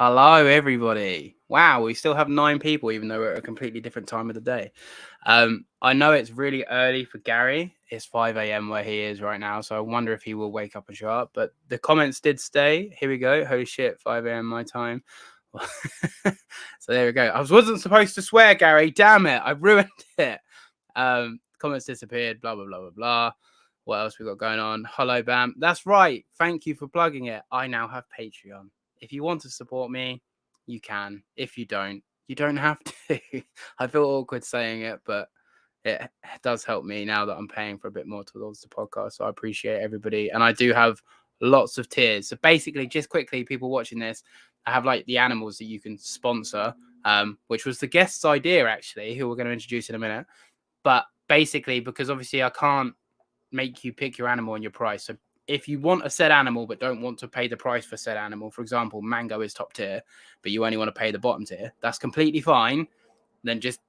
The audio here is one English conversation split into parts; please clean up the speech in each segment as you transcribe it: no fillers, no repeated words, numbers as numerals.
Hello, everybody. Wow, we still have 9 people, even though we're at a completely different time of the day. I know it's really early for Gary. It's 5 a.m. where he is right now, so I wonder if he will wake up and show up. But the comments did stay. Here we go. Holy shit, 5 a.m. my time. So there we go. I wasn't supposed to swear, Gary. Damn it. I ruined it. Comments disappeared. Blah, blah, blah, blah, blah. What else we got going on? Hello, Bam. That's right. Thank you for plugging it. I now have Patreon. If you want to support me, you can. If you don't have to. I feel awkward saying it, but it does help me now that I'm paying for a bit more towards the podcast. So I appreciate everybody. And I do have lots of tiers. So basically, just quickly, people watching this, I have like the animals that you can sponsor, which was the guest's idea, actually, who we're going to introduce in a minute. But basically, because obviously I can't make you pick your animal and your price. So if you want a said animal but don't want to pay the price for said animal, for example, mango is top tier, but you only want to pay the bottom tier, that's completely fine. Then just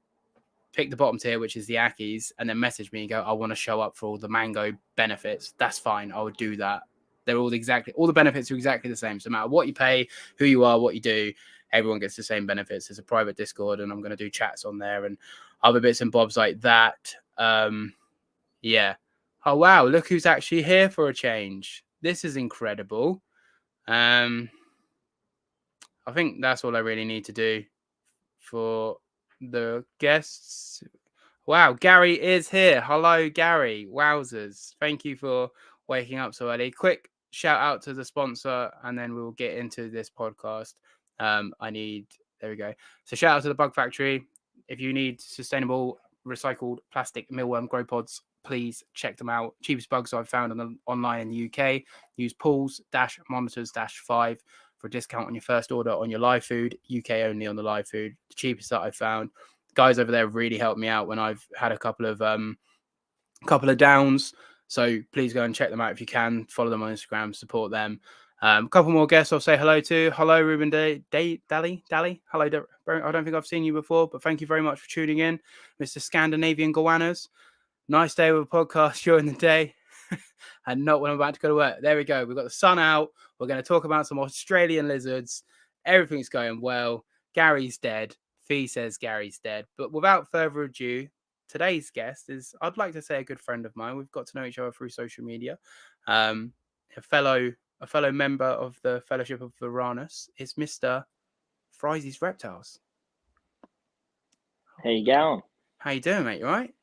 pick the bottom tier, which is the Ackies, and then message me and go, I want to show up for all the mango benefits. That's fine. I would do that. They're all the benefits are exactly the same. So no matter what you pay, who you are, what you do, everyone gets the same benefits. There's a private Discord, and I'm going to do chats on there and other bits and bobs like that. Yeah. Oh, wow. Look who's actually here for a change. This is incredible. I think that's all I really need to do for the guests. Wow, Gary is here. Hello, Gary. Wowzers. Thank you for waking up so early. Quick shout out to the sponsor, and then we'll get into this podcast. There we go. So shout out to the Bug Factory. If you need sustainable recycled plastic mealworm grow pods, please check them out. Cheapest bugs I've found online in the UK. Use pools-monitors-5 for a discount on your first order on your live food. UK only on the live food. The cheapest that I've found. Guys over there really helped me out when I've had a couple of downs. So please go and check them out if you can. Follow them on Instagram, support them. A couple more guests I'll say hello to. Hello, Ruben Dally. Hello, I don't think I've seen you before, but thank you very much for tuning in. Mr. Scandinavian Goannas. Nice day with a podcast during the day and not when I'm about to go to work. There we go. We've got the sun out. We're going to talk about some Australian lizards. Everything's going well. Gary's dead. Fee says Gary's dead. But without further ado, today's guest is, I'd like to say, a good friend of mine. We've got to know each other through social media. A fellow member of the Fellowship of Uranus is Mr. FRYZIES Reptiles. How you going? How you doing, mate? You all right?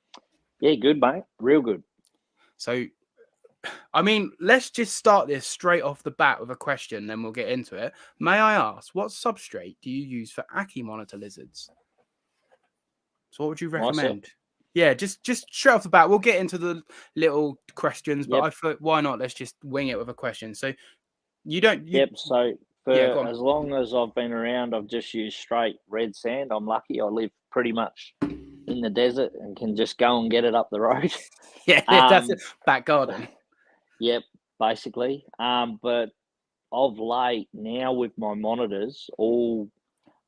Yeah, good, mate. Real good. So, I mean, let's just start this straight off the bat with a question, then we'll get into it. May I ask, what substrate do you use for Ackie monitor lizards? So what would you recommend? Yeah, just straight off the bat. We'll get into the little questions, but I thought, why not? Let's just wing it with a question. So you don't... So as long as I've been around, I've just used straight red sand. I'm lucky. I live pretty much in the desert and can just go and get it up the road. Yeah, that's it. Back garden. Yep, basically. But of late now with my monitors, all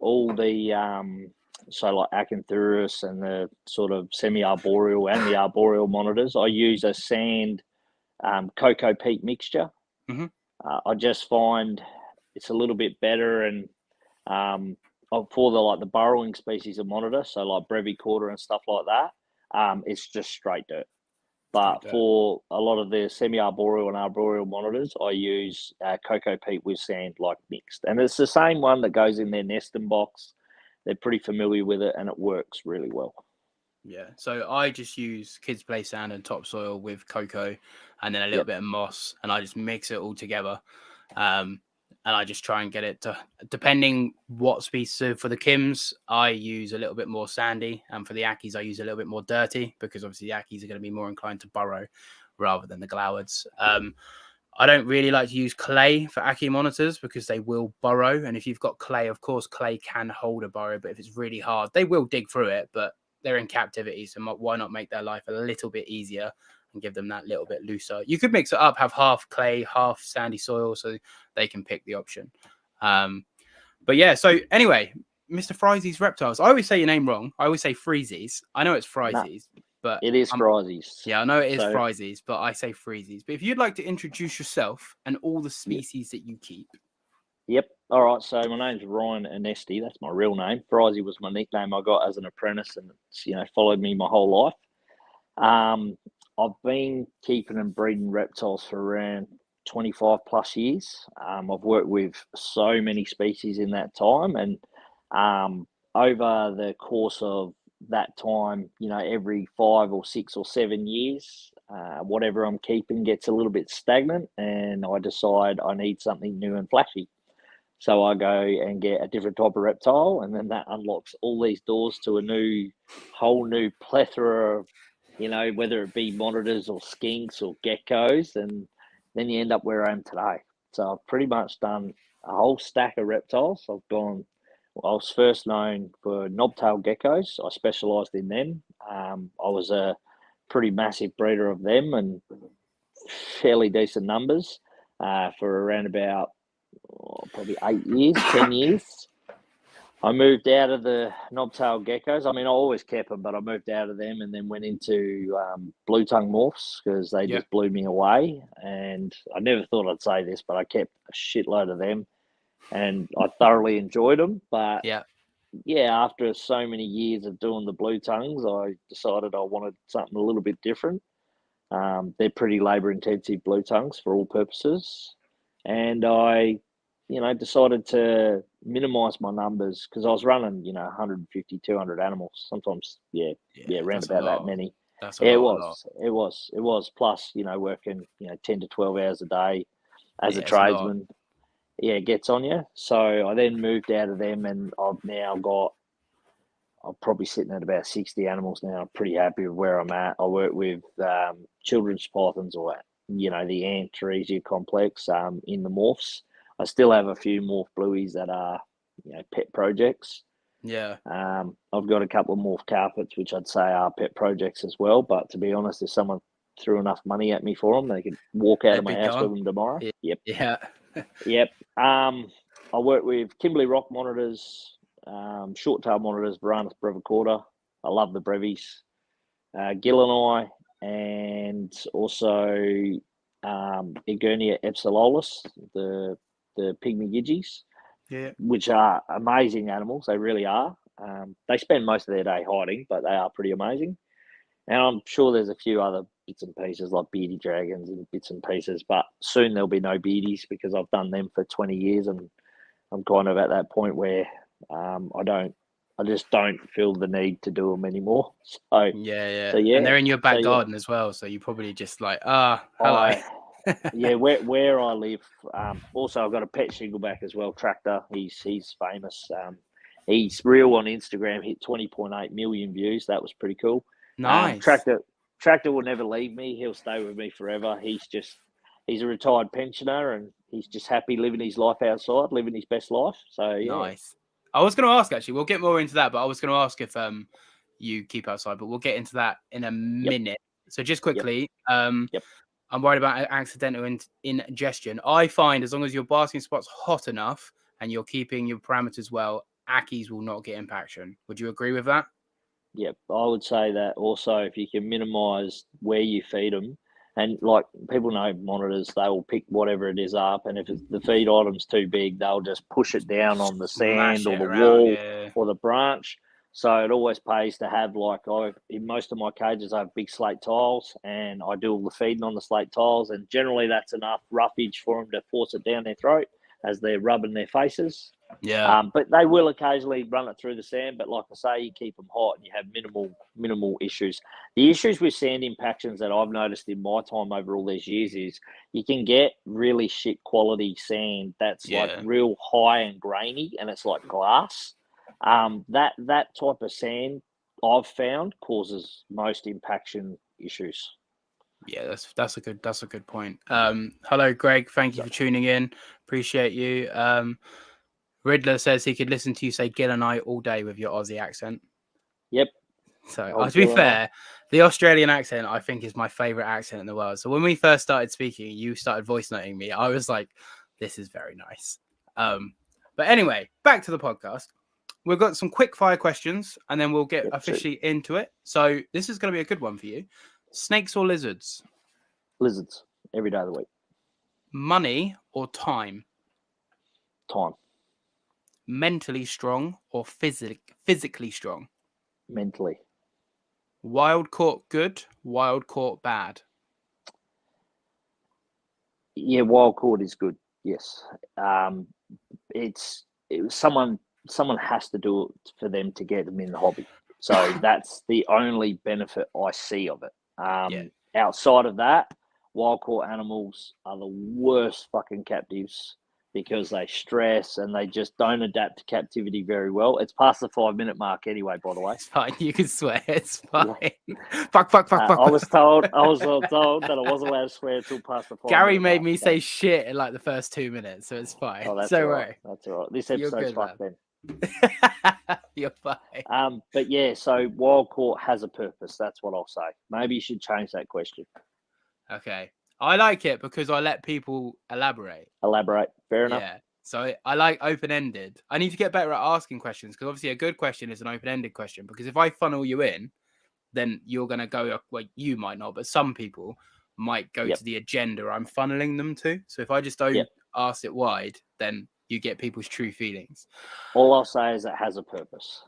the so like Acanthurus and the sort of semi-arboreal and the arboreal monitors, I use a sand cocoa peat mixture. Mm-hmm. I just find it's a little bit better and for the burrowing species of monitor, so like brevicarda and stuff like that, it's just straight dirt. But for a lot of the semi-arboreal and arboreal monitors, I use cocoa peat with sand mixed. And it's the same one that goes in their nesting box. They're pretty familiar with it and it works really well. Yeah, so I just use kids' play sand and topsoil with cocoa and then a little bit of moss, and I just mix it all together. And I just try and get it to, depending what species. So for the Kims, I use a little bit more sandy, and for the Ackies, I use a little bit more dirty, because obviously the Ackies are going to be more inclined to burrow rather than the Glowards. I don't really like to use clay for Ackie monitors because they will burrow, and if you've got clay, of course, clay can hold a burrow, but if it's really hard, they will dig through it, but they're in captivity, so why not make their life a little bit easier and give them that little bit looser? You could mix it up, have half clay, half sandy soil, so they can pick the option. But yeah, so anyway, Mr. FRYZIES Reptiles. I always say your name wrong. I always say FRYZIES. I know it's FRYZIES, but it is FRYZIES. Yeah, I know it is FRYZIES, but I say FRYZIES. But if you'd like to introduce yourself and all the species that you keep. Yep. All right, so my name's Ryan Ernesti. That's my real name. Frizzy was my nickname I got as an apprentice, and it's followed me my whole life. I've been keeping and breeding reptiles for around 25 plus years. I've worked with so many species in that time, and over the course of that time, every 5 or 6 or 7 years, whatever I'm keeping gets a little bit stagnant, and I decide I need something new and flashy. So I go and get a different type of reptile, and then that unlocks all these doors to a whole new plethora of, whether it be monitors or skinks or geckos, and then you end up where I am today. So I've pretty much done a whole stack of reptiles. I was first known for knobtail geckos. I specialised in them. I was a pretty massive breeder of them and fairly decent numbers for around about probably 8 years, 10 years. I moved out of the knobtail geckos. I mean, I always kept them, but I moved out of them and then went into blue tongue morphs because they just blew me away. And I never thought I'd say this, but I kept a shitload of them and I thoroughly enjoyed them. But after so many years of doing the blue tongues, I decided I wanted something a little bit different. They're pretty labour intensive blue tongues for all purposes. And I decided to minimise my numbers because I was running, 150, 200 animals, sometimes, around about that many. That's a lot. It was. Plus, working, 10 to 12 hours a day as a It's tradesman. It gets on you. So I then moved out of them and I'm probably sitting at about 60 animals now. I'm pretty happy with where I'm at. I work with children's pythons or the ant Fryzie complex in the morphs. I still have a few morph blueies that are pet projects. I've got a couple of morph carpets which I'd say are pet projects as well, but to be honest, if someone threw enough money at me for them, they could walk out of my house with them tomorrow. Yep. I work with Kimberly rock monitors, short tail monitors, Varanus brevicarda. I love the brevies. Gill and also Egernia epsilolis, the pygmy gidgies, which are amazing animals. They really are. They spend most of their day hiding, but they are pretty amazing. And I'm sure there's a few other bits and pieces like beardy dragons and bits and pieces, but soon there'll be no beardies because I've done them for 20 years and I'm kind of at that point where I just don't feel the need to do them anymore. So and they're in your back garden as well, so you probably just like hello. Where I live. Also, I've got a pet shingleback as well, Tractor. He's famous. He's real on Instagram. Hit 20.8 million views. That was pretty cool. Nice. Tractor will never leave me. He'll stay with me forever. He's a retired pensioner and he's just happy living his life outside, living his best life. So nice. I was going to ask, actually, we'll get more into that, but I was going to ask if you keep outside, but we'll get into that in a minute. So just quickly, I'm worried about accidental ingestion. I find as long as your basking spot's hot enough and you're keeping your parameters well, Ackies will not get impaction. Would you agree with that? Yep, I would say that also if you can minimise where you feed them, and like people know monitors, they will pick whatever it is up, and if the feed item's too big, they'll just push it down on the sand or the wall or the branch. So it always pays to have in most of my cages I have big slate tiles, and I do all the feeding on the slate tiles, and generally that's enough roughage for them to force it down their throat as they're rubbing their faces. But they will occasionally run it through the sand. But like I say, you keep them hot and you have minimal issues. The issues with sand impactions that I've noticed in my time over all these years is you can get really shit quality sand that's like real high and grainy and it's like glass. That type of sand I've found causes most impaction issues. Yeah, that's a good point. Hello, Greg. Thank you for tuning in. Appreciate you. Riddler says he could listen to you say Gill and I all day with your Aussie accent. Yep. So to be fair, the Australian accent I think is my favourite accent in the world. So when we first started speaking, you started voice noting me. I was like, this is very nice. But anyway, back to the podcast. We've got some quick fire questions and then we'll get officially into it. So this is going to be a good one for you. Snakes or lizards? Lizards every day of the week. Money or time? Time. mentally strong or physically strong? Mentally. Wild caught good, wild caught bad. Yeah, wild caught is good. Yes. Someone has to do it for them to get them in the hobby. So that's the only benefit I see of it. Outside of that, wild caught animals are the worst fucking captives because they stress and they just don't adapt to captivity very well. It's past the 5-minute mark anyway, by the way. It's fine. You can swear. It's fine. Fuck. I was told that I wasn't allowed to swear until past the 5-minute Gary made mark, me so. say shit in like the first 2 minutes, so it's fine. Oh, that's Don't all right. worry. That's all right. This You're episode's good, fucked man. then. You're fine. But yeah, so wild caught has a purpose. That's what I'll say. Maybe you should change that question. Okay. I like it because I let people elaborate. Elaborate. Fair enough. Yeah. So I like open-ended. I need to get better at asking questions because obviously a good question is an open-ended question. Because if I funnel you in, then you're going to go, well, you might not, but some people might go to the agenda I'm funneling them to. So if I just don't ask it wide, then you get people's true feelings. All I'll say is it has a purpose.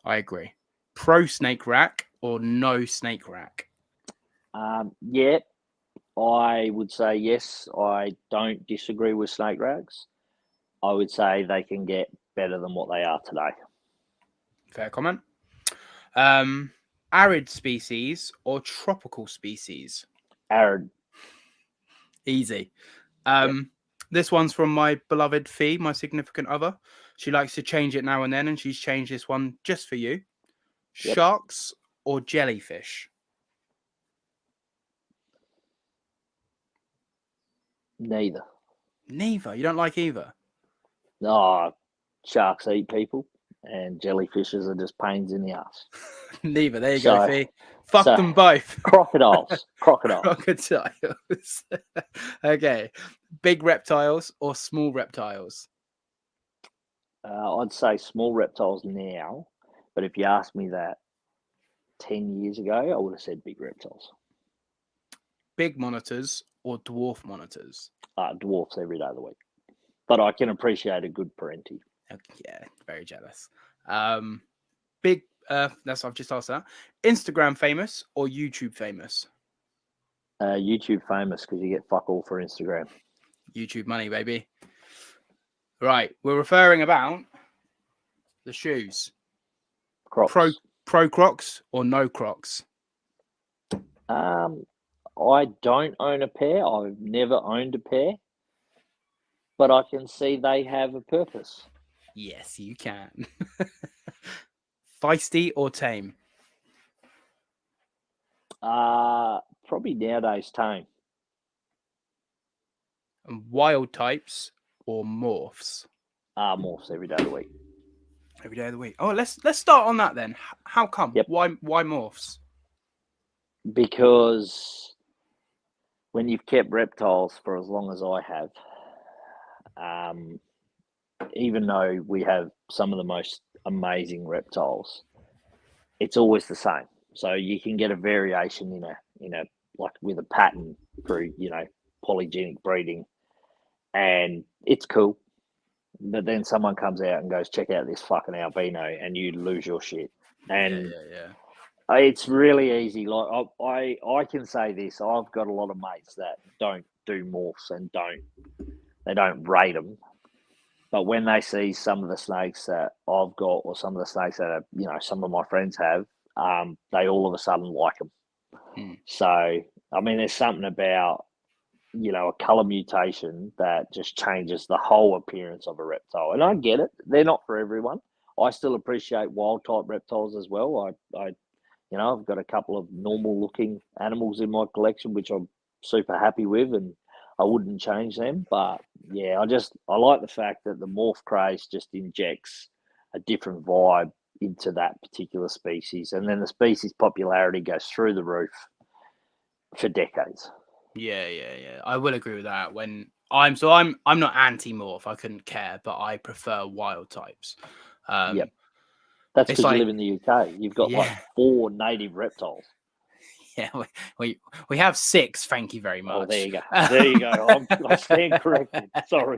I agree. Pro snake rack or no snake rack? Yeah, I would say yes. I don't disagree with snake racks. I would say they can get better than what they are today. Fair comment. Arid species or tropical species? Arid. Easy. This one's from my beloved Fee, my significant other. She likes to change it now and then, and she's changed this one just for you. Sharks or jellyfish? Neither. Neither. You don't like either? No, sharks eat people, and jellyfishes are just pains in the ass. Neither. There you go, Fee. Fuck them both. Crocodiles. Crocodiles. Okay. Big reptiles or small reptiles? I'd say small reptiles now, but if you asked me that 10 years ago, I would have said big reptiles. Big monitors or dwarf monitors? Dwarfs every day of the week. But I can appreciate a good parenti. Yeah, very jealous. Big, that's I've just asked that. Instagram famous or YouTube famous? YouTube famous because you get fuck all for Instagram. YouTube money, baby. Right, we're referring about the shoes. Crocs. Pro Crocs or no Crocs? I don't own a pair. I've never owned a pair. But I can see they have a purpose. Yes, you can. Feisty or tame? Probably nowadays tame. And wild types or morphs? Morphs every day of the week. Every day of the week. Oh, let's start on that then. How come? Yep. Why morphs? Because when you've kept reptiles for as long as I have, even though we have some of the most amazing reptiles, it's always the same. So you can get a variation in a like with a pattern through polygenic breeding, and it's cool. But then someone comes out and goes, check out this fucking albino, and you lose your shit. And it's really easy. Like I can say this. I've got a lot of mates that don't do morphs and they don't rate them. But when they see some of the snakes that I've got, or some of the snakes that some of my friends have, they all of a sudden like them. So I mean, there's something about a color mutation that just changes the whole appearance of a reptile. And I get it; they're not for everyone. I still appreciate wild type reptiles as well. I've got a couple of normal looking animals in my collection, which I'm super happy with, and I wouldn't change them. But yeah, I like the fact that the morph craze just injects a different vibe into that particular species, and then the species popularity goes through the roof for decades. Yeah. I will agree with that. I'm not anti-morph. I couldn't care, but I prefer wild types. Yep. That's because you live in the UK. You've got like 4 native reptiles. Yeah, we have 6. Thank you very much. Oh, there you go. There you go. I stand corrected. Sorry.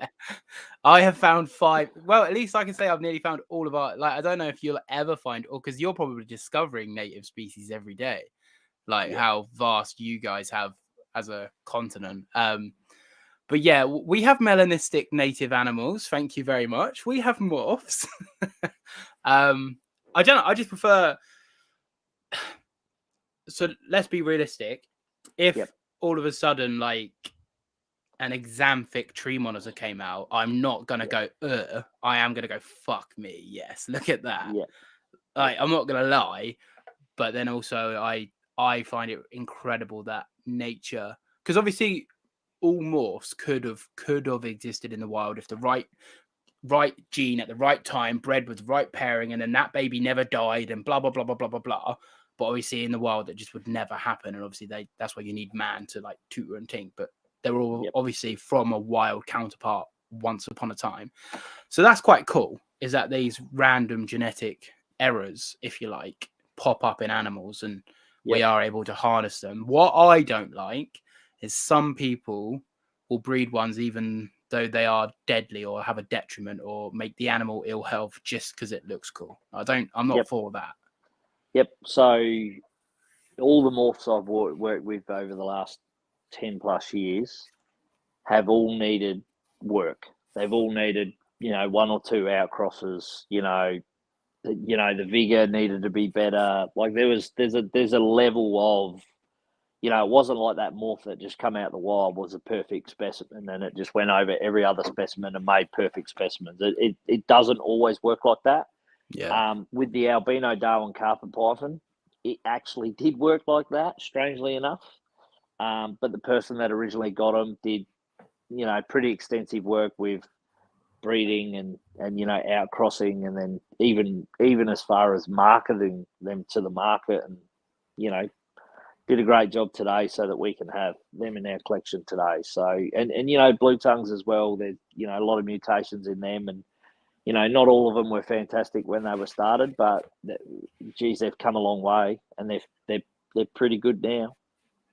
I have found 5. Well, at least I can say I've nearly found all of our. Like, I don't know if you'll ever find, or because you're probably discovering native species every day, like how vast you guys have as a continent. But yeah, we have melanistic native animals. Thank you very much. We have morphs. I don't know. I just prefer. So let's be realistic. If all of a sudden, like, an examthic tree monitor came out, I'm not gonna go, I am gonna go, fuck me. Yes, look at that. Yeah. Like, I'm not gonna lie, but then also I find it incredible that nature, because obviously all morphs could have existed in the wild if the right gene at the right time bred with the right pairing, and then that baby never died, and blah blah blah blah blah blah blah. But obviously in the wild that just would never happen, and obviously that's why you need man to like tutor and tink. But they're all obviously from a wild counterpart once upon a time. So that's quite cool, is that these random genetic errors, if you like, pop up in animals, and we are able to harness them. What I don't like is some people will breed ones even though they are deadly or have a detriment or make the animal ill health just because it looks cool. I'm not for that. Yep. So all the morphs I've worked with over the last 10 plus years have all needed work. They've all needed, 1 or 2 outcrosses, the vigor needed to be better. Like there's a level of, it wasn't like that morph that just come out the wild was a perfect specimen and it just went over every other specimen and made perfect specimens. It doesn't always work like that. Yeah. With the albino Darwin carpet python, it actually did work like that, strangely enough. But the person that originally got them did, pretty extensive work with breeding and outcrossing, and then even as far as marketing them to the market, and did a great job today so that we can have them in our collection today. So and blue tongues as well. There's a lot of mutations in them, and not all of them were fantastic when they were started, but geez, they've come a long way, and they're pretty good now.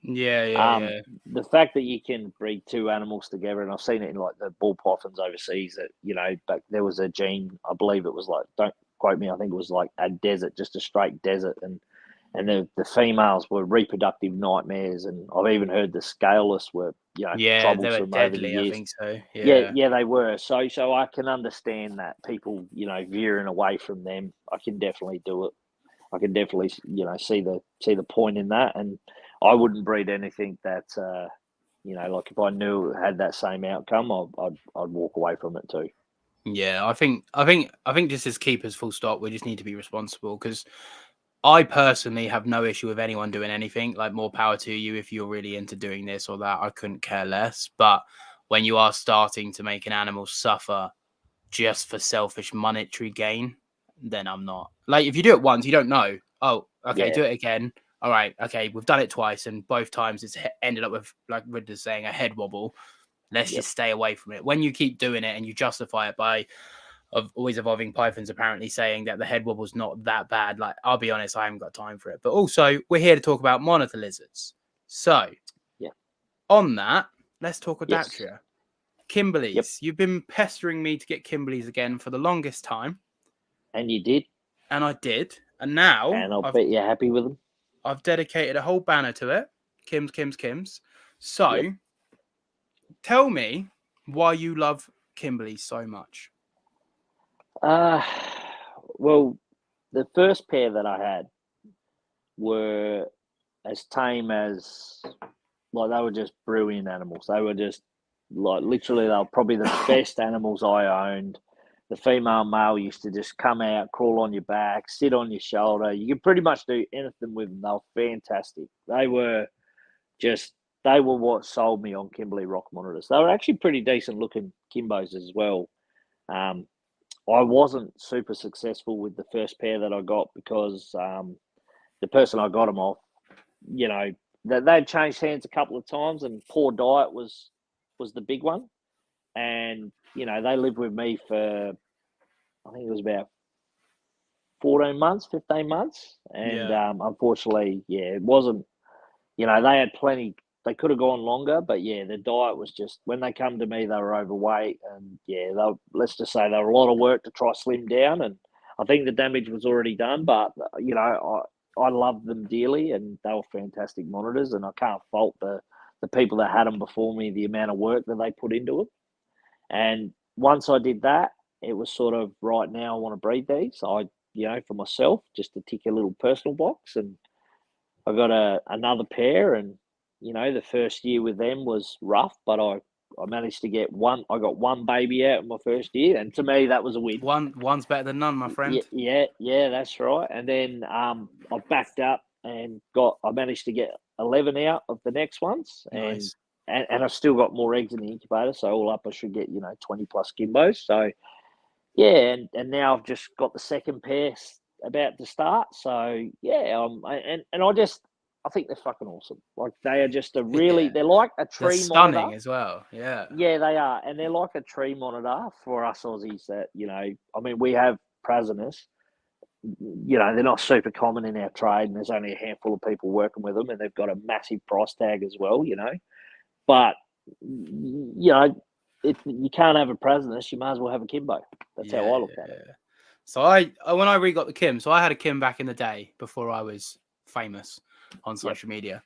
Yeah. The fact that you can breed 2 animals together, and I've seen it in like the ball pythons overseas, that but there was a gene, I believe it was like, don't quote me, I think it was like a desert, just a straight desert, and the females were reproductive nightmares, and I've even heard the scaleless were troublesome they were deadly, over the years. I think so. Yeah, they were. So I can understand that people veering away from them. I can definitely do it. I can definitely see the point in that, and I wouldn't breed anything that like if I knew it had that same outcome, I'd walk away from it too. Yeah, I think just as keepers, full stop, we just need to be responsible, because I personally have no issue with anyone doing anything. Like, more power to you if you're really into doing this or that. I couldn't care less. But when you are starting to make an animal suffer just for selfish monetary gain, then I'm not. Like, if you do it once, you don't know. Oh, okay, do it again. All right, okay, we've done it twice, and both times it's ended up with, like Ridder's saying, a head wobble. Let's just stay away from it. When you keep doing it and you justify it by of always evolving pythons apparently saying that the head wobble's not that bad, like, I'll be honest, I haven't got time for it. But also, we're here to talk about monitor lizards. So, on that, let's talk Odactria. Kimberly's. You've been pestering me to get Kimberly's again for the longest time. And you did. And I did. And now... And I'll bet you're happy with them. I've dedicated a whole banner to it. Kim's. So, tell me why you love Kimberly so much. Well, the first pair that I had were as tame as, like, they were just brilliant animals. They were just, like, literally, they were probably the best animals I owned. The female male used to just come out, crawl on your back, sit on your shoulder. You could pretty much do anything with them. They were fantastic. They were what sold me on Kimberly rock monitors. They were actually pretty decent looking Kimbos as well. I wasn't super successful with the first pair that I got because the person I got them off, they'd changed hands a couple of times, and poor diet was the big one. And, they lived with me for, I think it was about 14 months, 15 months. And unfortunately, it wasn't you know, they had plenty. They could have gone longer, but yeah, the diet was just, when they come to me, they were overweight, and yeah, let's just say they were a lot of work to try slim down, and I think the damage was already done. But you know, I loved them dearly, and they were fantastic monitors, and I can't fault the people that had them before me, the amount of work that they put into them. And once I did that, it was sort of, right now I want to breed these. You know, for myself, just to tick a little personal box, and I got another pair, and you know, the first year with them was rough, but I managed to get one. I got one baby out in my first year, and to me that was a win. One's better than none, my friend. Yeah, that's right. And then I backed up and I managed to get 11 out of the next ones, Nice. and I've still got more eggs in the incubator, so all up I should get, you know, 20 plus Kimbos. So yeah, and now I've just got the second pair about to start. So yeah, I think they're fucking awesome. Like, they are just they're like a They're tree stunning monitor as well. Yeah. Yeah, they are, and they're like a tree monitor for us Aussies. That, you know, I mean, we have Prasinus. You know, they're not super common in our trade, and there's only a handful of people working with them, and they've got a massive price tag as well. You know, but you know, if you can't have a Prasinus, you might as well have a Kimbo. That's how I look at it. So when I re-got the Kim, so I had a Kim back in the day before I was famous on social media.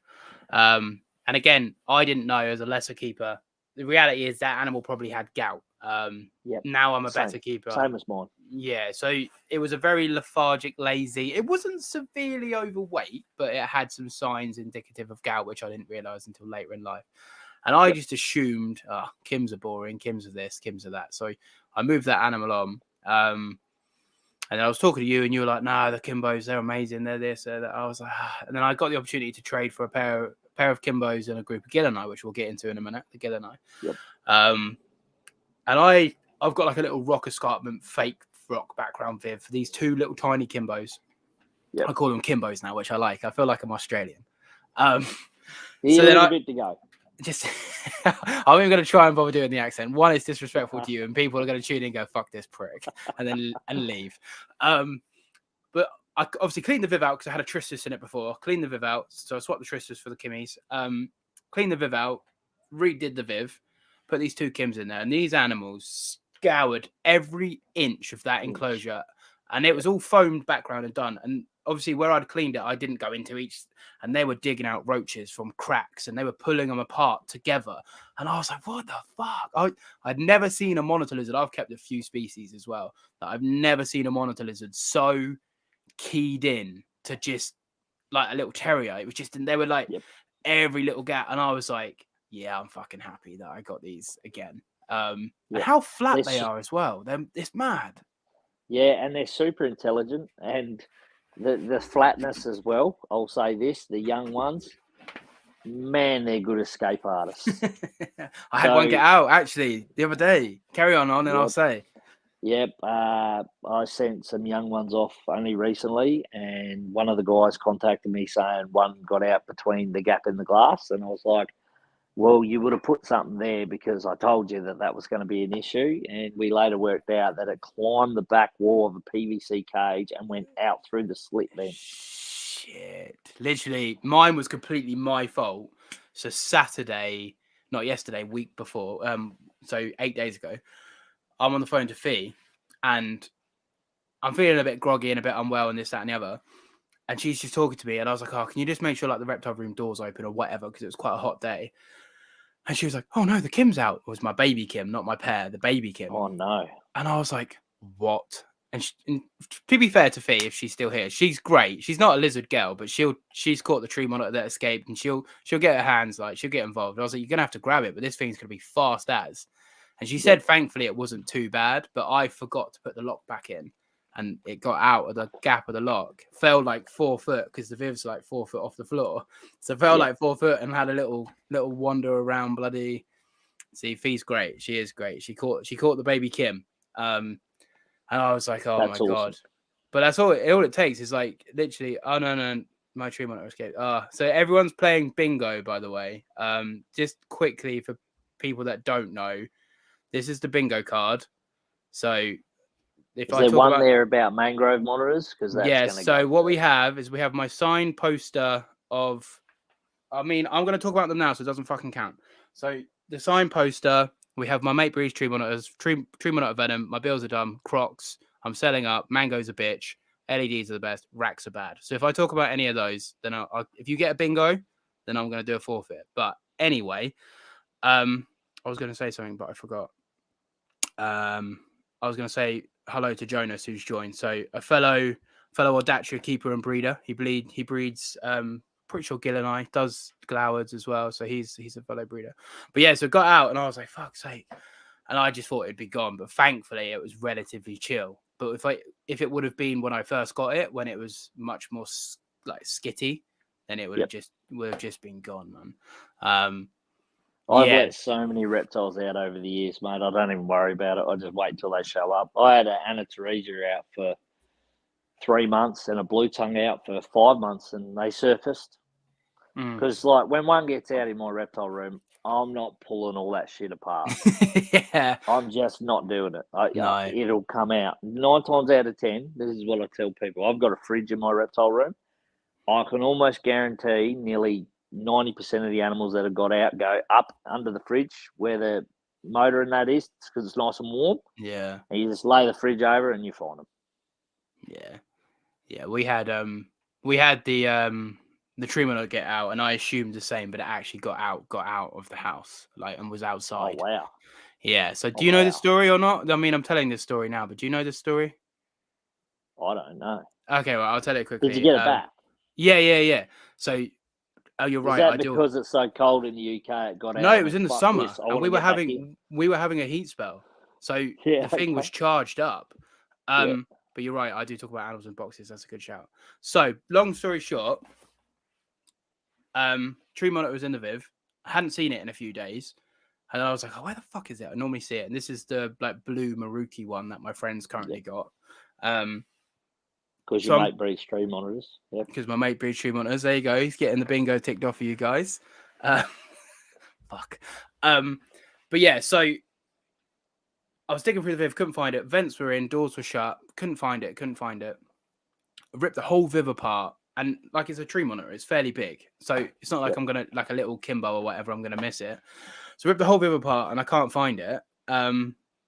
And again, I didn't know, as a lesser keeper, the reality is that animal probably had gout. Now I'm a better keeper. Same as mine. Yeah, so it was a very lethargic, lazy. It wasn't severely overweight, but it had some signs indicative of gout, which I didn't realise until later in life. And I just assumed, Kims are boring, Kims are this, Kims are that. So I moved that animal on. And I was talking to you, and you were like, "Nah, the Kimbos, they're amazing. They're this, they're that." I was like, and then I got the opportunity to trade for a pair of Kimbos and a group of Gillenai, which we'll get into in a minute. The Gillenai. Yep. And I've got like a little rock escarpment fake rock background viv for these two little tiny Kimbos. Yep. I call them Kimbos now, which I like. I feel like I'm Australian. So then a bit to go. Just I'm even going to try and bother doing the accent. One, is disrespectful to you, and people are going to tune in and go, "Fuck this prick," and leave. But I obviously cleaned the Viv out because I had a Tristus in it before. Cleaned the Viv out, so I swapped the Tristus for the Kimmies. Cleaned the Viv out, redid the Viv, put these two Kims in there, and these animals scoured every inch of that enclosure, and it was all foamed background and done. And obviously, where I'd cleaned it, I didn't go into each, and they were digging out roaches from cracks, and they were pulling them apart together. And I was like, "What the fuck?" I'd never seen a monitor lizard. I've kept a few species as well. That I've never seen a monitor lizard so keyed in to just like a little terrier. It was just, and they were like every little gap, and I was like, "Yeah, I'm fucking happy that I got these again." And how flat they are as well. It's mad. Yeah, and they're super intelligent, and the flatness as well. I'll say this: the young ones, man, they're good escape artists. I had one get out actually the other day. Carry on, and I'll say. Yep, I sent some young ones off only recently, and one of the guys contacted me saying one got out between the gap in the glass, and I was like, "Well, you would have put something there, because I told you that was going to be an issue." And we later worked out that it climbed the back wall of a PVC cage and went out through the slit vent. Shit. Literally, mine was completely my fault. So Saturday, not yesterday, week before, so 8 days ago, I'm on the phone to Fee, and I'm feeling a bit groggy and a bit unwell and this, that, and the other. And she's just talking to me, and I was like, "Oh, can you just make sure like the reptile room door's open or whatever?" Because it was quite a hot day. And she was like, "Oh no, the Kim's out." It was my baby Kim, not my pair, the baby Kim. Oh no. And I was like, "What?" And to be fair to Fee, if she's still here, she's great. She's not a lizard girl, but she's caught the tree monitor that escaped, and she'll get her hands, like, she'll get involved. I was like, "You're gonna have to grab it, but this thing's gonna be fast as." And she said, thankfully, it wasn't too bad, but I forgot to put the lock back in, and it got out of the gap of the lock. Fell like 4 foot, because the Viv's like 4 foot off the floor, so fell like 4 foot and had a little wander around. Bloody, see, Fee's great. She is great. She caught the baby Kim, and I was like, "Oh, that's my God!" But that's all it takes is like literally. Oh no, my tree monitor escaped. So everyone's playing bingo, by the way. Just quickly for people that don't know. This is the bingo card. So is there one there about mangrove monitors? Because that's so what we have is my signed poster of I mean, I'm going to talk about them now, so it doesn't fucking count. So the sign poster, we have my mate breeds tree monitors, tree monitor venom. My bills are dumb. Crocs. I'm selling up. Mango's a bitch. LEDs are the best. Racks are bad. So if I talk about any of those, then if you get a bingo, then I'm going to do a forfeit. But anyway, I was going to say something, but I forgot. I was going to say hello to Jonas, who's joined. So a fellow Audacia keeper and breeder. He breeds. Pretty sure Gil and I does Glowards as well. So he's a fellow breeder. But yeah, so got out and I was like, fuck's sake. And I just thought it'd be gone. But thankfully, it was relatively chill. But if it would have been when I first got it, when it was much more like skitty, then it would have just been gone, man. I've let so many reptiles out over the years, mate. I don't even worry about it. I just wait till they show up. I had an Anateresia out for 3 months and a blue tongue out for 5 months, and they surfaced. Because like when one gets out in my reptile room, I'm not pulling all that shit apart. Yeah, I'm just not doing it. No. It'll come out 9 times out of 10. This is what I tell people. I've got a fridge in my reptile room. I can almost guarantee nearly 90% of the animals that have got out go up under the fridge where the motor and that is, because it's nice and warm. Yeah. And you just lay the fridge over and you find them. Yeah. Yeah. We had the tree monitor get out, and I assumed the same, but it actually got out of the house, like, and was outside. Oh wow. Yeah. So do you know the story or not? I mean, I'm telling this story now, but do you know the story? I don't know. Okay, well, I'll tell it quickly. Did you get it back? Yeah. So, oh, you're right. Is that because it's so cold in the UK? It got out. No, it was in the summer, and we were having a heat spell. So the thing was charged up. But you're right. I do talk about animals in boxes. That's a good shout. So, long story short, tree monitor was in the Viv. I hadn't seen it in a few days, and I was like, "Oh, where the fuck is it?" I normally see it, and this is the like blue Maruki one that my friend's currently got. Because your mate breeds tree monitors. Yep. Because my mate breeds tree monitors. There you go. He's getting the bingo ticked off for you guys. Fuck. But yeah, so I was digging through the Viv, couldn't find it. Vents were in, doors were shut. Couldn't find it. I ripped the whole Viv apart. And like, it's a tree monitor. It's fairly big. So it's not like I'm going to, like a little Kimbo or whatever, I'm going to miss it. So I ripped the whole Viv apart and I can't find it.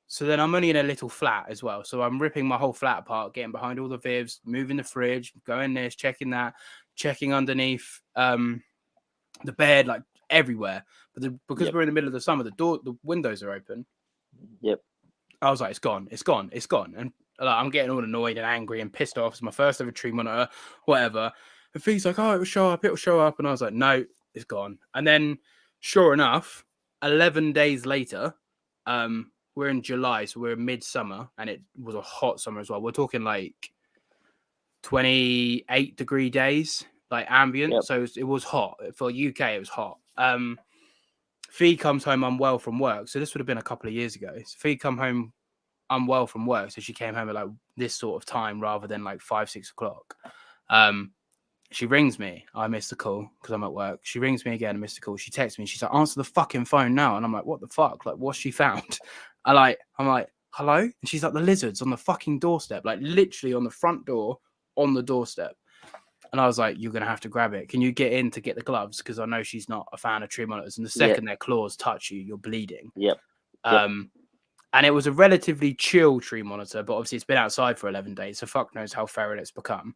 So then I'm only in a little flat as well. So I'm ripping my whole flat apart, getting behind all the Vivs, moving the fridge, going this, checking that, checking underneath the bed, like everywhere. But because we're in the middle of the summer, the windows are open. Yep. I was like, it's gone. And like, I'm getting all annoyed and angry and pissed off. It's my first ever tree monitor, whatever. And Fee's like, oh, it'll show up. And I was like, no, it's gone. And then sure enough, 11 days later, we're in July, so we're midsummer, and it was a hot summer as well. We're talking like 28-degree days, like ambient. Yep. So it was hot. For UK, it was hot. Fee comes home unwell from work. So this would have been a couple of years ago. So Fee come home unwell from work. So she came home at like this sort of time rather than like 5-6 o'clock. She rings me. I missed the call because I'm at work. She rings me again. I missed the call. She texts me. She's like, answer the fucking phone now. And I'm like, what the fuck? Like, what's she found? I'm like, hello? And she's like, the lizards on the fucking doorstep, like literally on the front door, on the doorstep. And I was like, you're going to have to grab it. Can you get in to get the gloves? Because I know she's not a fan of tree monitors. And the second their claws touch you, you're bleeding. Yep. And it was a relatively chill tree monitor, but obviously it's been outside for 11 days. So fuck knows how feral it's become.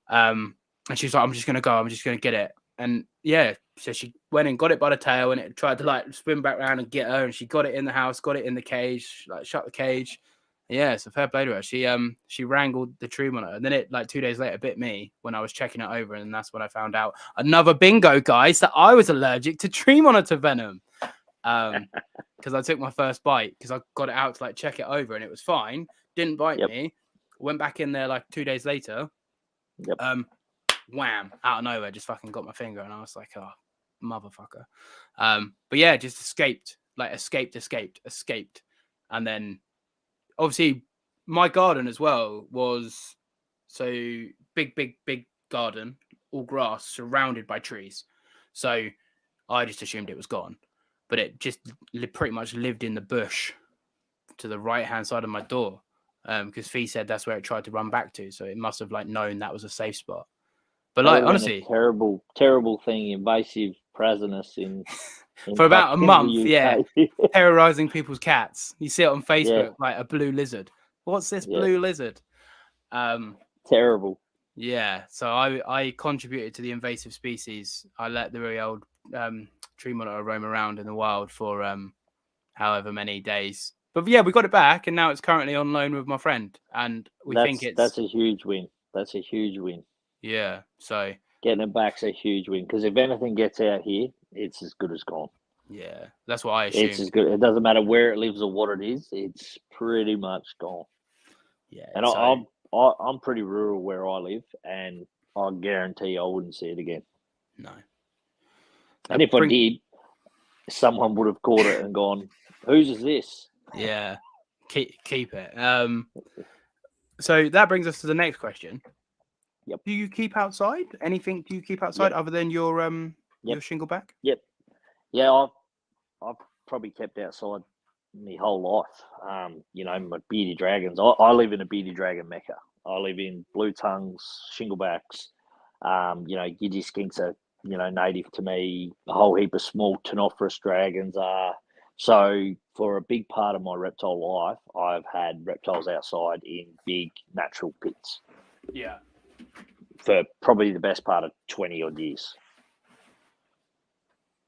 And she's like, I'm just going to go. I'm just going to get it. And yeah, so she went and got it by the tail, and it tried to like spin back around and get her. And she got it in the house, got it in the cage, like shut the cage. Yeah, so fair play to her. She wrangled the tree monitor, and then it like 2 days later bit me when I was checking it over, and that's when I found out another bingo, guys, that I was allergic to tree monitor venom. Because I took my first bite because I got it out to like check it over, and it was fine. Didn't bite me. Went back in there like 2 days later. Wham! Out of nowhere, just fucking got my finger, and I was like, oh, motherfucker. But yeah, just escaped, and then. Obviously, my garden as well was so big garden, all grass, surrounded by trees. So I just assumed it was gone, but it just pretty much lived in the bush to the right-hand side of my door, because Fee said that's where it tried to run back to. So it must have like known that was a safe spot. But like honestly, terrible thing, invasive Prasinus in for about a fucking month. the Yeah, UK. terrorizing people's cats. You see it on Yeah. Facebook, like a blue lizard. What's this Yeah. blue lizard? Terrible. Yeah, so I contributed to the invasive species. I let the very old tree monitor roam around in the wild for however many days. But yeah, we got it back, and now it's currently on loan with my friend, and That's a huge win. That's a huge win. Yeah, so Getting it back's a huge win because if anything gets out here, it's as good as gone. yeah, that's what I It's as assumed. good. It doesn't matter where it lives or what it is. It's pretty much gone. Yeah, And so I'm pretty rural where I live, and I guarantee I wouldn't see it again. no. And if I did, someone would have caught it and gone, "Whose is this?" Yeah, keep it. So that brings us to the next question. Yep. Do you keep outside? Anything do you keep outside other than your shingleback? Yep. Yeah, I've probably kept outside my whole life. My bearded dragons. I live in a bearded dragon mecca. I live in blue tongues, shinglebacks. Gidgee skinks are native to me. A whole heap of small ctenophorus dragons are. So for a big part of my reptile life, I've had reptiles outside in big natural pits. Yeah. For probably the best part of 20 odd years.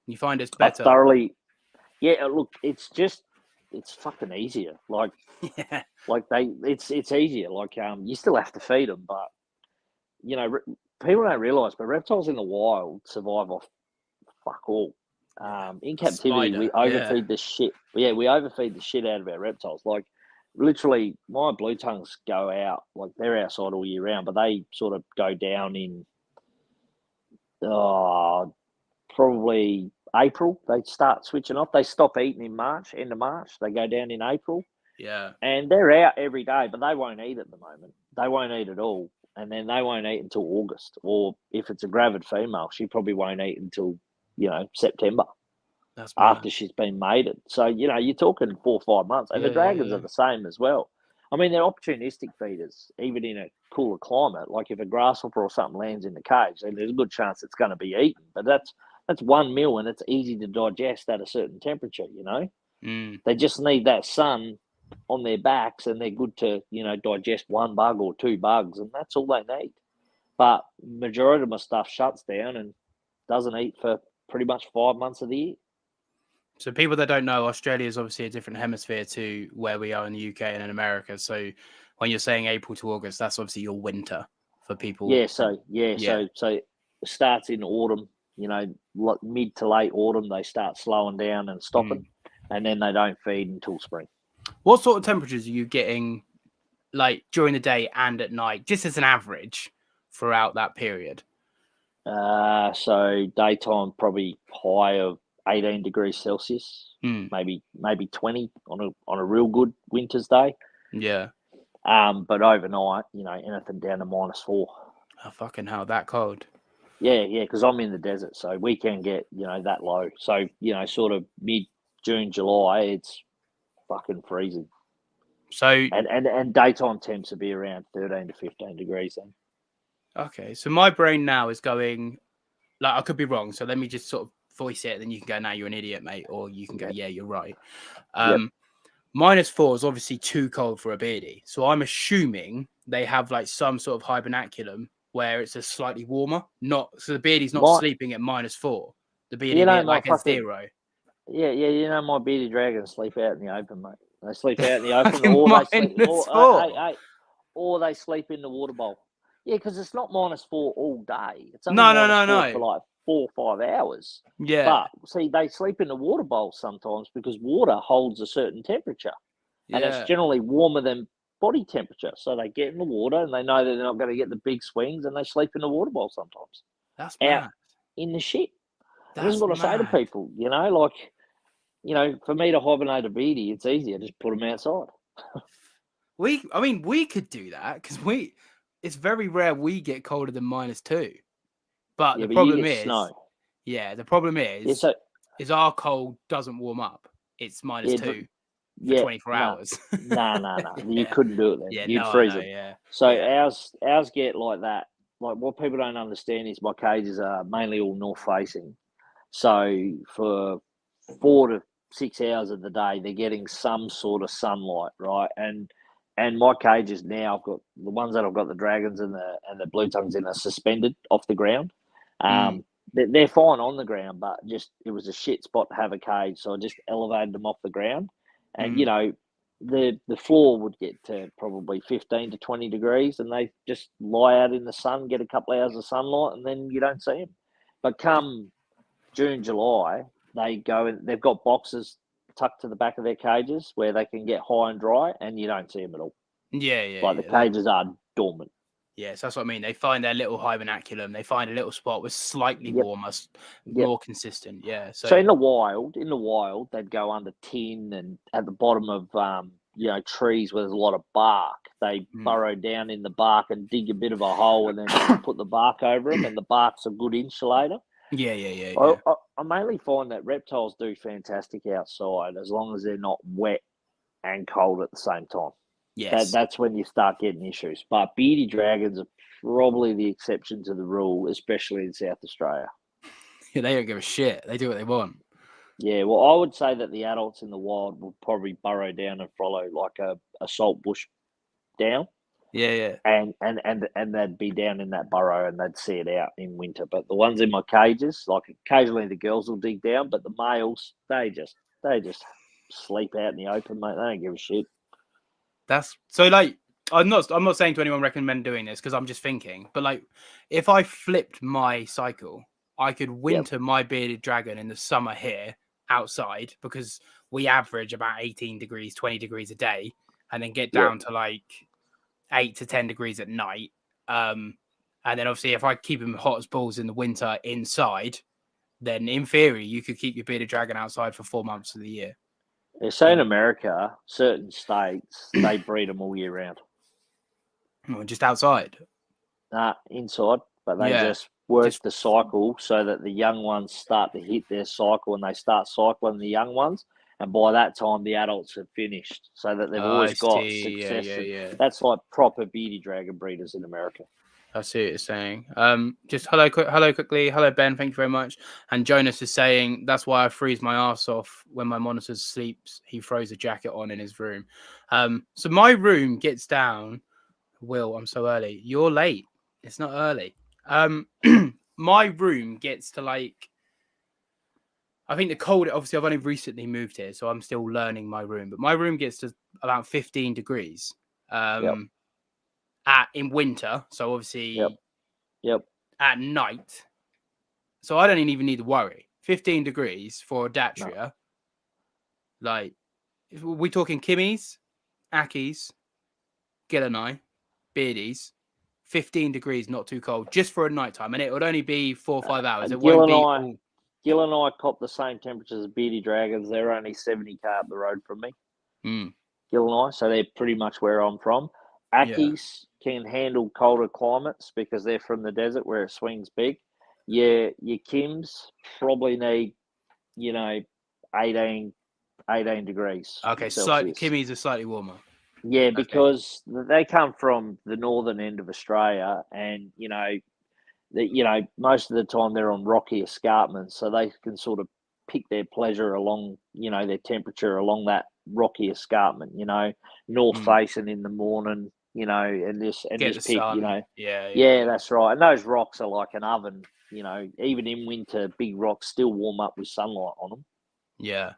You find it's better? Look, it's fucking easier. Like, yeah. Like it's easier. Like you still have to feed them, but people don't realise, but reptiles in the wild survive off fuck all. In captivity, we overfeed the shit. Yeah, we overfeed the shit out of our reptiles. Like literally, my blue tongues go out. Like they're outside all year round, but they sort of go down in probably April. They start switching off. They stop eating in March, end of March. They go down in April. Yeah. And they're out every day, but they won't eat at the moment. They won't eat at all. And then they won't eat until August. Or if it's a gravid female, she probably won't eat until, September. That's after she's been mated. So, you're talking 4 or 5 months. And the dragons are the same as well. I mean, they're opportunistic feeders, even in a cooler climate. Like if a grasshopper or something lands in the cage, then there's a good chance it's going to be eaten. But that's 1 meal and it's easy to digest at a certain temperature, They just need that sun on their backs and they're good to, digest 1 bug or 2 bugs, and that's all they need. But majority of my stuff shuts down and doesn't eat for pretty much 5 months of the year. So people that don't know, Australia is obviously a different hemisphere to where we are in the UK and in America. So when you're saying April to August, that's obviously your winter for people. So it starts in autumn, mid to late autumn, they start slowing down and stopping, and then they don't feed until spring. What sort of temperatures are you getting, like during the day and at night, just as an average throughout that period? So daytime probably high of 18 degrees Celsius, maybe 20 on a real good winter's day. Yeah. But overnight, anything down to -4. Oh, fucking hell, that cold. Yeah, because I'm in the desert, so we can get, that low. So, sort of mid-June, July, it's fucking freezing. So and daytime temps will be around 13 to 15 degrees then. Okay, so my brain now is going, like, I could be wrong, so let me just sort of voice it, and then you can go, "No, you're an idiot, mate," or you can go, "Yeah, you're right." -4 is obviously too cold for a beardie, so I'm assuming they have like some sort of hibernaculum where it's a slightly warmer. So the beardie's not sleeping at -4. The beardie like at 0. Yeah. My bearded dragons sleep out in the open, mate. They sleep out in the open, or they sleep in the water bowl. Yeah, because it's not -4 all day. It's only -4 for like 4 or 5 hours. Yeah. But see, they sleep in the water bowl sometimes because water holds a certain temperature, and it's generally warmer than body temperature. So they get in the water and they know that they're not going to get the big swings, and they sleep in the water bowl sometimes. That's out mad. In the shit. That's this is what I say to people. For me to hibernate a beardie, it's easier. Just put them outside. We could do that because it's very rare we get colder than -2. But the problem is, snow. The problem is our cold doesn't warm up. It's -2 for 24 hours. No. You couldn't do it then. Yeah, You'd freeze them. Yeah. So ours get like that. Like what people don't understand is my cages are mainly all north facing. So for 4 to 6 hours of the day, they're getting some sort of sunlight, right? And my cages now, I've got the ones that I've got the dragons and the blue tongues in are suspended off the ground. They're fine on the ground, but just it was a shit spot to have a cage, so I just elevated them off the ground, and the floor would get to probably 15 to 20 degrees, and they just lie out in the sun, get a couple of hours of sunlight, and then you don't see them. But come June, July, they go and they've got boxes tucked to the back of their cages where they can get high and dry, and you don't see them at all. The cages are dormant. Yes, that's what I mean. They find their little hibernaculum. They find a little spot with slightly warmer, more consistent. Yeah. So in the wild, they'd go under tin and at the bottom of trees where there's a lot of bark. They burrow down in the bark and dig a bit of a hole and then put the bark over them, and the bark's a good insulator. Yeah. I mainly find that reptiles do fantastic outside as long as they're not wet and cold at the same time. Yes. That's when you start getting issues. But beady dragons are probably the exception to the rule, especially in South Australia. Yeah, they don't give a shit. They do what they want. Yeah, well, I would say that the adults in the wild will probably burrow down and follow like a salt bush down. Yeah. And they'd be down in that burrow and they'd see it out in winter. But the ones in my cages, like occasionally the girls will dig down, but the males, they just sleep out in the open, mate. They don't give a shit. That's so like I'm not saying to anyone recommend doing this because I'm just thinking, but like if I flipped my cycle, I could winter my bearded dragon in the summer here outside because we average about 18 degrees, 20 degrees a day, and then get down to like 8 to 10 degrees at night. And then obviously if I keep him hot as balls in the winter inside, then in theory you could keep your bearded dragon outside for 4 months of the year. They say in America, certain states, they breed them all year round. Just outside? Inside, but they just work the cycle so that the young ones start to hit their cycle and they start cycling the young ones. And by that time, the adults have finished, so that they've always got success. Yeah. That's like proper beady dragon breeders in America. I see what you're saying. Just hello quickly. Hello, Ben. Thank you very much. And Jonas is saying that's why I freeze my ass off when my monitor sleeps. He throws a jacket on in his room. So my room gets down. Will, I'm so early. You're late. It's not early. My room gets to like. I think the cold. Obviously, I've only recently moved here, so I'm still learning my room. But my room gets to about 15 degrees. In winter, so obviously at night, so I don't even need to worry. 15 degrees for a Datria. Like, we talking Kimmies, Ackies, Gillanai, Beardies. 15 degrees, not too cold, just for a nighttime, and it would only be 4 or 5 hours. It won't be. Gill and I cop the same temperatures as beady dragons. They're only 70k up the road from me. Gill and I, so they're pretty much where I'm from. Ackies can handle colder climates because they're from the desert where it swings big. Your Kims probably need, 18 degrees. Okay, slightly. Kimmies are slightly warmer. Yeah, because they come from the northern end of Australia, and most of the time they're on rocky escarpments, so they can sort of pick their pleasure along, their temperature along that rocky escarpment. North facing in the morning. And just pick, sun. Yeah, that's right. And those rocks are like an oven, even in winter, big rocks still warm up with sunlight on them. Yeah.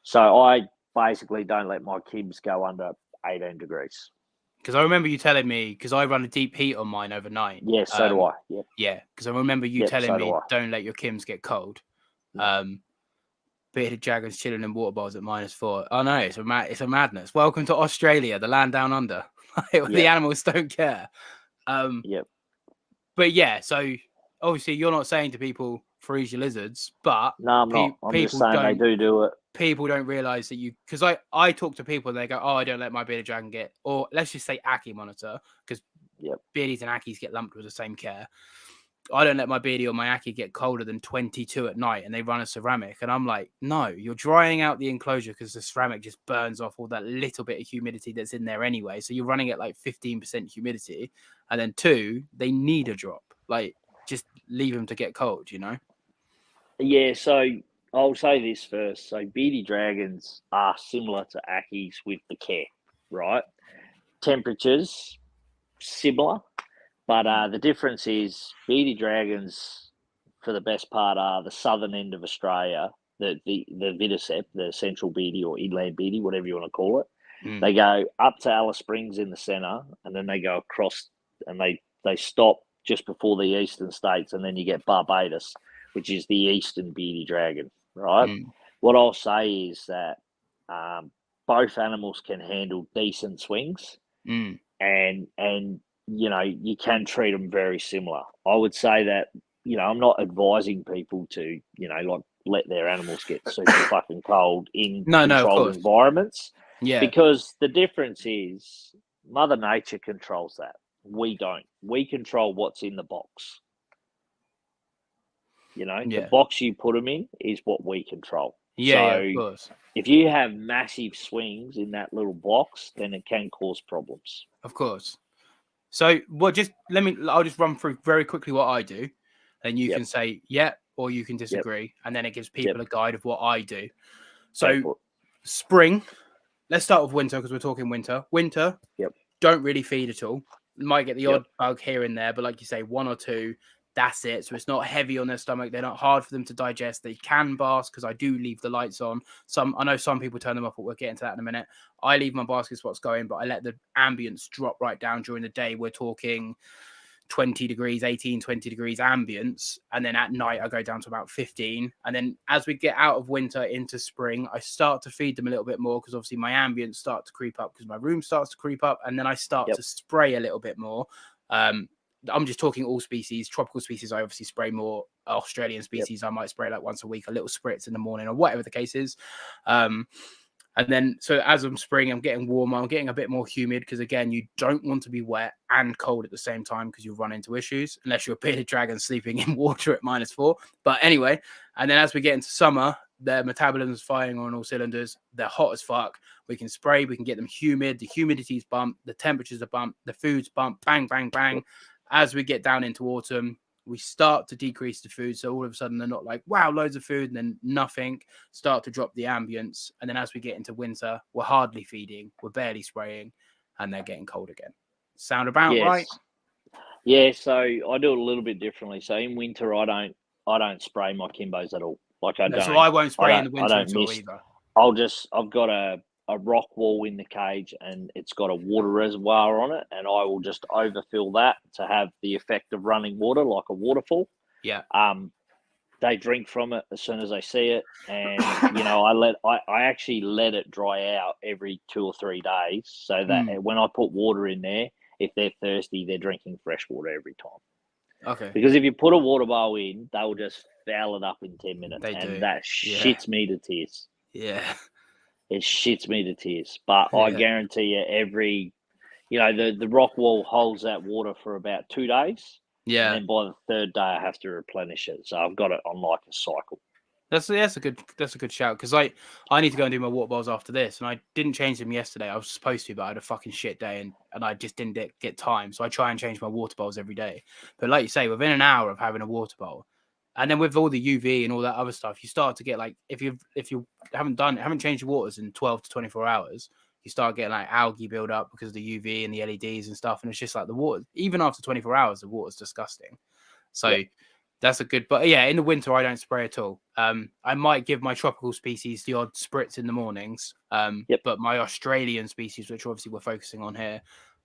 So I basically don't let my Kims go under 18 degrees. Because I remember you telling me, because I run a deep heat on mine overnight. Yeah, so do I. Yeah, because I remember you telling me don't let your Kims get cold. Bearded dragons chilling in water bowls at -4. Oh no, it's a madness. Welcome to Australia, the land down under. The animals don't care. But yeah, so obviously you're not saying to people freeze your lizards, but no, I'm not. I'm just saying they do it. People don't realize that because I talk to people and they go, oh, I don't let my bearded dragon get, or let's just say Ackie monitor, because beardies and Ackies get lumped with the same care. I don't let my beardie or my Ackie get colder than 22 at night, and they run a ceramic. And I'm like, no, you're drying out the enclosure because the ceramic just burns off all that little bit of humidity that's in there anyway. So you're running at like 15% humidity. And then 2, they need a drop. Like, just leave them to get cold, Yeah, so I'll say this first. So beady dragons are similar to Ackies with the care, right? Temperatures similar, but the difference is beady dragons, for the best part, are the southern end of Australia. The Vidicep, the central beady or inland beady, whatever you want to call it. They go up to Alice Springs in the centre, and then they go across, and they stop just before the eastern states, and then you get Barbados, which is the eastern beady dragon, right? What I'll say is that both animals can handle decent swings, and you know, you can treat them very similar. I would say that, you know, I'm not advising people to, you know, like let their animals get super fucking cold in No, of controlled course. environments. Yeah. Because the difference is Mother Nature controls that. We don't. We control what's in the box. You know, the box you put them in is what we control. Yeah, of course. If you have massive swings in that little box, then it can cause problems. Of course. So, I'll just run through very quickly what I do, and you can say yeah, or you can disagree, and then it gives people a guide of what I do. So, spring. Let's start with winter because we're talking winter. Winter. Don't really feed at all. Might get the odd bug here and there, but like you say, one or two. That's it. So it's not heavy on their stomach. They're not hard for them to digest. They can bask because I do leave the lights on. I know some people turn them off, but we'll get into that in a minute. I leave my basket spots going, but I let the ambience drop right down during the day. We're talking 20 degrees, 18, 20 degrees ambience. And then at night, I go down to about 15. And then as we get out of winter into spring, I start to feed them a little bit more because obviously my ambience starts to creep up because my room starts to creep up. And then I start to spray a little bit more. I'm just talking all species. Tropical species, I obviously spray more. Australian species, I might spray like once a week, a little spritz in the morning or whatever the case is. And then, so as I'm spraying, I'm getting warmer. I'm getting a bit more humid because, again, you don't want to be wet and cold at the same time because you'll run into issues unless you're a bearded dragon sleeping in water at -4. But anyway, and then as we get into summer, their metabolism's firing on all cylinders. They're hot as fuck. We can spray. We can get them humid. The humidity's bumped. The temperatures are bumped. The food's bumped. Bang, bang, bang. As we get down into autumn, we start to decrease the food. So all of a sudden they're not like, wow, loads of food and then nothing. Start to drop the ambience. And then as we get into winter, we're hardly feeding. We're barely spraying. And they're getting cold again. Sound about right? Yeah, so I do it a little bit differently. So in winter, I don't spray my Kimbos at all. Like I don't. So I won't spray in the winter at all either. I've got a rock wall in the cage and it's got a water reservoir on it, and I will just overfill that to have the effect of running water like a waterfall. Yeah. They drink from it as soon as they see it, and you know, I actually let it dry out every 2 or 3 days so that when I put water in there, if they're thirsty, they're drinking fresh water every time. Okay. Because if you put a water bowl in, they will just foul it up in 10 minutes, that shits me to tears. Yeah. It shits me to tears. But I guarantee you, the rock wall holds that water for about 2 days. Yeah. And then by the third day, I have to replenish it. So I've got it on like a cycle. That's a good shout because I need to go and do my water bowls after this, and I didn't change them yesterday. I was supposed to, but I had a fucking shit day and I just didn't get time. So I try and change my water bowls every day. But like you say, within an hour of having a water bowl, and then with all the UV and all that other stuff, you start to get like if you haven't changed your waters in 12 to 24 hours, you start getting like algae build up because of the UV and the LEDs and stuff, and it's just like the water. Even after 24 hours, the water's disgusting. So. That's a good, but yeah, in the winter I don't spray at all. I might give my tropical species the odd spritz in the mornings. But my Australian species, which obviously we're focusing on here,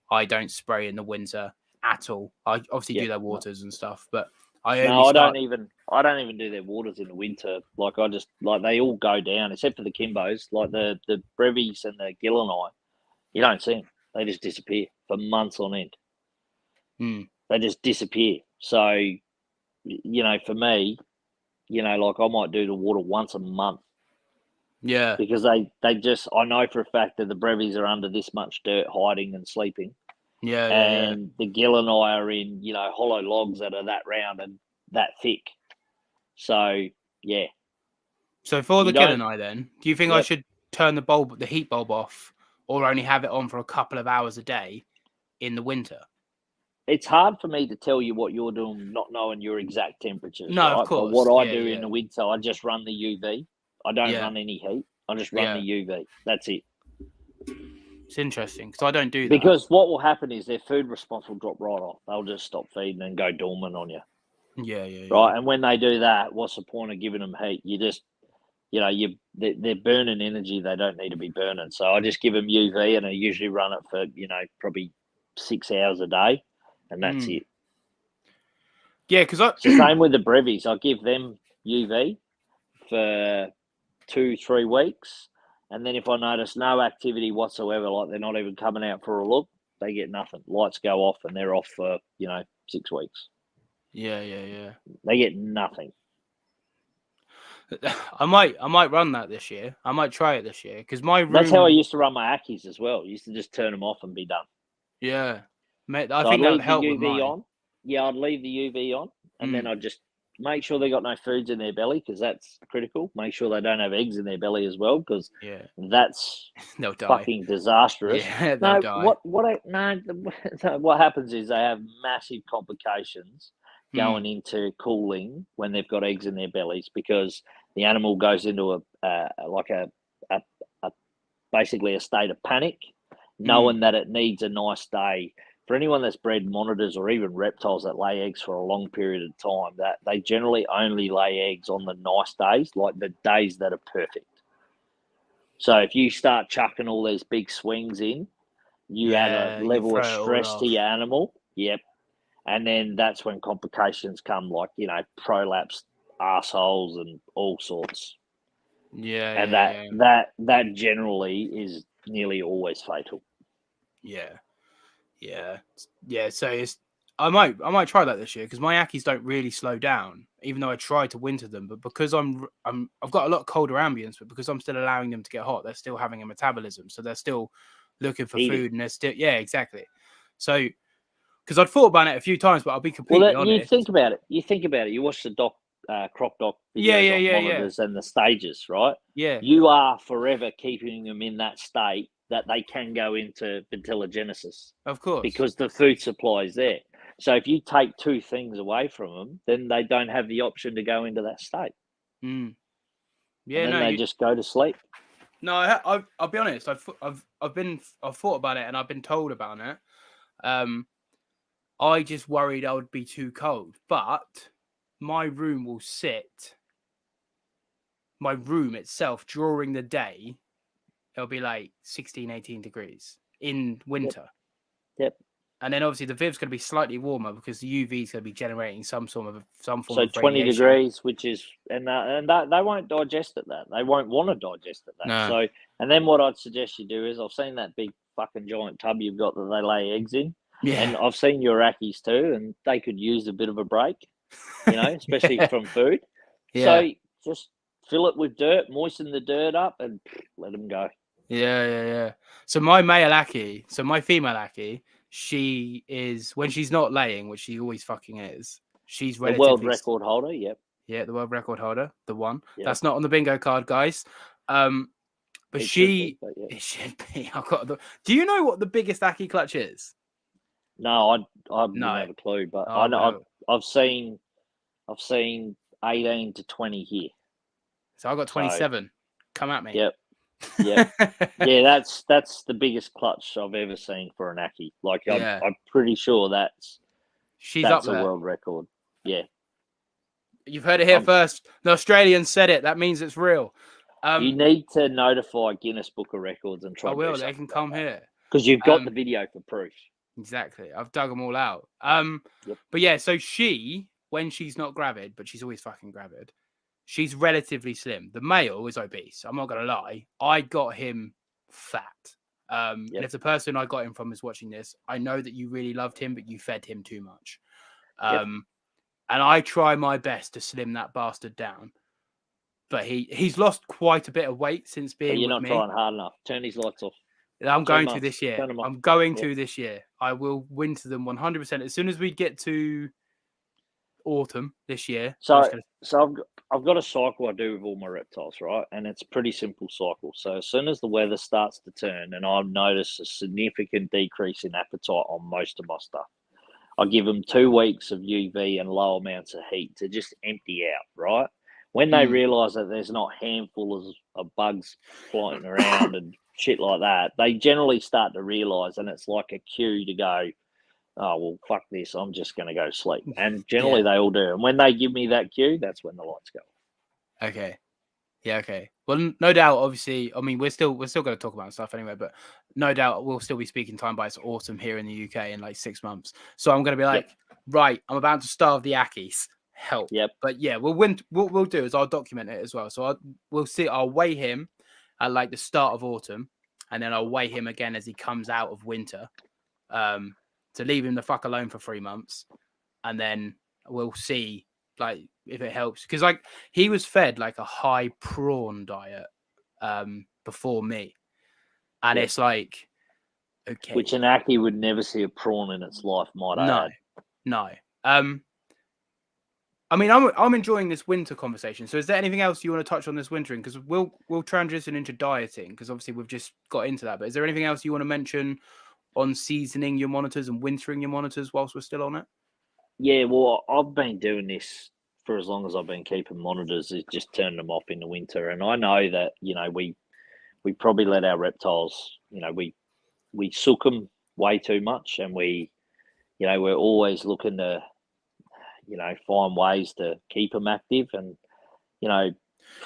I don't spray in the winter at all. I obviously do their waters and stuff, but I don't even do their waters in the winter. Like they all go down except for the Kimbos, like the Brevies and the Gillini. You don't see them; they just disappear for months on end. They just disappear. So. You know, for me, you know, like I might do the water once a month. Yeah. Because they just, I know for a fact that the Brevies are under this much dirt hiding and sleeping. Yeah. And the Gillini are in, you know, hollow logs that are that round and that thick. So, yeah. So for the Gillini then, do you think I should turn the heat bulb off or only have it on for a couple of hours a day in the winter? it's hard for me to tell you what you're doing, not knowing your exact temperatures, No, right? of But course. what I Yeah, do yeah. in the winter, I just run the UV. I don't Yeah. run any heat. I just run the UV. That's it. It's interesting because I don't do that. Because what will happen is their food response will drop right off. They'll just stop feeding and go dormant on you. Yeah, yeah, Right. yeah. And when they do that, what's the point of giving them heat? You just, they're burning energy they don't need to be burning. So I just give them UV, and I usually run it for, probably 6 hours a day, and that's it. Yeah, because It's the same with the brevies. I give them UV for 2-3 weeks, and then if I notice no activity whatsoever, like they're not even coming out for a look, they get nothing. Lights go off, and they're off for 6 weeks. Yeah, yeah, yeah. They get nothing. I might run that this year. I might try it this year because my room. That's how I used to run my Ackies as well. I used to just turn them off and be done. Yeah, mate. I So think I'd that leave would help the with UV mine. on. Yeah, I'd leave the UV on, and then I'd just make sure they got no foods in their belly, because that's critical. Make sure they don't have eggs in their belly as well, because that's they'll die. Fucking disastrous. Yeah, they'll die. What happens is they have massive complications going into cooling when they've got eggs in their bellies, because the animal goes into basically a state of panic, knowing that it needs a nice day. For anyone that's bred monitors or even reptiles that lay eggs for a long period of time, that they generally only lay eggs on the nice days, like the days that are perfect. So if you start chucking all these big swings in, you add a level of stress to your animal. Yep. And then that's when complications come, like, prolapsed assholes and all sorts. Yeah. And that generally is nearly always fatal. Yeah. So I might try that this year, because my Ackies don't really slow down, even though I try to winter them. But because I've got a lot colder ambience, but because I'm still allowing them to get hot, they're still having a metabolism, so they're still looking for food, and they're still exactly. So because I'd thought about it a few times, but I'll be completely honest. You think about it. You watch the crop doc videos of monitors and the stages, right? Yeah. You are forever keeping them in that state that they can go into vitellogenesis. Of course. Because the food supply is there. So if you take two things away from them, then they don't have the option to go into that state. Yeah. And then they just go to sleep. No, I'll be honest. I've thought about it, and I've been told about it. I just worried I would be too cold, but my room will sit. My room itself during the day, it'll be like 16, 18 degrees in winter. Yep. And then obviously the Viv's going to be slightly warmer, because the UV is going to be generating some form of so 20 radiation. Degrees, which is and they won't digest at that. They won't want to digest at that. No. So, and then what I'd suggest you do is, I've seen that big fucking giant tub you've got that they lay eggs in. Yeah. And I've seen your Ackies too, and they could use a bit of a break, especially from food. Yeah. So just fill it with dirt, moisten the dirt up, and let them go. Yeah. So my female Ackie, she is, when she's not laying, which she always fucking is, she's relatively... The world record holder, yep. Yeah, the world record holder, the one. Yep. That's not on the bingo card, guys. But it she... Should be, It should be. Do you know what the biggest Ackie clutch is? No, I wouldn't have a clue, but I know no. I've seen 18 to 20 here. So I got 27. Come at me. Yep. Yeah, that's the biggest clutch I've ever seen for an Ackie. Like, I'm pretty sure that's up a there. world record. Yeah, you've heard it here first. The Australians said it. That means it's real. You need to notify Guinness Book of Records and try. I will. They can come here because you've got the video for proof. Exactly. I've dug them all out. But yeah, so she, when she's not gravid, but she's always fucking gravid, she's relatively slim. The male is obese. I'm not going to lie. I got him fat. And if the person I got him from is watching this, I know that you really loved him, but you fed him too much. And I try my best to slim that bastard down. But he's lost quite a bit of weight since being with me. You're not trying hard enough. Turn his lights off. I'm going to this year. I'm going to this year. I will winter them 100%. As soon as we get to autumn this year. So I've got a cycle I do with all my reptiles, right? And it's a pretty simple cycle. So as soon as the weather starts to turn and I've noticed a significant decrease in appetite on most of my stuff, I give them 2 weeks of UV and low amounts of heat to just empty out, right? When they realise that there's not handfuls of bugs flying around and shit like that, they generally start to realise, and it's like a cue to go, oh, well, fuck this, I'm just going to go sleep. And generally they all do. And when they give me that cue, that's when the lights go. Okay. Yeah, okay. Well, no doubt, obviously, I mean, we're still going to talk about stuff anyway, but no doubt we'll still be speaking time by it's autumn here in the UK in like 6 months. So I'm going to be like, right, I'm about to starve the Ackies. Help. But yeah, what we'll do is I'll document it as well. So I'll weigh him at like the start of autumn, and then I'll weigh him again as he comes out of winter, to leave him the fuck alone for 3 months. And then we'll see like if it helps, because like he was fed like a high prawn diet before me, and it's like, okay, which an Ackie would never see a prawn in its life, might I add. No. I mean, I'm enjoying this winter conversation. So is there anything else you want to touch on this wintering? Because we'll transition into dieting, because obviously we've just got into that. But is there anything else you want to mention on seasoning your monitors and wintering your monitors whilst we're still on it? Yeah, well, I've been doing this for as long as I've been keeping monitors, is just turning them off in the winter. And I know that, you know, we probably let our reptiles, you know, we sook them way too much, and we, you know, we're always looking to, you know, find ways to keep them active. And, you know,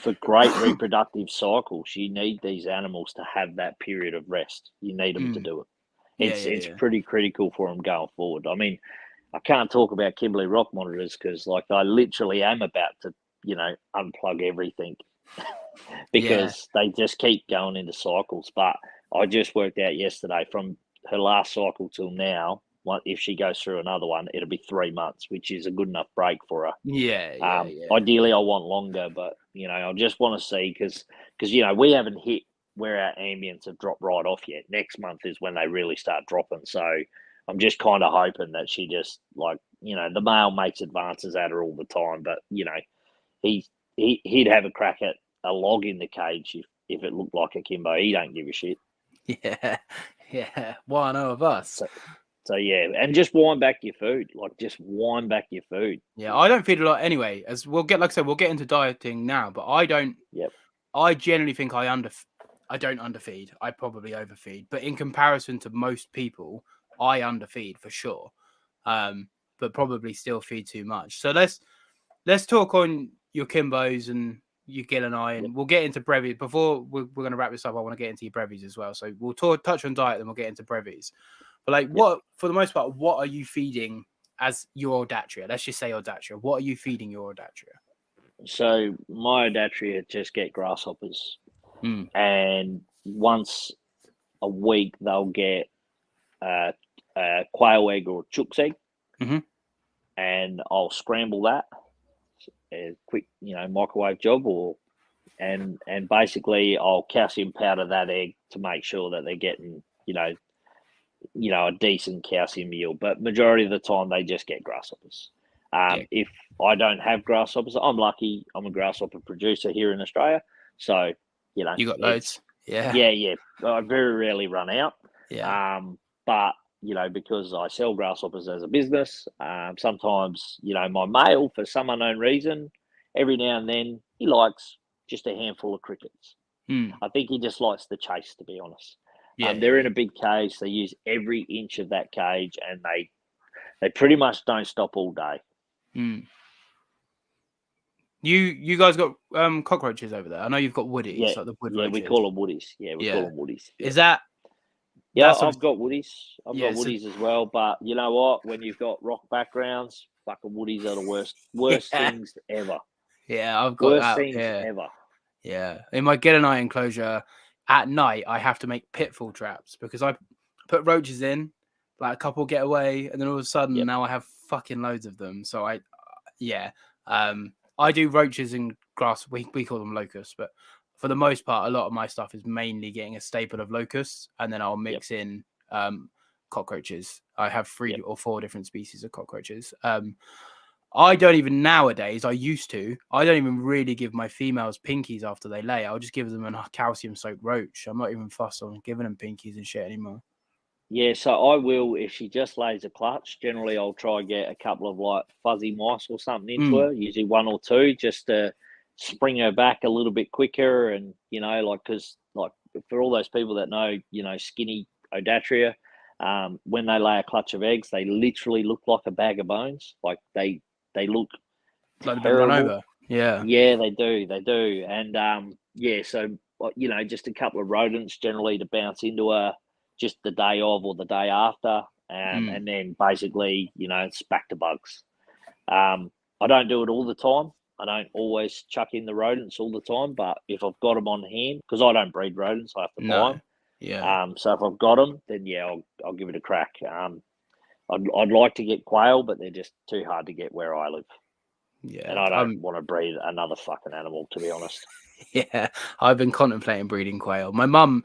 for great reproductive cycles, you need these animals to have that period of rest. You need them to do it. It's pretty critical for them going forward. I mean, I can't talk about Kimberly rock monitors because, like, I literally am about to, you know, unplug everything because they just keep going into cycles. But I just worked out yesterday, from her last cycle till now, if she goes through another one, it'll be 3 months, which is a good enough break for her. Ideally, I want longer, but, you know, I just want to see, because you know, we haven't hit where our ambients have dropped right off yet. Next month is when they really start dropping. So I'm just kind of hoping that she just, like, you know, the male makes advances at her all the time, but, you know, he'd have a crack at a log in the cage if it looked like a Kimbo. He don't give a shit. Yeah. One of us. So yeah, and just wind back your food. Like, just wind back your food. Yeah, I don't feed a lot anyway. As we'll get, like I said, we'll get into dieting now, but I don't. I generally think I don't underfeed. I probably overfeed, but in comparison to most people, I underfeed for sure. But probably still feed too much. So let's talk on your Kimbos and your Gill and I, and we'll get into brevies. Before we're going to wrap this up, I want to get into your brevies as well. So we'll touch on diet, then we'll get into brevies. But like, what, for the most part, what are you feeding as your Audatria? Let's just say Audatria. What are you feeding your Audatria? So my Audatria just get grasshoppers, and once a week they'll get a quail egg or a chook's egg, and I'll scramble that, a quick, you know, microwave job, and basically I'll calcium powder that egg to make sure that they're getting, you know, a decent calcium yield. But majority of the time they just get grasshoppers. If I don't have grasshoppers, I'm lucky. I'm a grasshopper producer here in Australia, so, you know, you got loads. Yeah. I very rarely run out. But, you know, because I sell grasshoppers as a business, sometimes, you know, my male, for some unknown reason, every now and then he likes just a handful of crickets. I think he just likes the chase, to be honest. They're in a big cage. They use every inch of that cage, and they pretty much don't stop all day. You guys got cockroaches over there? I know you've got woodies, like the wood roaches. We call them woodies. We call them woodies. Is that? Yeah, I've got woodies. I've got woodies as well. But you know what? When you've got rock backgrounds, fucking woodies are the worst things ever. Yeah, I've got worst things ever. Yeah, in my Gill and I enclosure, at night I have to make pitfall traps because I put roaches in, like a couple get away, and then all of a sudden now I have fucking loads of them. So I do roaches and grass. We call them locusts, but for the most part, a lot of my stuff is mainly getting a staple of locusts, and then I'll mix in cockroaches. I have 3 or 4 different species of cockroaches. I don't even nowadays. I used to. I don't even really give my females pinkies after they lay. I'll just give them a calcium soaked roach. I'm not even fussed on giving them pinkies and shit anymore. Yeah, so I will, if she just lays a clutch, generally I'll try and get a couple of like fuzzy mice or something into her, usually 1 or 2, just to spring her back a little bit quicker. And, because like for all those people that know, skinny Odatria, when they lay a clutch of eggs, they literally look like a bag of bones. Like they look Like they've been run terrible. over. Yeah. Yeah, they do. And, so, just a couple of rodents generally to bounce into her just the day of or the day after. And then basically, it's back to bugs. I don't do it all the time. I don't always chuck in the rodents all the time, but if I've got them on hand, because I don't breed rodents, I have to buy them. Yeah. So if I've got them, then yeah, I'll give it a crack. I'd like to get quail, but they're just too hard to get where I live. Yeah. And I don't want to breed another fucking animal, to be honest. Yeah, I've been contemplating breeding quail. My mum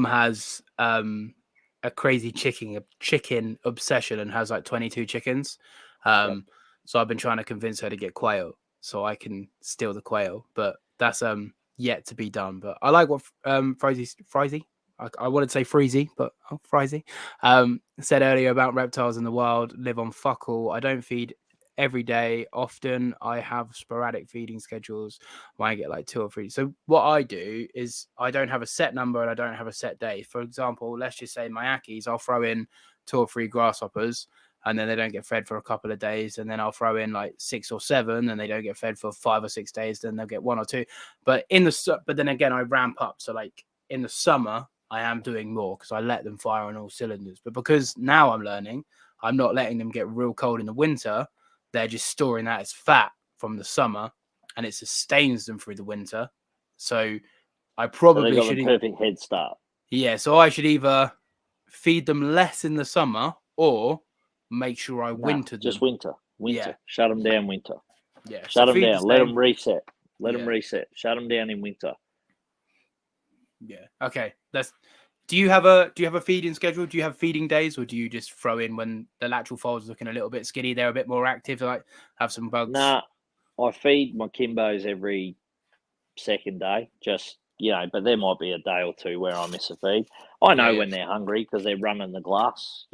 has a crazy chicken obsession and has like 22 chickens. So I've been trying to convince her to get quail so I can steal the quail, but that's yet to be done. But I like what Fryzie. I wanted to say Frizzy, but Fryzie said earlier about reptiles in the wild live on fuck all. I don't feed every day. Often I have sporadic feeding schedules when I get like 2 or 3. So what I do is I don't have a set number and I don't have a set day. For example, let's just say my Ackies, I'll throw in 2 or 3 grasshoppers and then they don't get fed for a couple of days. And then I'll throw in like 6 or 7 and they don't get fed for 5 or 6 days. Then they'll get 1 or 2. But then again, I ramp up. So like in the summer, I am doing more because I let them fire on all cylinders. But because now I'm learning, I'm not letting them get real cold in the winter. They're just storing that as fat from the summer and it sustains them through the winter. So I probably should. They got a perfect head start. Yeah, so I should either feed them less in the summer or make sure I winter them. Just winter. Yeah. Shut them down winter. Yeah, shut them down. Let them reset. Let them reset. Shut them down in winter. Yeah. Okay. Do you have a feeding schedule? Do you have feeding days, or do you just throw in when the lateral folds looking a little bit skinny? They're a bit more active, like have some bugs. Nah, I feed my Kimbos every second day. Just but there might be a day or 2 where I miss a feed. I know when they're hungry because they're running the glass.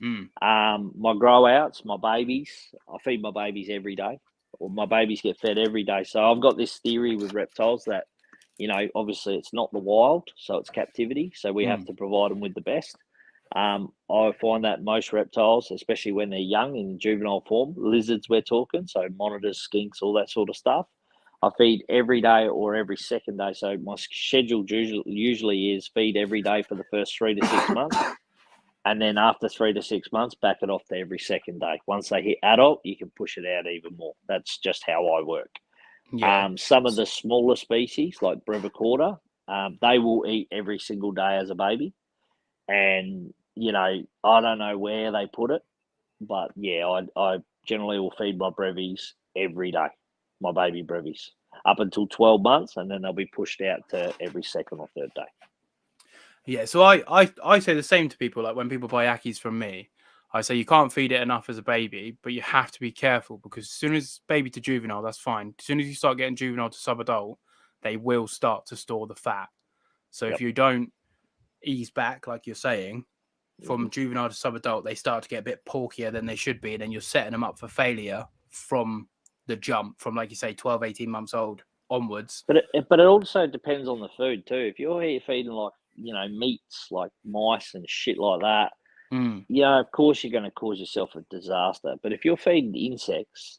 My grow outs, my babies, I feed my babies every day, or my babies get fed every day. So I've got this theory with reptiles that obviously it's not the wild, so it's captivity. So we have to provide them with the best. I find that most reptiles, especially when they're young in juvenile form, lizards we're talking, so monitors, skinks, all that sort of stuff, I feed every day or every second day. So my schedule usually is feed every day for the first 3 to 6 months. And then after 3 to 6 months, back it off to every second day. Once they hit adult, you can push it out even more. That's just how I work. Yeah. Some of the smaller species, like brevicarda, they will eat every single day as a baby. And, I don't know where they put it, but yeah, I generally will feed my brevies every day, my baby brevies, up until 12 months, and then they'll be pushed out to every second or third day. Yeah, so I say the same to people. Like when people buy Ackies from me, I say you can't feed it enough as a baby, but you have to be careful because as soon as baby to juvenile, that's fine. As soon as you start getting juvenile to sub-adult, they will start to store the fat. So if you don't ease back, like you're saying, from juvenile to sub-adult, they start to get a bit porkier than they should be. And then you're setting them up for failure from the jump, from, like you say, 12, 18 months old onwards. But it also depends on the food too. If you're here feeding like, meats like mice and shit like that, of course you're going to cause yourself a disaster. But if you're feeding insects,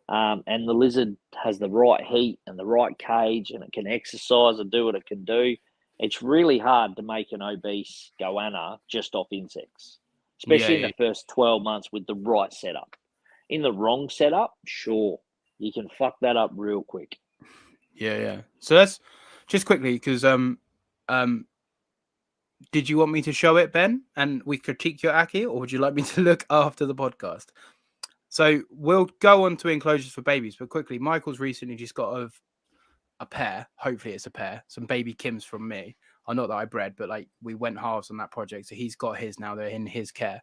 and the lizard has the right heat and the right cage and it can exercise and do what it can do, it's really hard to make an obese goanna just off insects, especially in the first 12 months with the right setup. In the wrong setup, sure, you can fuck that up real quick. Yeah. So that's just quickly because did you want me to show it, Ben, and we critique your Ackie, or would you like me to look after the podcast? So we'll go on to enclosures for babies, but quickly, Michael's recently just got a pair. Hopefully it's a pair. Some baby Kims from me. Not that I bred, but like we went halves on that project. So he's got his now. They're in his care.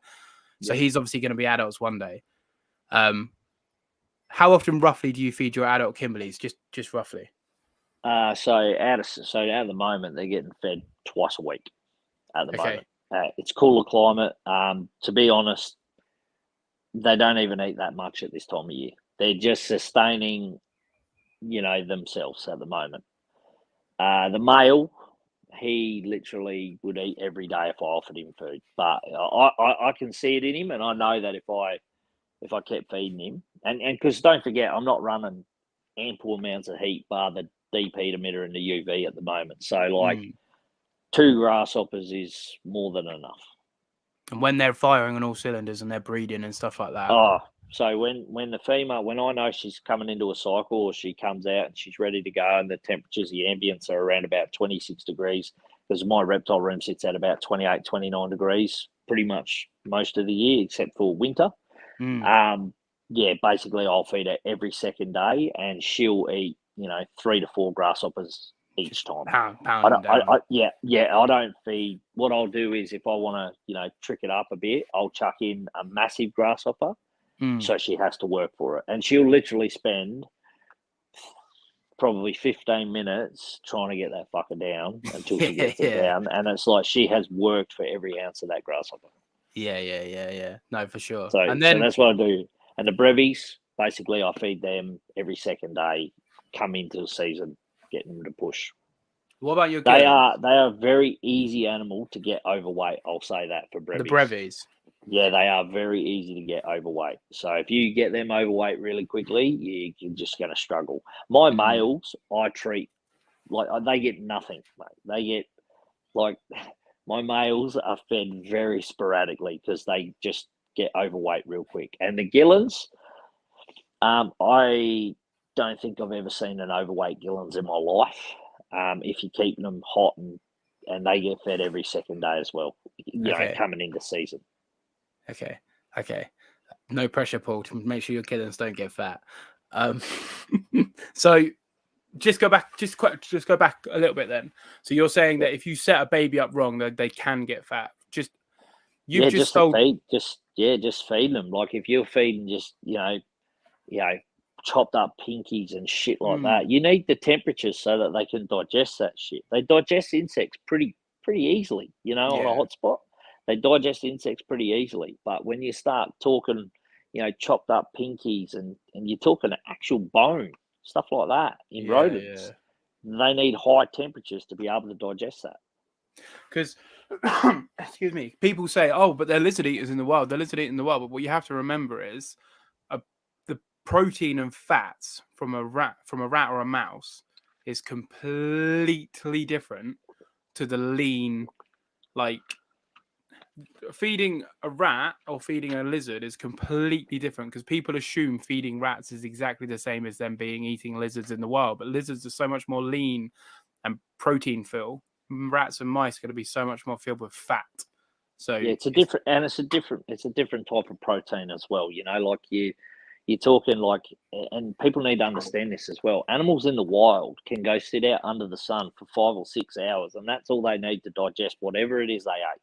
So he's obviously going to be adults one day. How often roughly do you feed your adult Kimberleys? Just roughly. So at the moment they're getting fed twice a week. At the moment. It's cooler climate. To be honest, they don't even eat that much at this time of year. They're just sustaining, themselves at the moment. The male, he literally would eat every day if I offered him food. But I can see it in him, and I know that if I kept feeding him, and because don't forget, I'm not running ample amounts of heat bar the deep heat emitter and the UV at the moment. So like 2 grasshoppers is more than enough. And when they're firing on all cylinders and they're breeding and stuff like that. Oh, so when the female, when I know she's coming into a cycle or she comes out and she's ready to go and the temperatures, the ambience are around about 26 degrees, because my reptile room sits at about 28, 29 degrees pretty much most of the year except for winter. Yeah, basically I'll feed her every second day and she'll eat, 3 to 4 grasshoppers each time. Pound them down. I don't feed. What I'll do is if I want to, trick it up a bit, I'll chuck in a massive grasshopper, so she has to work for it, and she'll literally spend probably 15 minutes trying to get that fucker down until she gets it down, and it's like she has worked for every ounce of that grasshopper. Yeah. No, for sure. So, and then so that's what I do. And the brevies, basically, I feed them every second day. Come into the season, getting them to push. What about your They Gillons? are a very easy animal to get overweight. I'll say that for brevies. The brevies. Yeah, they are very easy to get overweight. So if you get them overweight really quickly, you're just going to struggle. My males, I treat like they get nothing, mate. They get like my males are fed very sporadically because they just get overweight real quick. And the Gillons, I don't think I've ever seen an overweight Gillons in my life. If you're keeping them hot and they get fed every second day as well, coming into season. Okay. No pressure, Paul, to make sure your Gillons don't get fat. So just go back a little bit then. So you're saying that if you set a baby up wrong, they can get fat. Just feed them. Like if you're feeding just chopped up pinkies and shit like that, you need the temperatures so that they can digest that shit. They digest insects pretty easily, on a hot spot. They digest insects pretty easily. But when you start talking, chopped up pinkies and you're talking actual bone, stuff like that in rodents, they need high temperatures to be able to digest that. Because, excuse me, people say, oh, but they're lizard eaters in the wild. But what you have to remember is the protein and fats from a rat or a mouse is completely different to the lean. Like feeding a rat or feeding a lizard is completely different, because people assume feeding rats is exactly the same as them eating lizards in the wild. But lizards are so much more lean and protein filled. Rats and mice are going to be so much more filled with fat. So yeah, it's a different type of protein as well. Like you're talking like, and people need to understand this as well. Animals in the wild can go sit out under the sun for 5 or 6 hours, and that's all they need to digest whatever it is they ate.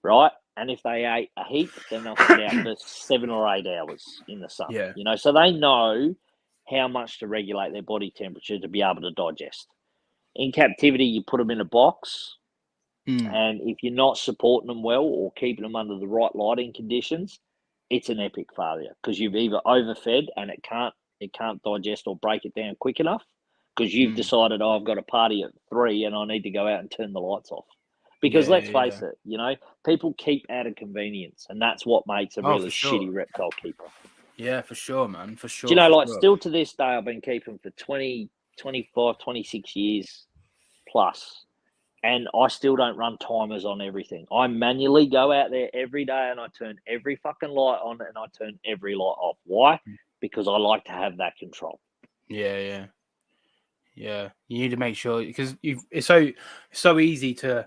Right? And if they ate a heap, then they'll sit out for 7 or 8 hours in the sun. Yeah. So they know how much to regulate their body temperature to be able to digest. In captivity, you put them in a box, and if you're not supporting them well or keeping them under the right lighting conditions, it's an epic failure, because you've either overfed and it can't digest or break it down quick enough, because you've decided, I've got a party at 3 and I need to go out and turn the lights off. Because let's face it, people keep out of convenience, and that's what makes a really shitty reptile keeper. Yeah, for sure, man. For sure. Do still to this day, I've been keeping for 20, 25, 26 years plus, and I still don't run timers on everything. I manually go out there every day and I turn every fucking light on and I turn every light off. Why? Because I like to have that control. Yeah. You need to make sure, because it's so easy to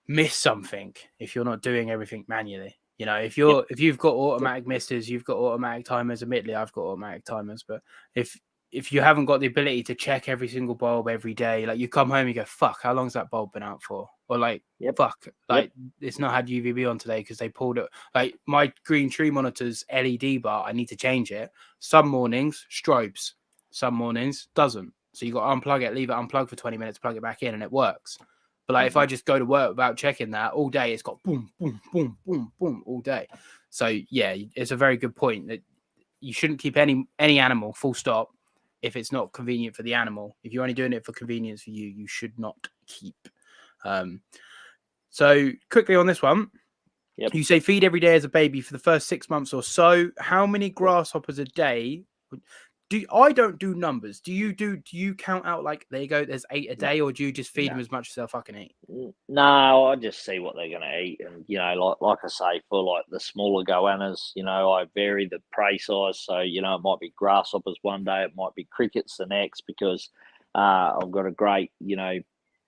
miss something if you're not doing everything manually. If you've got automatic misters, you've got automatic timers. Admittedly, I've got automatic timers, but if you haven't got the ability to check every single bulb every day, like you come home, you go, fuck, how long's that bulb been out for? Or like, it's not had UVB on today because they pulled it. Like my green tree monitor's LED bar, I need to change it. Some mornings strobes, some mornings doesn't. So you got to unplug it, leave it unplugged for 20 minutes, plug it back in, and it works. But like if I just go to work without checking that all day, it's got boom, boom, boom, boom, boom all day. So yeah, it's a very good point that you shouldn't keep any animal, full stop, if it's not convenient for the animal. If you're only doing it for convenience for you, you should not keep. So quickly on this one, you say feed every day as a baby for the first 6 months or so. How many grasshoppers a day? I don't do numbers. Do you count out like there you go, there's 8 a day, or do you just feed them as much as they'll fucking eat? No, I just see what they're going to eat, and like I say, for like the smaller goannas, I vary the prey size. So it might be grasshoppers one day, it might be crickets the next, because I've got a great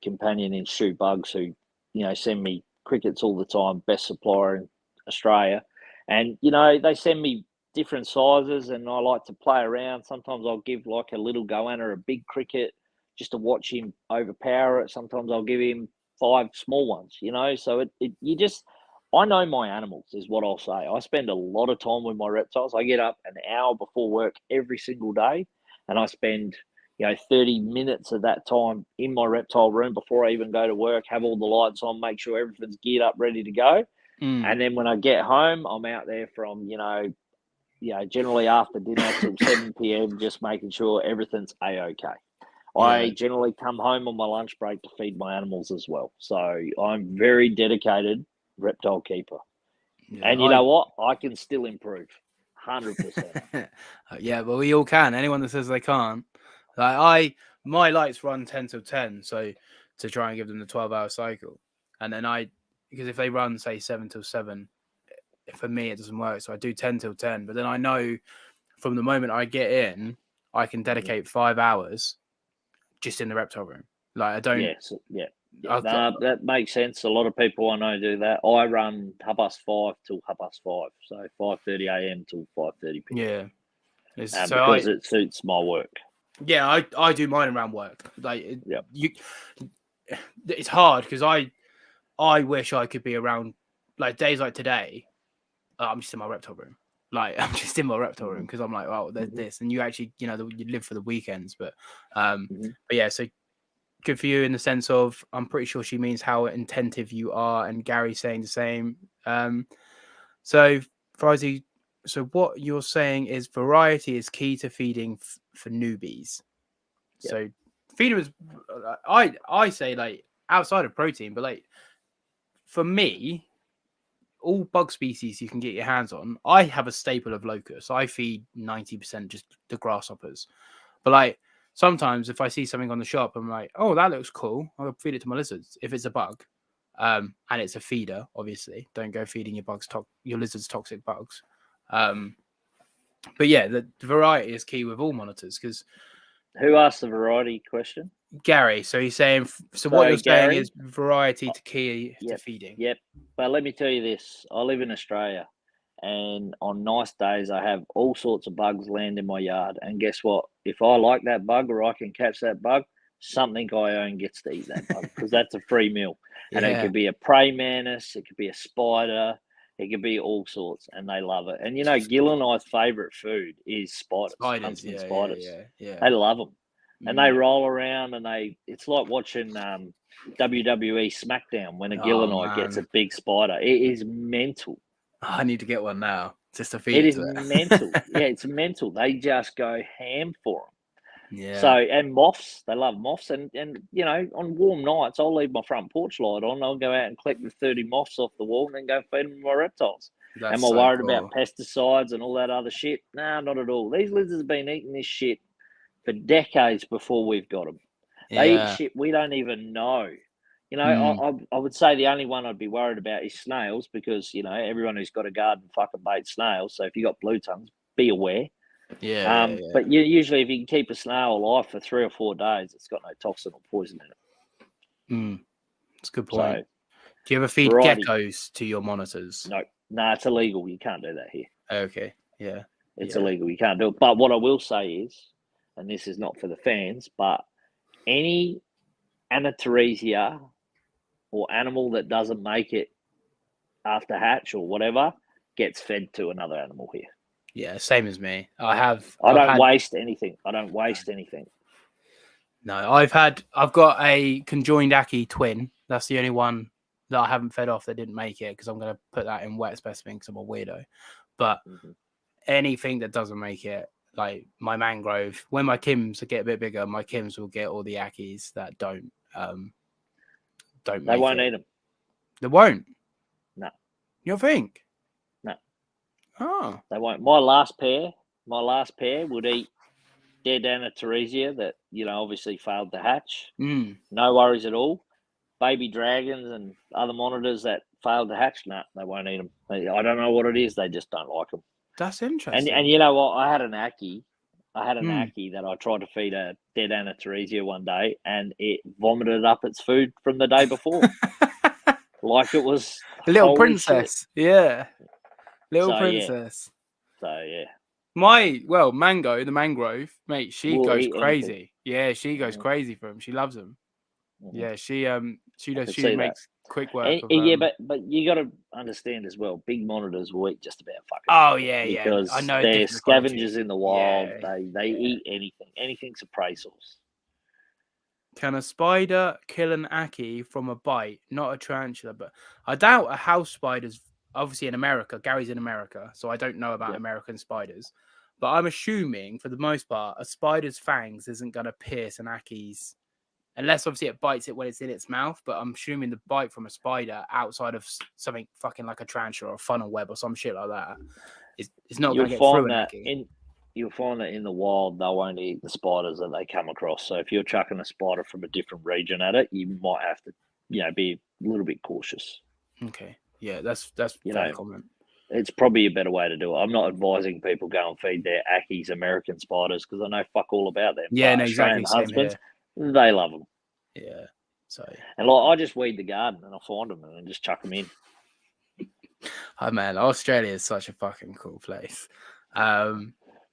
companion in shoe bugs who send me crickets all the time, best supplier in Australia, and they send me different sizes, and I like to play around. Sometimes I'll give like a little goanna a big cricket just to watch him overpower it. Sometimes I'll give him 5 small ones, so I know my animals is what I'll say. I spend a lot of time with my reptiles. I get up an hour before work every single day, and I spend 30 minutes of that time in my reptile room before I even go to work, have all the lights on, make sure everything's geared up, ready to go. And then when I get home, I'm out there from, generally after dinner till 7 p.m, just making sure everything's A-okay. I generally come home on my lunch break to feed my animals as well. So I'm very dedicated reptile keeper. And you know what? I can still improve. 100%. Yeah, but we all can. Anyone that says they can't. Like my lights run 10 till 10, so to try and give them the 12-hour cycle. And then because if they run, say, 7 till 7, for me, it doesn't work. So I do 10 till 10. But then I know from the moment I get in, I can dedicate 5 hours just in the reptile room. Like I don't. Yes, yeah. That makes sense. A lot of people I know do that. I run 5:30 till 5:30, so 5:30 a.m. till 5:30 p.m. Yeah, because it suits my work. Yeah, I do mine around work. Like it's hard because I wish I could be around like days like today. I'm just in my reptile room. Like I'm just in my reptile room because I'm like, oh, there's this, and you actually, you live for the weekends. But yeah, so good for you in the sense of I'm pretty sure she means how attentive you are, and Gary's saying the same. So Frizzy, so what you're saying is variety is key to feeding for newbies. Yep. So feeding is, I say like outside of protein, but like for me, all bug species you can get your hands on, I have a staple of locusts. I feed 90% just the grasshoppers. But like sometimes if I see something on the shop, I'm like, oh, that looks cool. I'll feed it to my lizards if it's a bug. And it's a feeder, obviously. Don't go feeding your lizards toxic bugs. But yeah, the variety is key with all monitors because. Who asked the variety question? Gary. So he's saying. So what you're saying is variety to key to feeding. Yep. But let me tell you this: I live in Australia, and on nice days, I have all sorts of bugs land in my yard. And guess what? If I like that bug or I can catch that bug, something I own gets to eat that bug because that's a free meal. And it could be a prey mantis, it could be a spider, it could be all sorts, and they love it. And Gil and I's favourite food is spiders. Huntsman spiders. Yeah. They love them, and they roll around, and it's like watching WWE SmackDown when a Gil and I gets a big spider. It is mental. I need to get one now just to feed it. It is mental. Yeah, it's mental. They just go ham for them. Yeah. So, and moths, they love moths. And on warm nights, I'll leave my front porch light on. I'll go out and collect the 30 moths off the wall and then go feed them to my reptiles. Am I worried about pesticides and all that other shit? Nah, not at all. These lizards have been eating this shit for decades before we've got them. They eat shit we don't even know. I would say the only one I'd be worried about is snails because, everyone who's got a garden fucking baits snails. So if you got blue tongues, be aware. Yeah. But usually if you can keep a snail alive for 3 or 4 days, it's got no toxin or poison in it. That's a good point. So, do you ever feed geckos to your monitors? No, it's illegal. You can't do that here. Okay, yeah. It's illegal. You can't do it. But what I will say is, and this is not for the fans, but any Anateresia or animal that doesn't make it after hatch or whatever gets fed to another animal here. Yeah, same as me. I don't waste anything. I don't waste anything. No, I've got a conjoined Aki twin, That's the only one that I haven't fed off that didn't make it because I'm going to put that in wet specimen because I'm a weirdo. But anything that doesn't make it, like my mangrove, when my Kims get a bit bigger, my Kims will get all the Ackies that don't They make won't it. eat them. They won't? No. You don't think? No. Oh. They won't. My last pair would eat dead Anateresia that, obviously failed to hatch. No worries at all. Baby dragons and other monitors that failed to hatch, no, they won't eat them. I don't know what it is. They just don't like them. That's interesting. And you know what? I had an Ackie that I tried to feed a dead Anateresia one day, and it vomited up its food from the day before. Like it was a little princess. Shit. Yeah. Little princess. Yeah. Mango, the mangrove, mate, she goes crazy. Anything. Yeah, she goes crazy for him. She loves them. Yeah, she makes quick work of but you got to understand as well, big monitors will eat just about fucking because I know they're scavengers in the wild. They eat anything. Anything's a prey source. Can a spider kill an Ackie from a bite? Not a tarantula, but I doubt a house spider's obviously in America. Gary's in America, so I don't know about American spiders. But I'm assuming for the most part, a spider's fangs isn't going to pierce an Akkie's unless obviously it bites it when it's in its mouth, but I'm assuming the bite from a spider outside of something fucking like a tarantula or a funnel web or some shit like that is not going to get through an Ackie. You'll find that in the wild, they won't eat the spiders that they come across. So if you're chucking a spider from a different region at it, you might have to, be a little bit cautious. Okay. Yeah, that's fair comment. It's probably a better way to do it. I'm not advising people go and feed their Ackies American spiders because I know fuck all about them. Yeah, no, exactly. Husbands, they love them. Yeah. So. And I just weed the garden and I find them and just chuck them in. Oh man, Australia is such a fucking cool place.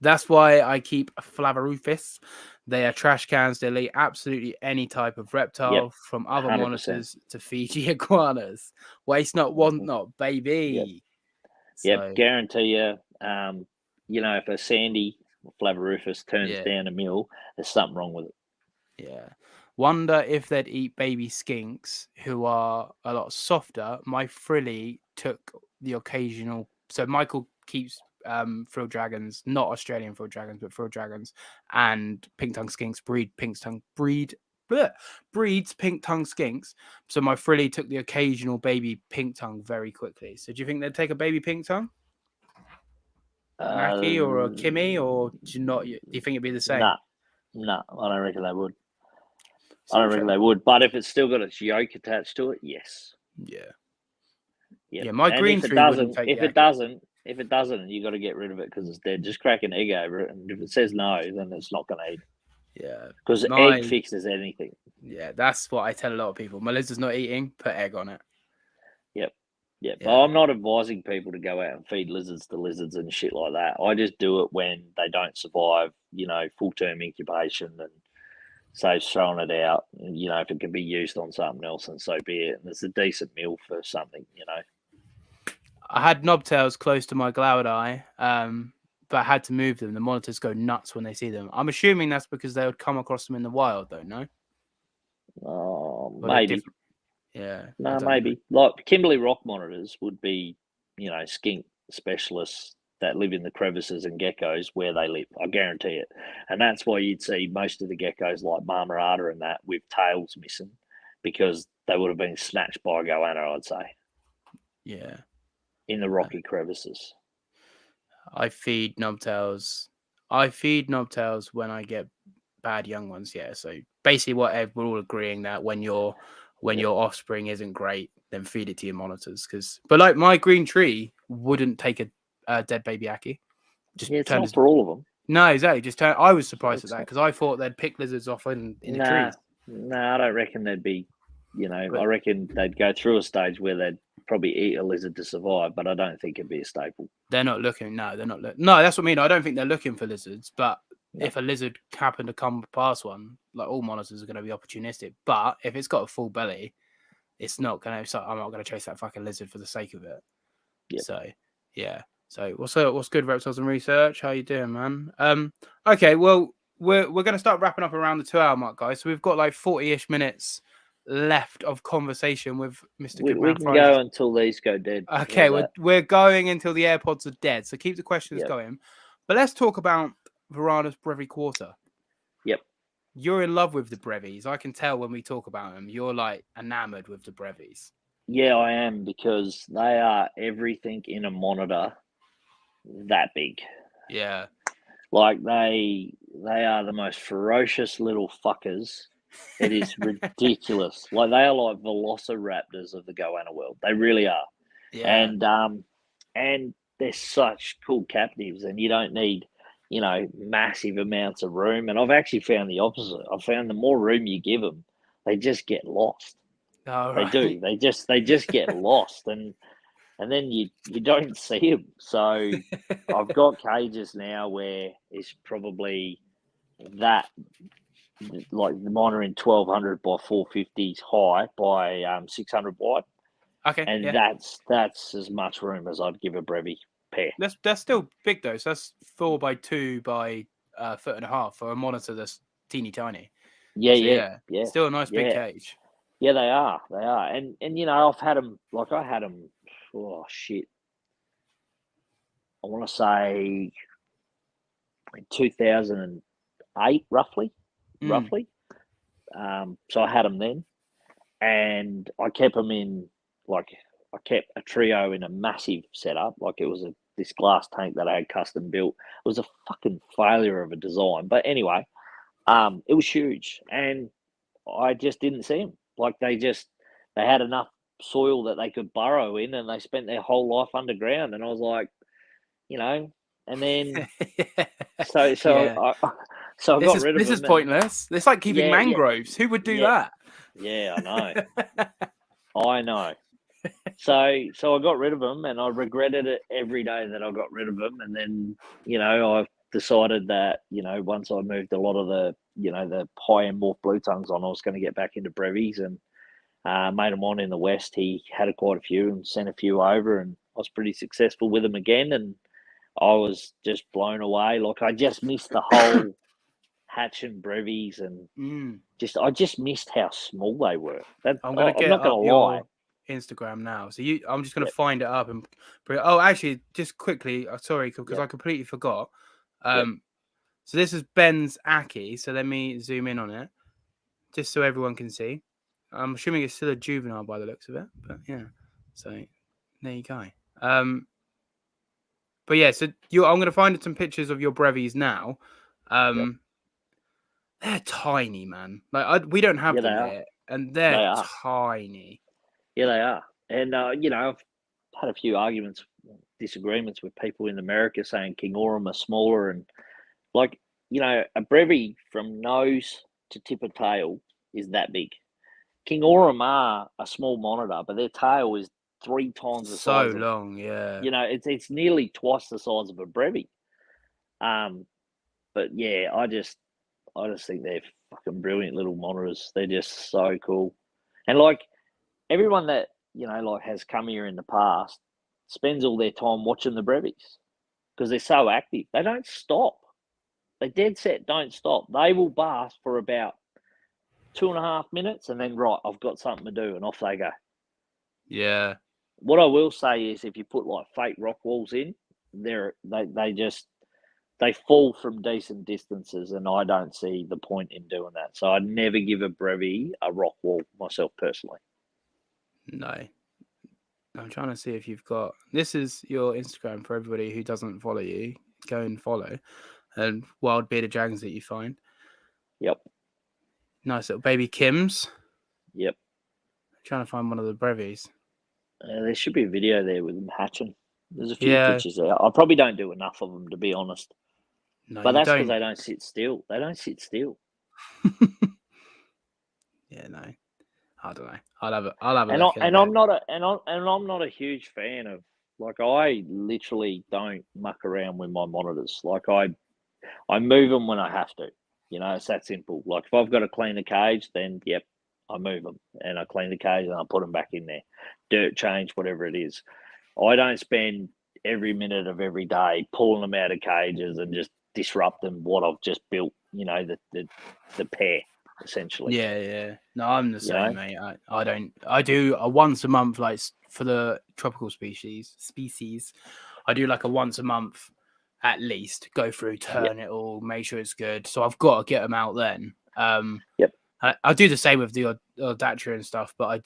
That's why I keep Flavorufis. They are trash cans. They'll eat absolutely any type of reptile from other 100%. Monitors to Fiji iguanas. Waste not, want not, baby. Yep, guarantee you, if a sandy Flavorufis turns down a mill, there's something wrong with it. Yeah. Wonder if they'd eat baby skinks who are a lot softer. My frilly took the occasional. So Michael keeps frill dragons, not Australian frill dragons, but frill dragons and pink tongue skinks breeds pink tongue skinks. So my frilly took the occasional baby pink tongue very quickly. So do you think they'd take a baby pink tongue? An Ackie or a Kimmy, or do you think it'd be the same? No, I don't reckon they would. I don't reckon they would, but if it's still got its yolk attached to it, yes. Yeah. My and green tree wouldn't take if it doesn't, you got to get rid of it because it's dead. Just crack an egg over it, and if it says no, then it's not going to eat. Yeah, because egg fixes anything. Yeah, that's what I tell a lot of people. My lizard's not eating, put egg on it. Yep. But I'm not advising people to go out and feed lizards to lizards and shit like that. I just do it when they don't survive, full-term incubation and so throwing it out, if it can be used on something else, and so be it. And it's a decent meal for something, I had knobtails close to my glaudidae, but I had to move them. The monitors go nuts when they see them. I'm assuming that's because they would come across them in the wild, though, no? Maybe. Yeah. No, maybe. Like Kimberly rock monitors would be, skink specialists that live in the crevices and geckos where they live. I guarantee it. And that's why you'd see most of the geckos like marmorata and that with tails missing because they would have been snatched by a goanna, I'd say. Yeah. In the rocky crevices. I feed knobtails when I get bad young ones, yeah. So basically we're all agreeing that when your offspring isn't great, then feed it to your monitors. But like my green tree wouldn't take a dead baby Ackie. It's not for all of them. No, exactly. I was surprised at that because I thought they'd pick lizards off in the trees. No, I don't reckon they'd be. I reckon they'd go through a stage where they'd probably eat a lizard to survive, but I don't think it'd be a staple. They're not looking. No, they're not. No, that's what I mean. I don't think they're looking for lizards, but if a lizard happened to come past one, like all monitors are going to be opportunistic. But if it's got a full belly, it's not going to. So I'm not going to chase that fucking lizard for the sake of it. Yep. So yeah. So what's good, Reptiles and Research? How you doing, man? Okay, well we're going to start wrapping up around the 2 hour mark, guys. So we've got like 40-ish minutes left of conversation with Mr. We Goodman can Fryzie. go until these go dead. Okay, we're going until the AirPods are dead. So keep the questions Yep. going. But let's talk about Verana's brevicarda. Yep. You're in love with the brevies. I can tell when we talk about them. You're like enamored with the brevies. Yeah, I am, because they are everything in a monitor that big. Yeah. Like they are the most ferocious little fuckers. It is ridiculous. Like they are like velociraptors of the goanna world. They really are. Yeah. And they're such cool captives, and you don't need, massive amounts of room. And I've actually found the opposite. I've found the more room you give them, they just get lost. All They right. do. They just get lost, and then you don't see them. So I've got cages now where it's probably that, like mine are in 1200 by 450s high by 600 wide, Okay. and Yeah. that's as much room as I'd give a brevi pair. That's still big though. So that's 4 by 2 by 1.5 for a monitor that's teeny tiny. Yeah, So yeah, yeah, still a nice big yeah, cage. yeah. They are, and I've had them. Like I had them. Oh shit! I want to say in 2008, roughly. So I had them then, and I kept them in, like, I kept a trio in a massive setup. Like it was this glass tank that I had custom built. It was a fucking failure of a design, but anyway, it was huge, and I just didn't see them. Like they had enough soil that they could burrow in, and they spent their whole life underground. And I was like, and then so Yeah. I got rid of This them. is pointless. It's like keeping Yeah, mangroves. Who would do yeah, that? yeah. I know. So I got rid of them, and I regretted it every day that I got rid of them. And then I decided that once I moved a lot of the the high end morph blue tongues on, I was going to get back into brevies, and made them on in the West. He had quite a few and sent a few over, and I was pretty successful with them again. And I was just blown away. Like I just missed the whole hatching brevies, and I just missed how small they were. I'm gonna I'm get not going up to lie. your Instagram now. So I'm just gonna Yep. find it up and. Oh, actually, just quickly. Sorry, because I completely forgot. So this is Ben's Aki. So let me zoom in on it, just so everyone can see. I'm assuming it's still a juvenile by the looks of it, but yeah. So there you go. But yeah, so I'm going to find some pictures of your brevies now. They're tiny, man. Like we don't have them here, and they're tiny. Yeah, they are. And I've had a few disagreements with people in America saying King Aurum are smaller, and like a brevi from nose to tip of tail is that big. King Aurum are a small monitor, but their tail is 3 times the size. So long, yeah. It's nearly twice the size of a brevi. But yeah, I just think they're fucking brilliant little monitors. They're just so cool. And like everyone that like has come here in the past spends all their time watching the brevies because they're so active. They don't stop. They dead set don't stop. They will bask for about 2.5 minutes, and then right, I've got something to do, and off they go. Yeah. What I will say is, if you put like fake rock walls in, they fall from decent distances, and I don't see the point in doing that. So I'd never give a brevi a rock wall myself personally. No. I'm trying to see if you've got. This is your Instagram for everybody who doesn't follow you. Go and follow. And wild bearded dragons that you find. Yep. Nice little baby Kims. Yep. I'm trying to find one of the brevies. There should be a video there with them hatching. There's a few pictures there. I probably don't do enough of them, to be honest. No, but that's because they don't sit still. They don't sit still. Yeah, no. I don't know. I'll have a look. I'm not a huge fan of, like, I literally don't muck around with my monitors. Like I move them when I have to. It's that simple. Like if I've got to clean the cage, then yep, I move them and I clean the cage and I put them back in there. Dirt change, whatever it is. I don't spend every minute of every day pulling them out of cages and just disrupting what I've just built. The pair. essentially. Yeah. No, I'm the You same, know? mate. I do a once a month, like for the tropical species. I do like a once a month at least. Go through, turn it all, make sure it's good. So I've got to get them out then. Yep. I do the same with the Audatria and stuff, but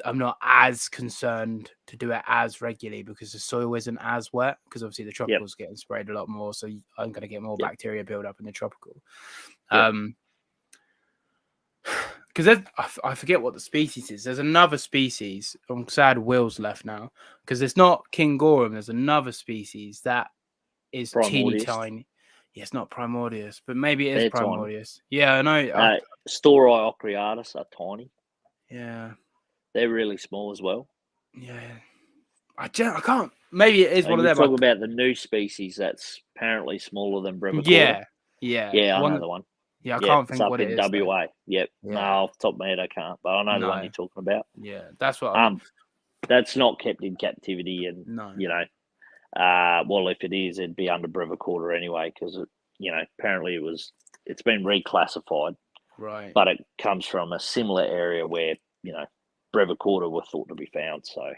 I'm not as concerned to do it as regularly because the soil isn't as wet. Because obviously the tropical's getting sprayed a lot more, so I'm going to get more bacteria build up in the tropical. Because I forget what the species is. There's another species. I'm sad Will's left now because it's not King Gorum. There's another species that is teeny tiny. Yeah, it's not Primordius, but maybe it is Primordius. Yeah, I know. Storai ocreatus are tiny. Yeah. They're really small as well. Yeah. I can't. Maybe it is one of them. Talk about the new species that's apparently smaller than brevicarda. Yeah. I know the one. Yeah, I can't think what it is. It's up in WA. Yep. Yeah. No, off the top of my head, I can't. But I know the one you're talking about. Yeah, that's what that's not kept in captivity. And, you know, well, if it is, it'd be under brevicarda anyway because, apparently it's been reclassified. Right. But it comes from a similar area where, brevicarda were thought to be found. So,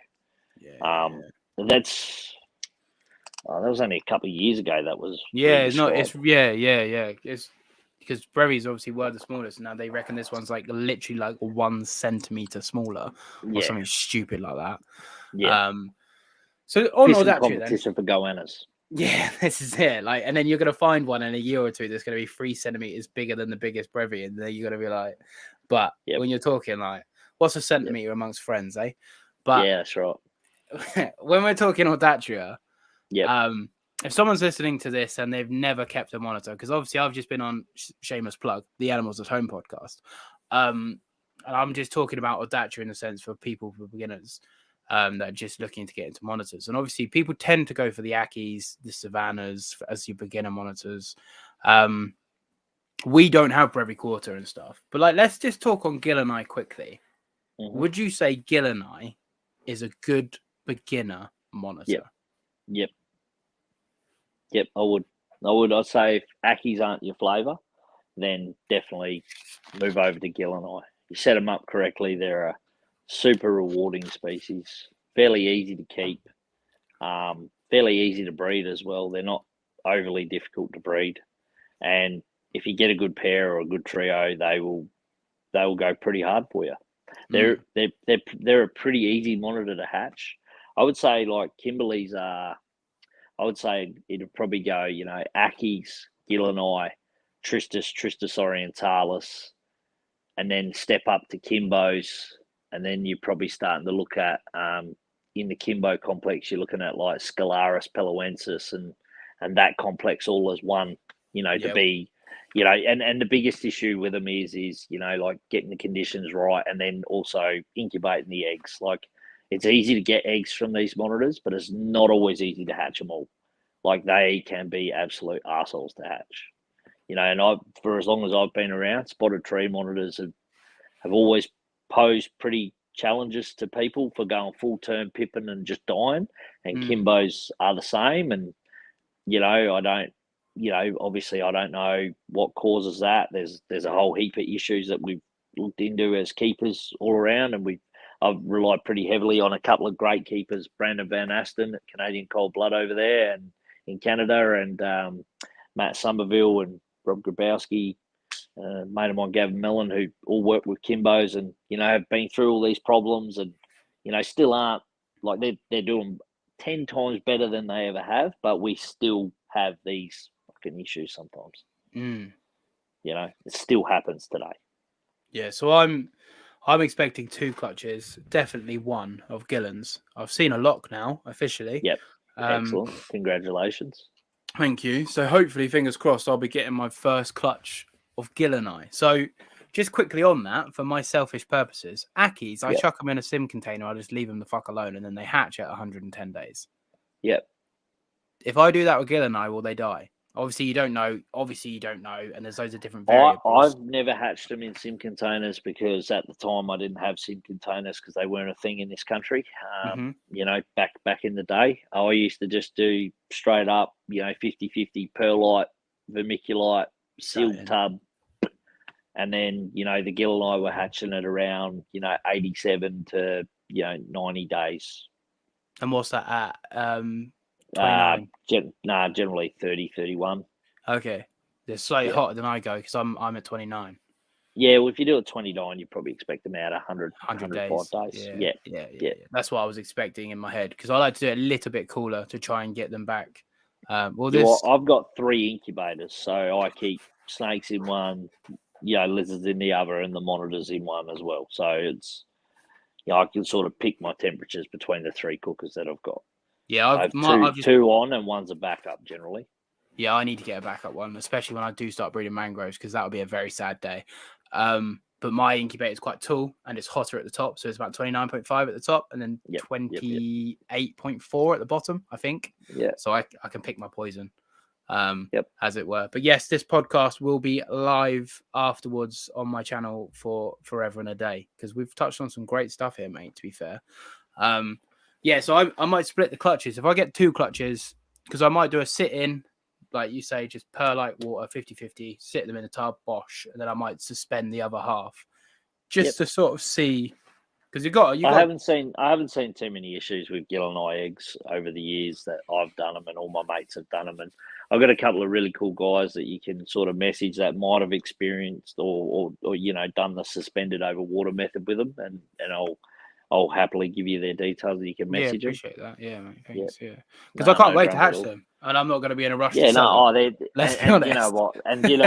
that's... that was only a couple of years ago. That was it's not. It's It's because brevies obviously were the smallest. Now they reckon this one's like literally like 1 centimeter smaller or something stupid like that. Yeah. So on Audatria, competition for goannas. Yeah, this is it. Like, and then you're gonna find one in a year or two that's gonna be 3 centimeters bigger than the biggest brevy, and then you're gonna be like, but when you're talking like, what's a centimeter amongst friends, eh? But yeah, that's right. When we're talking Audatria, if someone's listening to this and they've never kept a monitor, because obviously I've just been on shameless plug, the Animals at Home podcast, and I'm just talking about Audatria in the sense for people, for beginners, that are just looking to get into monitors. And obviously people tend to go for the Ackies, the Savannahs as your beginner monitors. We don't have brevicarda and stuff, but like, let's just talk on Gilleneye quickly. Would you say Gilleneye is a good beginner monitor? Yep, I would. I'd say if Ackies aren't your flavour, then definitely move over to Gilleneye. You set them up correctly, they're a super rewarding species, fairly easy to keep, fairly easy to breed as well. They're not overly difficult to breed, and if you get a good pair or a good trio, they will go pretty hard for you. They're a pretty easy monitor to hatch. I would say like Kimberly's are. I would say it'd probably go, Ackies, Gilleneye, Tristis orientalis, and then step up to Kimbo's, and then you're probably starting to look at in the Kimbo complex, you're looking at like Scalaris peloensis and that complex all as one, to be, and the biggest issue with them is like getting the conditions right and then also incubating the eggs. Like, it's easy to get eggs from these monitors, but it's not always easy to hatch them all. Like, they can be absolute arseholes to hatch. And for as long as I've been around, spotted tree monitors have always posed pretty challenges to people for going full term pipping and just dying. And Kimbo's are the same. And, obviously I don't know what causes that. There's a whole heap of issues that we've looked into as keepers all around, and I've relied pretty heavily on a couple of great keepers, Brandon Van Asten at Canadian Cold Blood over there and in Canada, and Matt Somerville and Rob Grabowski, mate of mine, Gavin Mellon, who all work with Kimbos and, have been through all these problems and, still aren't, like, they're doing 10 times better than they ever have, but we still have these fucking issues sometimes. It still happens today. Yeah, so I'm expecting 2 clutches, definitely one of Gillen's. I've seen a lock now, officially. Yep. Excellent. Congratulations. Thank you. So hopefully, fingers crossed, I'll be getting my first clutch of Gilleneye. So just quickly on that, for my selfish purposes, Ackies, I chuck them in a sim container, I just leave them the fuck alone, and then they hatch at 110 days. Yep. If I do that with Gilleneye, will they die? Obviously, you don't know, and there's loads of different variables. I've never hatched them in sim containers because at the time I didn't have sim containers because they weren't a thing in this country. Back in the day, I used to just do straight up, 50-50 perlite, vermiculite, sealed tub, And then, the gill and I were hatching at around, 87 to, 90 days. And what's that at? 29. Generally 30, 31. Okay. It's slightly hotter than I go because I'm at 29. Yeah, well, if you do it 29, you probably expect them out 100 days. 105 days. Yeah. That's what I was expecting in my head because I like to do it a little bit cooler to try and get them back. I've got 3 incubators, so I keep snakes in one, lizards in the other, and the monitors in one as well. So it's, I can sort of pick my temperatures between the 3 cookers that I've got. Yeah, I have two on and one's a backup generally. Yeah, I need to get a backup one, especially when I do start breeding mangroves, because that would be a very sad day. But my incubator is quite tall and it's hotter at the top, so it's about 29.5 at the top and then 28.4 at the bottom, I think. Yeah. So I can pick my poison, as it were. But yes, this podcast will be live afterwards on my channel for forever and a day because we've touched on some great stuff here, mate. To be fair, so I might split the clutches if I get 2 clutches because I might do a sit-in. Like you say, just perlite water, 50-50, sit them in a tub, bosh, and then I might suspend the other half just to sort of see. Because I haven't seen too many issues with gill and eye eggs over the years that I've done them and all my mates have done them. And I've got a couple of really cool guys that you can sort of message that might have experienced or done the suspended over water method with them, and I'll happily give you their details that you can message them. Appreciate that. Yeah, mate. Thanks. Yeah, because I can't wait to hatch them, and I'm not going to be in a rush. Yeah, to sell them. Let's be honest. You know what? And you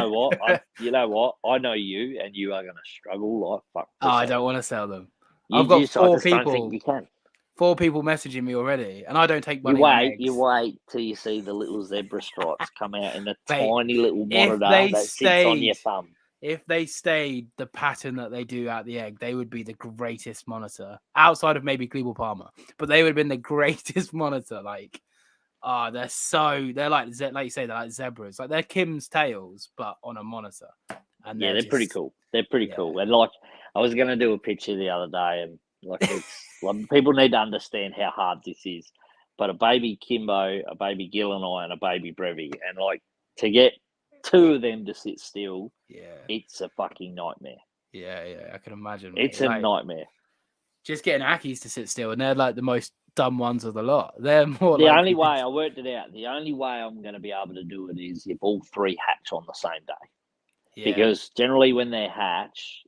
know what? I know you, and you are going to struggle like fuck. I don't want to sell them. I've got 4 people. Don't think you can. 4 people messaging me already, and I don't take money. You wait till you see the little zebra stripes come out in the tiny little monitor that sits on your thumb. If they stayed the pattern that they do at the egg, they would be the greatest monitor outside of maybe Glebal Palmer, but they would have been the greatest monitor. Like, they're like you say, they're like zebras, like they're Kim's tails, but on a monitor. And they're pretty cool. They're pretty cool. And like, I was going to do a picture the other day, and like, it's like people need to understand how hard this is. But a baby Kimbo, a baby gill and eye, and a baby Brevi, and like to get 2 of them to sit still, it's a fucking nightmare. Yeah, I can imagine. It's a nightmare. Just getting Ackies to sit still, and they're like the most dumb ones of the lot. They're more. The only way I worked it out, the only way I'm going to be able to do it is if all 3 hatch on the same day. Yeah. Because generally when they hatch,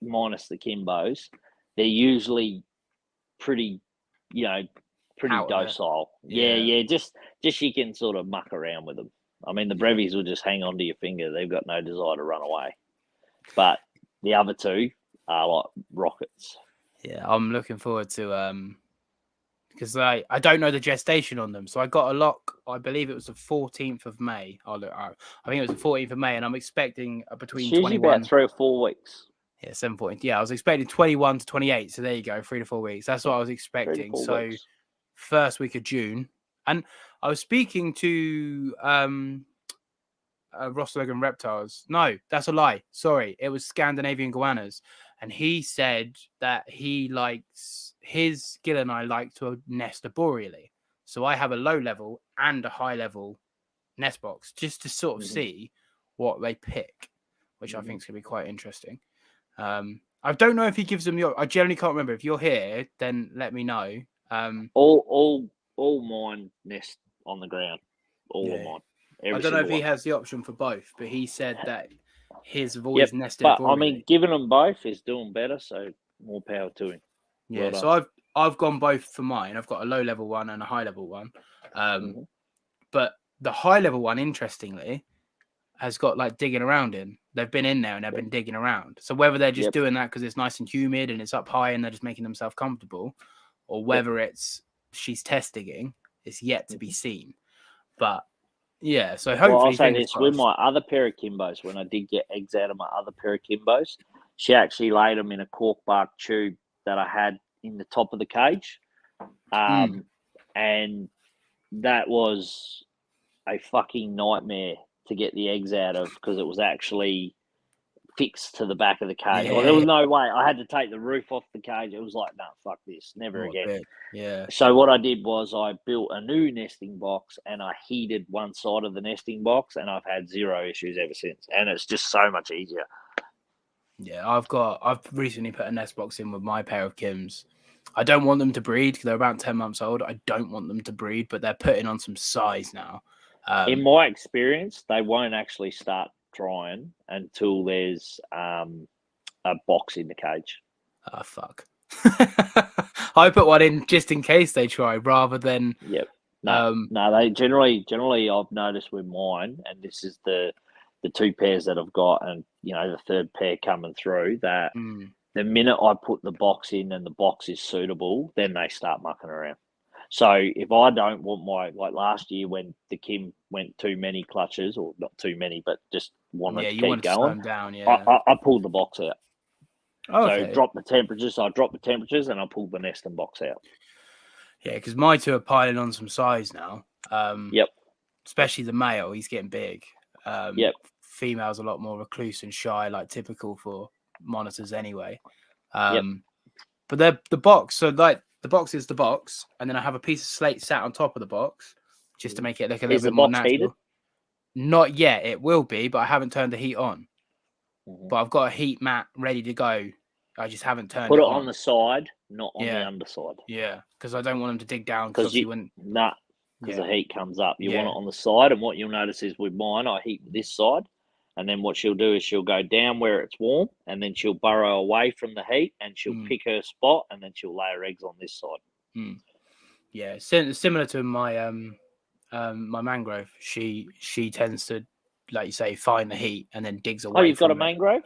minus the Kimbos, they're usually pretty docile. Yeah. Just you can sort of muck around with them. I mean, the Brevies will just hang on to your finger. They've got no desire to run away. But the other 2 are like rockets. Yeah, I'm looking forward to because I don't know the gestation on them. So I got a lock, I believe it was the 14th of May. I think it was the 14th of May, and I'm expecting between 21... about 3 or 4 weeks. Yeah, 7.14. Yeah, I was expecting 21 to 28. So there you go, 3 to 4 weeks. That's what I was expecting. So weeks. First week of June. And I was speaking to FRYZIES Reptiles. No, that's a lie. Sorry, it was Scandinavian Goannas. And he said that he likes his gill and I like to nest arboreally. So I have a low level and a high level nest box just to sort of see what they pick, which I think is going to be quite interesting. I don't know if he gives them I generally can't remember. If you're here, then let me know. All mine nest on the ground. All of mine. I don't know if he has the option for both, but he said that his have always nested. But I mean, giving them both is doing better, so more power to him. Yeah, so I've gone both for mine. I've got a low level one and a high level one. But the high level one, interestingly, has got like digging around in. They've been in there and they've been digging around. So whether they're just doing that because it's nice and humid and it's up high and they're just making themselves comfortable, or whether it's she's test digging, is yet to be seen. But yeah, so hopefully. Well, I'll say this with my other pair of Kimbos, when I did get eggs out of my other pair of Kimbos, she actually laid them in a cork bark tube that I had in the top of the cage. And that was a fucking nightmare to get the eggs out of because it was actually fixed to the back of the cage. Well, there was no way. I had to take the roof off the cage. It was like, no, fuck this, never again. Yeah. So what I did was I built a new nesting box and I heated one side of the nesting box, and I've had zero issues ever since. And it's just so much easier. Yeah, I've recently put a nest box in with my pair of Kims. I don't want them to breed because they're about 10 months old. I don't want them to breed, but they're putting on some size now. In my experience, they won't actually start drying until there's a box in the cage. Oh, fuck. I put one in just in case they try, rather than Yep. No, they generally I've noticed with mine, and this is the two pairs that I've got, and the third pair coming through, that the minute I put the box in and the box is suitable, then they start mucking around. So if I don't want like last year when the Kim went too many clutches, or not too many, but just wanted to keep going, down, I pulled the box out. Okay. So drop the temperatures. I dropped the temperatures and I pulled the nest and box out. Yeah, because my two are piling on some size now. Yep. Especially the male, he's getting big. Yep. Female's a lot more recluse and shy, like typical for monitors anyway. Yep. But the box, so like the box is the box, and then I have a piece of slate sat on top of the box just to make it look a little bit more natural. Heated? Not yet. It will be, but I haven't turned the heat on. But I've got a heat mat ready to go. I just haven't turned it on. Put it on the side, not on the underside. Yeah, because I don't want them to dig down. Because the heat comes up. You want it on the side, and what you'll notice is with mine, I heat this side, and then what she'll do is she'll go down where it's warm, and then she'll burrow away from the heat, and she'll pick her spot, and then she'll lay her eggs on this side. Yeah, similar to my my mangrove. She tends to, like you say, find the heat and then digs away. Oh, you've got a mangrove?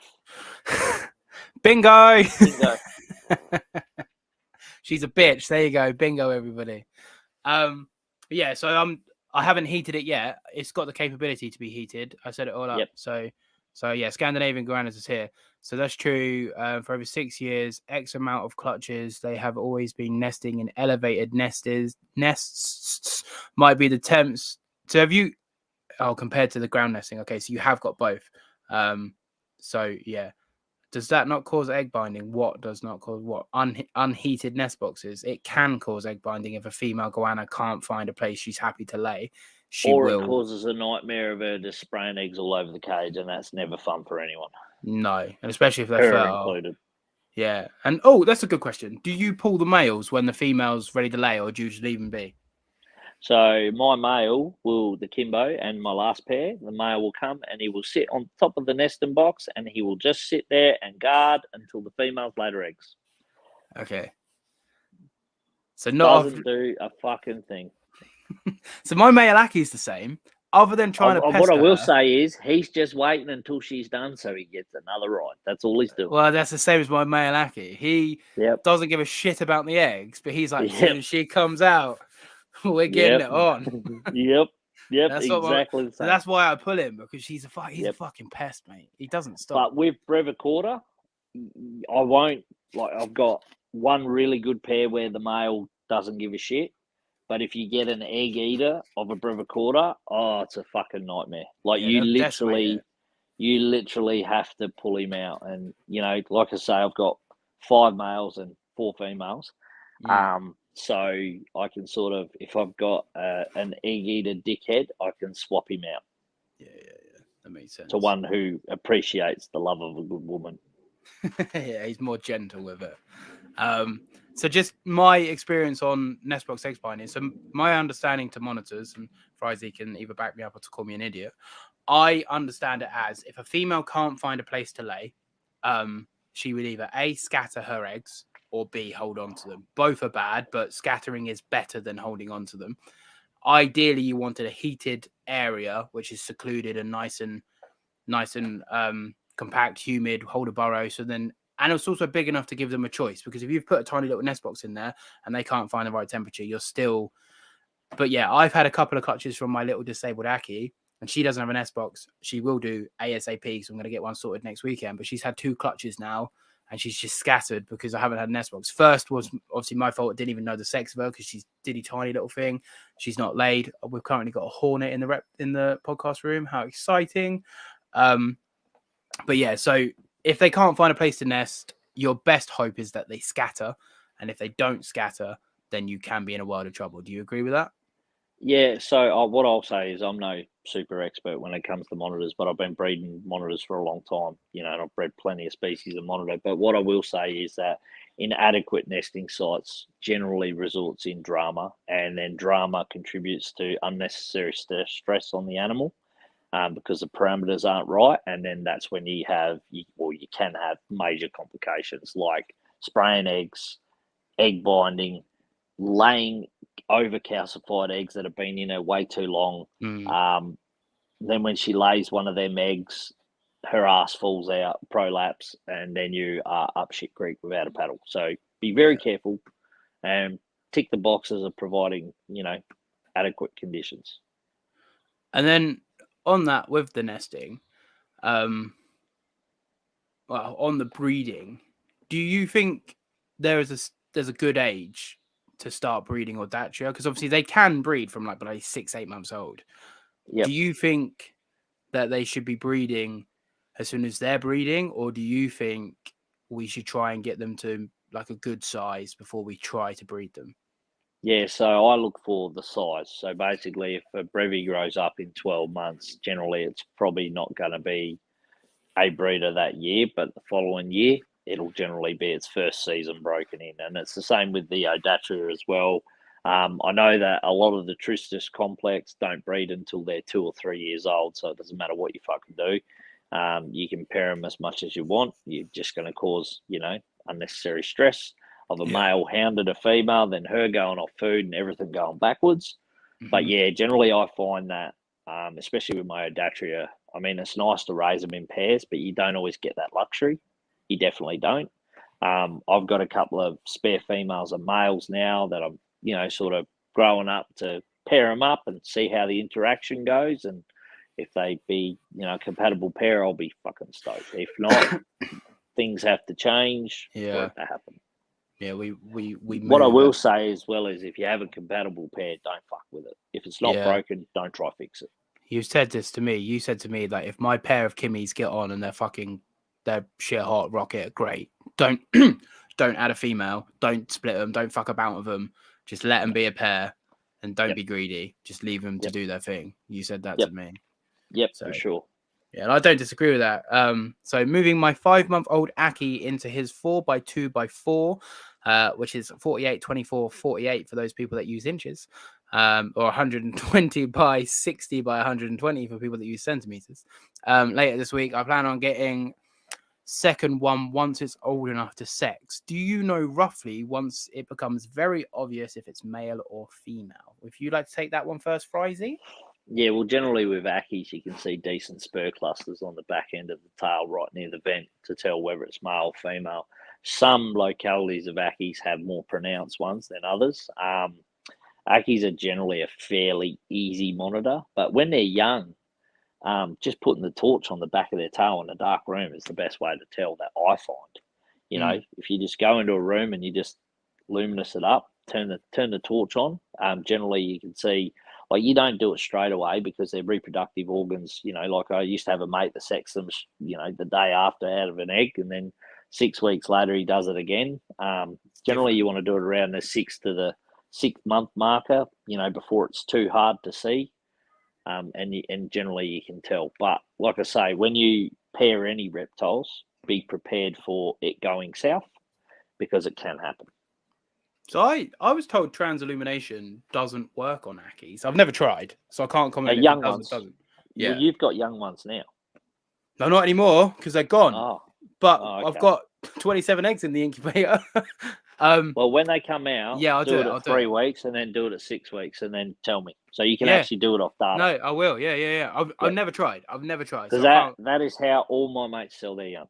Bingo! She's a bitch. There you go. Bingo, everybody. Yeah, so I haven't heated it yet. It's got the capability to be heated. I set it all up. Yep. So yeah, Scandinavian Goannas is here. So that's true. For over 6 years, X amount of clutches. They have always been nesting in elevated nests. Might be the temps. So have you? Oh, compared to the ground nesting. Okay, so you have got both. So yeah. Does that not cause egg binding? What does not cause what? Unheated nest boxes. It can cause egg binding if a female goanna can't find a place she's happy to lay. It causes a nightmare of her just spraying eggs all over the cage, and that's never fun for anyone. No, and especially if they're fertile. Included. Yeah, and that's a good question. Do you pull the males when the female's ready to lay, or do you just leave them be? So my male the Kimbo, and my last pair, the male will come and he will sit on top of the nesting box, and he will just sit there and guard until the females lay their eggs. Okay. So doesn't do a fucking thing. So my male Aki's the same. Other than trying to pester what I will say is he's just waiting until she's done so he gets another ride. That's all he's doing. Well, that's the same as my male Aki. He doesn't give a shit about the eggs, but he's like, as soon as she comes out, we're getting it on. Yep, that's exactly the same. That's why I pull him, because he's a fucking pest, mate. He doesn't stop. But with brevicarda, I won't. Like, I've got one really good pair where the male doesn't give a shit. But if you get an egg eater of a brevicarda, it's a fucking nightmare. Like, you literally have to pull him out. And, like I say, I've got 5 males and 4 females. So I can sort of, if I've got an egg eater dickhead, I can swap him out. Yeah. That makes sense. To one who appreciates the love of a good woman. Yeah, he's more gentle with it. So just my experience on nest box egg binding. So my understanding to monitors, and Fryzie can either back me up or to call me an idiot. I understand it as if a female can't find a place to lay, she would either A, scatter her eggs, or B, hold on to them. Both are bad, but scattering is better than holding on to them. Ideally, you wanted a heated area, which is secluded and nice and compact, humid, hold a burrow. And it's also big enough to give them a choice, because if you've put a tiny little nest box in there and they can't find the right temperature, you're still. But yeah, I've had a couple of clutches from my little disabled Aki, and she doesn't have a nest box. She will do ASAP, so I'm going to get one sorted next weekend. But she's had 2 clutches now, and she's just scattered because I haven't had a nest box. First was obviously my fault. I didn't even know the sex of her because she's diddy tiny little thing. She's not laid. We've currently got a hornet in the podcast room. How exciting! But yeah, so if they can't find a place to nest, your best hope is that they scatter. And if they don't scatter, then you can be in a world of trouble. Do you agree with that? Yeah, so what I'll say is I'm no super expert when it comes to monitors, but I've been breeding monitors for a long time, you know, and I've bred plenty of species of monitor. But what I will say is that inadequate nesting sites generally results in drama, and then drama contributes to unnecessary stress on the animal, because the parameters aren't right, and then that's when you can have major complications like spraying eggs, egg binding, laying over calcified eggs that have been in her way too long. Then when she lays one of them eggs, her ass falls out, prolapse, and then you are up shit creek without a paddle. So be very careful and tick the boxes of providing, adequate conditions. And then on that, with the nesting, well, on the breeding, do you think there's a good age to start breeding Audatria? Because obviously they can breed from like 6-8 months old. Yep. Do you think that they should be breeding as soon as they're breeding, or do you think we should try and get them to like a good size before we try to breed them? Yeah, so I look for the size. So basically, if a brevy grows up in 12 months, generally it's probably not going to be a breeder that year, but the following year, it'll generally be its first season broken in. And it's the same with the Audatria as well. I know that a lot of the Tristis complex don't breed until they're 2 or 3 years old, so it doesn't matter what you fucking do. You can pair them as much as you want. You're just going to cause, unnecessary stress of a male hounded a female, then her going off food and everything going backwards. But yeah, generally I find that, especially with my Audatria, I mean, it's nice to raise them in pairs, but you don't always get that luxury. You definitely don't. I've got a couple of spare females and males now that I'm, sort of growing up to pair them up and see how the interaction goes. And if they be, a compatible pair, I'll be fucking stoked. If not, things have to change for it to happen. Yeah, we What I will say as well is if you have a compatible pair, don't fuck with it. If it's not broken, don't try fix it. You said this to me. You said to me that if my pair of Kimmies get on and they're shit hot rocket, great. Don't add a female. Don't split them. Don't fuck about with them. Just let them be a pair, and don't be greedy. Just leave them to do their thing. You said that to me. Yep, so, for sure. Yeah, and I don't disagree with that. So moving my 5-month-old Aki into his 4x2x4, which is 48, 24, 48 for those people that use inches, or 120 by 60 by 120 for people that use centimeters. Later this week, I plan on getting second one once it's old enough to sex. Do you know roughly once it becomes very obvious if it's male or female? If you'd like to take that one first, Fryzie? Yeah, well, generally with Akis, you can see decent spur clusters on the back end of the tail right near the vent to tell whether it's male or female. Some localities of Akis have more pronounced ones than others. Akis are generally a fairly easy monitor, but when they're young, just putting the torch on the back of their tail in a dark room is the best way to tell, that I find. If you just go into a room and you just luminous it up, turn the torch on, generally you can see. Like, you don't do it straight away because their reproductive organs, like I used to have a mate that sexed them, the day after out of an egg, and then 6 weeks later he does it again. Generally, you want to do it around the 6th to the 6th month marker, before it's too hard to see. And generally you can tell. But like I say, when you pair any reptiles, be prepared for it going south because it can happen. So I was told transillumination doesn't work on Akis. I've never tried, so I can't comment. Young ones. Doesn't. Yeah, well, you've got young ones now. No, not anymore because they're gone. Oh, but okay. I've got 27 eggs in the incubator. Well, when they come out, I'll do it at 3 weeks, and then do it at 6 weeks, and then tell me. So you can actually do it off data. No, I will. Yeah. I've never tried. Because so that is how all my mates sell their young.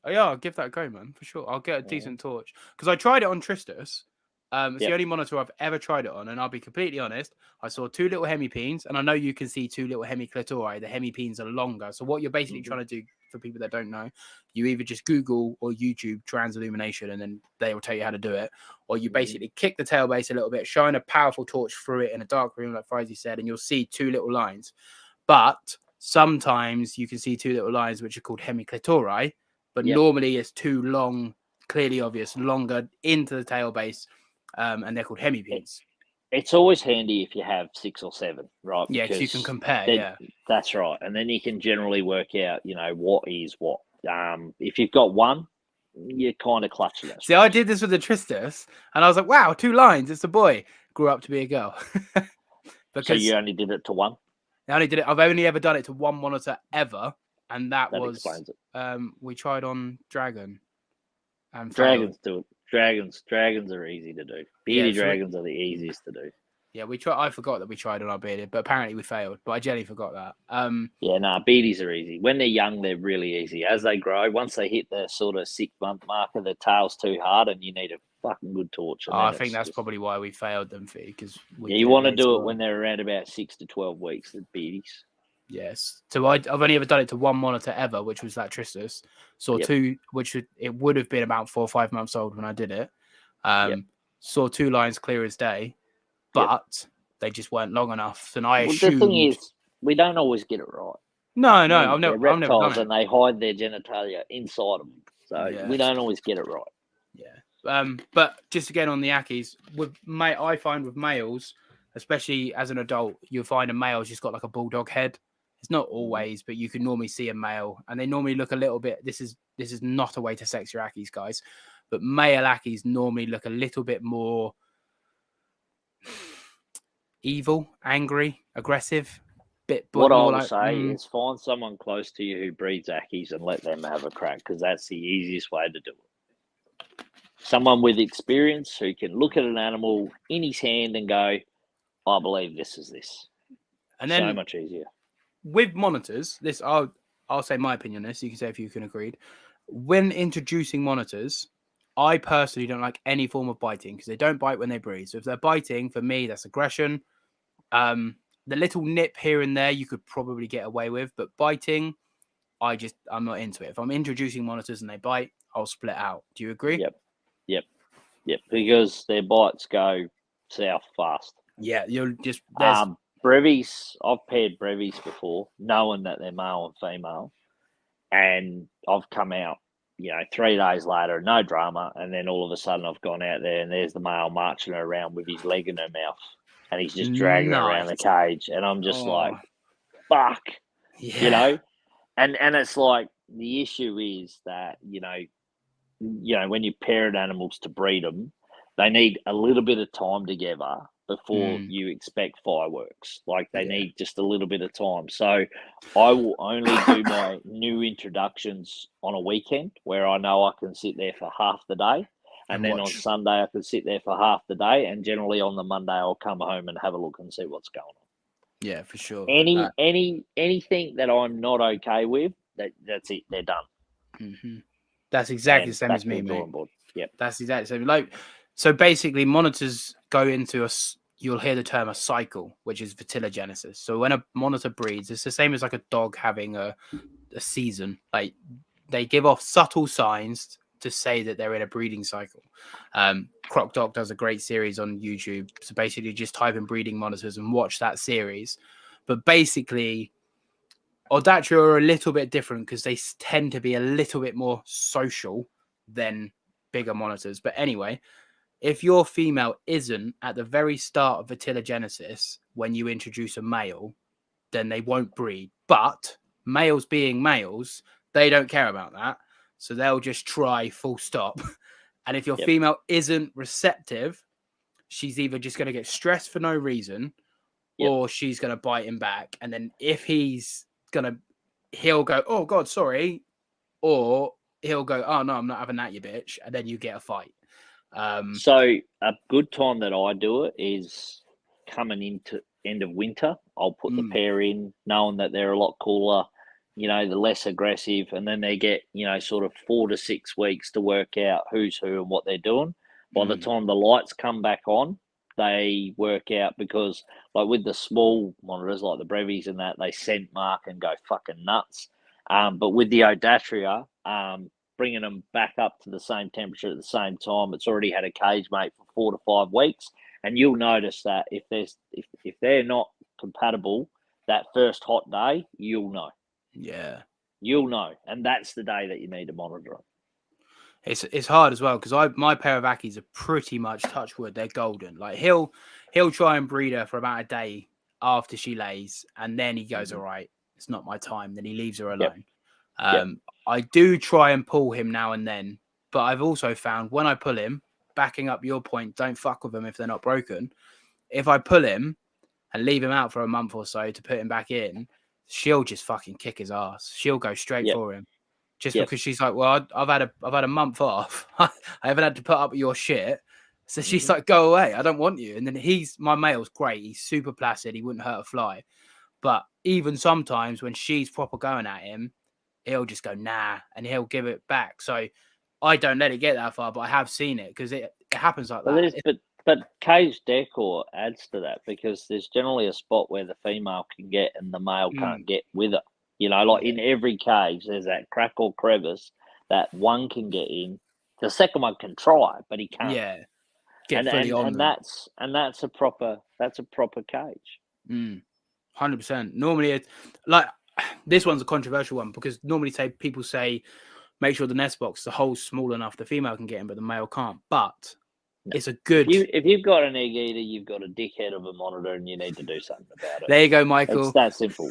Oh yeah, I'll give that a go, man, for sure. I'll get a decent torch because I tried it on Tristis. It's the only monitor I've ever tried it on, and I'll be completely honest. I saw 2 little hemipenes, and I know you can see 2 little hemiclitori. The hemipenes are longer. So what you're basically trying to do, for people that don't know, you either just Google or YouTube transillumination, and then they will tell you how to do it, or you basically kick the tail base a little bit, shine a powerful torch through it in a dark room, like Frizzy said, and you'll see 2 little lines. But sometimes you can see 2 little lines which are called hemiclitori. But normally it's 2 long, clearly obvious, longer into the tail base, and they're called hemipenes. It's always handy if you have 6 or 7, right? Yeah, because you can compare. Yeah, that's right, and then you can generally work out, what is what. If you've got one, you're kind of clutching at see, I straws. did this with the Tristus, and I was like, wow, 2 lines. It's a boy. Grew up to be a girl. So Because you only did it to one. I've only ever done it to one monitor ever, and that was explains it. we tried on Dragon and failed. Dragons do it. Dragons are easy to do. Beady dragons are the easiest to do. Yeah, we tried. I forgot that we tried on our bearded, but apparently we failed. But I generally forgot that. Beardies are easy. When they're young, they're really easy. As they grow, once they hit the sort of 6-month marker, their tail's too hard, and you need a fucking good torch. And I think that's probably why we failed them, because you want to do it when they're around about 6 to 12 weeks. The beardies. Yes. So I've only ever done it to one monitor ever, which was that Tristus. Saw 2, which it would have been about 4 or 5 months old when I did it. Saw 2 lines clear as day, but they just weren't long enough. And I assumed... The thing is, we don't always get it right. No, I've never reptiles, done it. And they hide their genitalia inside them, so we don't always get it right. Yeah. But just again on the Ackies, I find with males, especially as an adult, you'll find a male's just got like a bulldog head. It's not always, but you can normally see a male, and they normally look a little bit. This is not a way to sex your Ackies, guys, but male Ackies normally look a little bit more evil, angry, aggressive. What I would say is find someone close to you who breeds Ackies and let them have a crack, because that's the easiest way to do it. Someone with experience who can look at an animal in his hand and go, I believe this is this. And then so much easier. With monitors, I'll say my opinion on this. You can say if you can agree. When introducing monitors, I personally don't like any form of biting, because they don't bite when they breed. So if they're biting, for me, that's aggression. The little nip here and there you could probably get away with, but biting, I'm not into it. If I'm introducing monitors and they bite, I'll split out. Do you agree? Yep. Because their bites go south fast. Yeah, you'll just brevies. I've paired brevies before, knowing that they're male and female, and I've come out, 3 days later, no drama, and then all of a sudden I've gone out there and there's the male marching around with his leg in her mouth. And he's just dragging her around the cage. And I'm just like, fuck. Yeah. And it's like, the issue is that, when you parent animals to breed them, they need a little bit of time together before you expect fireworks. Like, they need just a little bit of time. So I will only do my new introductions on a weekend, where I know I can sit there for half the day. And then on Sunday, I could sit there for half the day. And generally on the Monday, I'll come home and have a look and see what's going on. Yeah, for sure. Anything that I'm not okay with, that's it. They're done. Mm-hmm. That's exactly the same as me, mate. Yep. That's exactly the same. So basically, monitors go into you'll hear the term a cycle, which is vitellogenesis. So when a monitor breeds, it's the same as like a dog having a season. Like, they give off subtle signs to say that they're in a breeding cycle. Croc Doc does a great series on YouTube. So basically just type in breeding monitors and watch that series. But basically, Odactria are a little bit different because they tend to be a little bit more social than bigger monitors. But anyway, if your female isn't at the very start of vitellogenesis when you introduce a male, then they won't breed. But males being males, they don't care about that. So they'll just try full stop. And if your female isn't receptive, she's either just going to get stressed for no reason, or she's going to bite him back. And then if he'll go, oh God, sorry. Or he'll go, oh no, I'm not having that, you bitch. And then you get a fight. So a good time that I do it is coming into end of winter. I'll put the pair in, knowing that they're a lot cooler, they're less aggressive, and then they get, sort of 4 to 6 weeks to work out who's who and what they're doing. By the time the lights come back on, they work out, because like with the small monitors, like the brevies and that, they scent mark and go fucking nuts. But with the Odactria, bringing them back up to the same temperature at the same time, it's already had a cage mate for 4 to 5 weeks. And you'll notice that if they're not compatible that first hot day, you'll know. Yeah, you'll know, and that's the day that you need to monitor them. It's hard as well, because my pair of Ackies are pretty much touch wood. They're golden. Like he'll he'll try and breed her for about a day after she lays, and then he goes, all right, it's not my time. Then he leaves her alone. I do try and pull him now and then, but I've also found when I pull him, backing up your point, don't fuck with them if they're not broken. If I pull him and leave him out for a month or so to put him back in, she'll just fucking kick his ass. She'll go straight for him. Just because she's like, well, I've had a month off. I haven't had to put up with your shit. So she's like, go away. I don't want you. And then my male's great. He's super placid. He wouldn't hurt a fly. But even sometimes when she's proper going at him, he'll just go, nah, and he'll give it back. So I don't let it get that far, but I have seen it because it happens like that. But cage decor adds to that because there's generally a spot where the female can get and the male can't get with her. You know, like in every cage, there's that crack or crevice that one can get in. The second one can try, but he can't. Yeah, and that's a proper cage. 100%. Normally, like this one's a controversial one because normally people say make sure the nest box, the hole's small enough the female can get in, but the male can't. But it's a good. If you've got an egg eater, you've got a dickhead of a monitor, and you need to do something about it. There you go, Michael. It's that simple.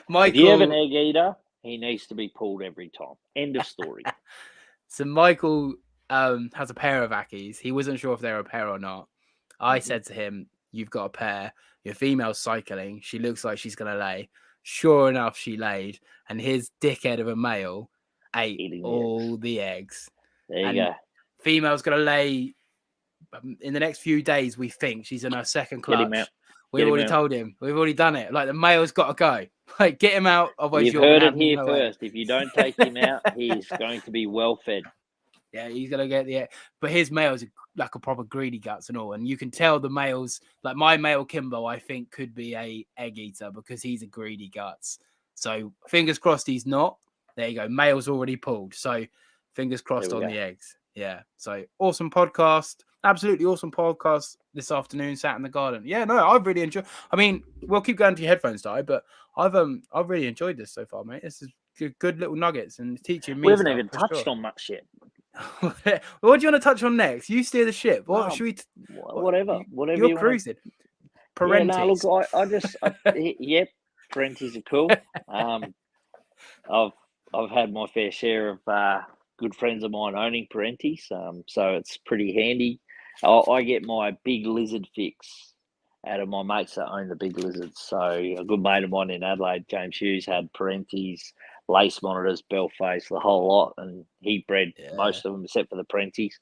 Michael, if you have an egg eater, he needs to be pulled every time. End of story. So Michael has a pair of Ackies. He wasn't sure if they were a pair or not. I said to him, "You've got a pair. Your female's cycling. She looks like she's gonna lay." Sure enough, she laid, and his dickhead of a male ate all the eggs. There you go. Female's gonna lay. In the next few days, we think she's in her second clutch. We've already told him. We've already done it. Like the male's got to go. Like get him out. You've heard it here first. If you don't take him out, he's going to be well fed. Yeah, he's gonna get the. But his male's like a proper greedy guts and all, and you can tell the males. Like my male Kimbo, I think could be a egg eater because he's a greedy guts. So fingers crossed he's not. There you go. Male's already pulled. So fingers crossed on the eggs. Yeah. So awesome podcast. Absolutely awesome podcast this afternoon. Sat in the garden. Yeah, no, I've really enjoyed. I mean, we'll keep going to your headphones, Di, but I've really enjoyed this so far, mate. This is good little nuggets and teaching me. We haven't even touched on much yet. What do you want to touch on next? You steer the ship. What should we? Whatever You're cruising. Parentis. Yeah, no, look, I just yep, parentis are cool. I've had my fair share of good friends of mine owning parentis, so it's pretty handy. I get my big lizard fix out of my mates that own the big lizards. So a good mate of mine in Adelaide, James Hughes, had parentis, lace monitors, bell face, the whole lot, and he bred most of them except for the parentis.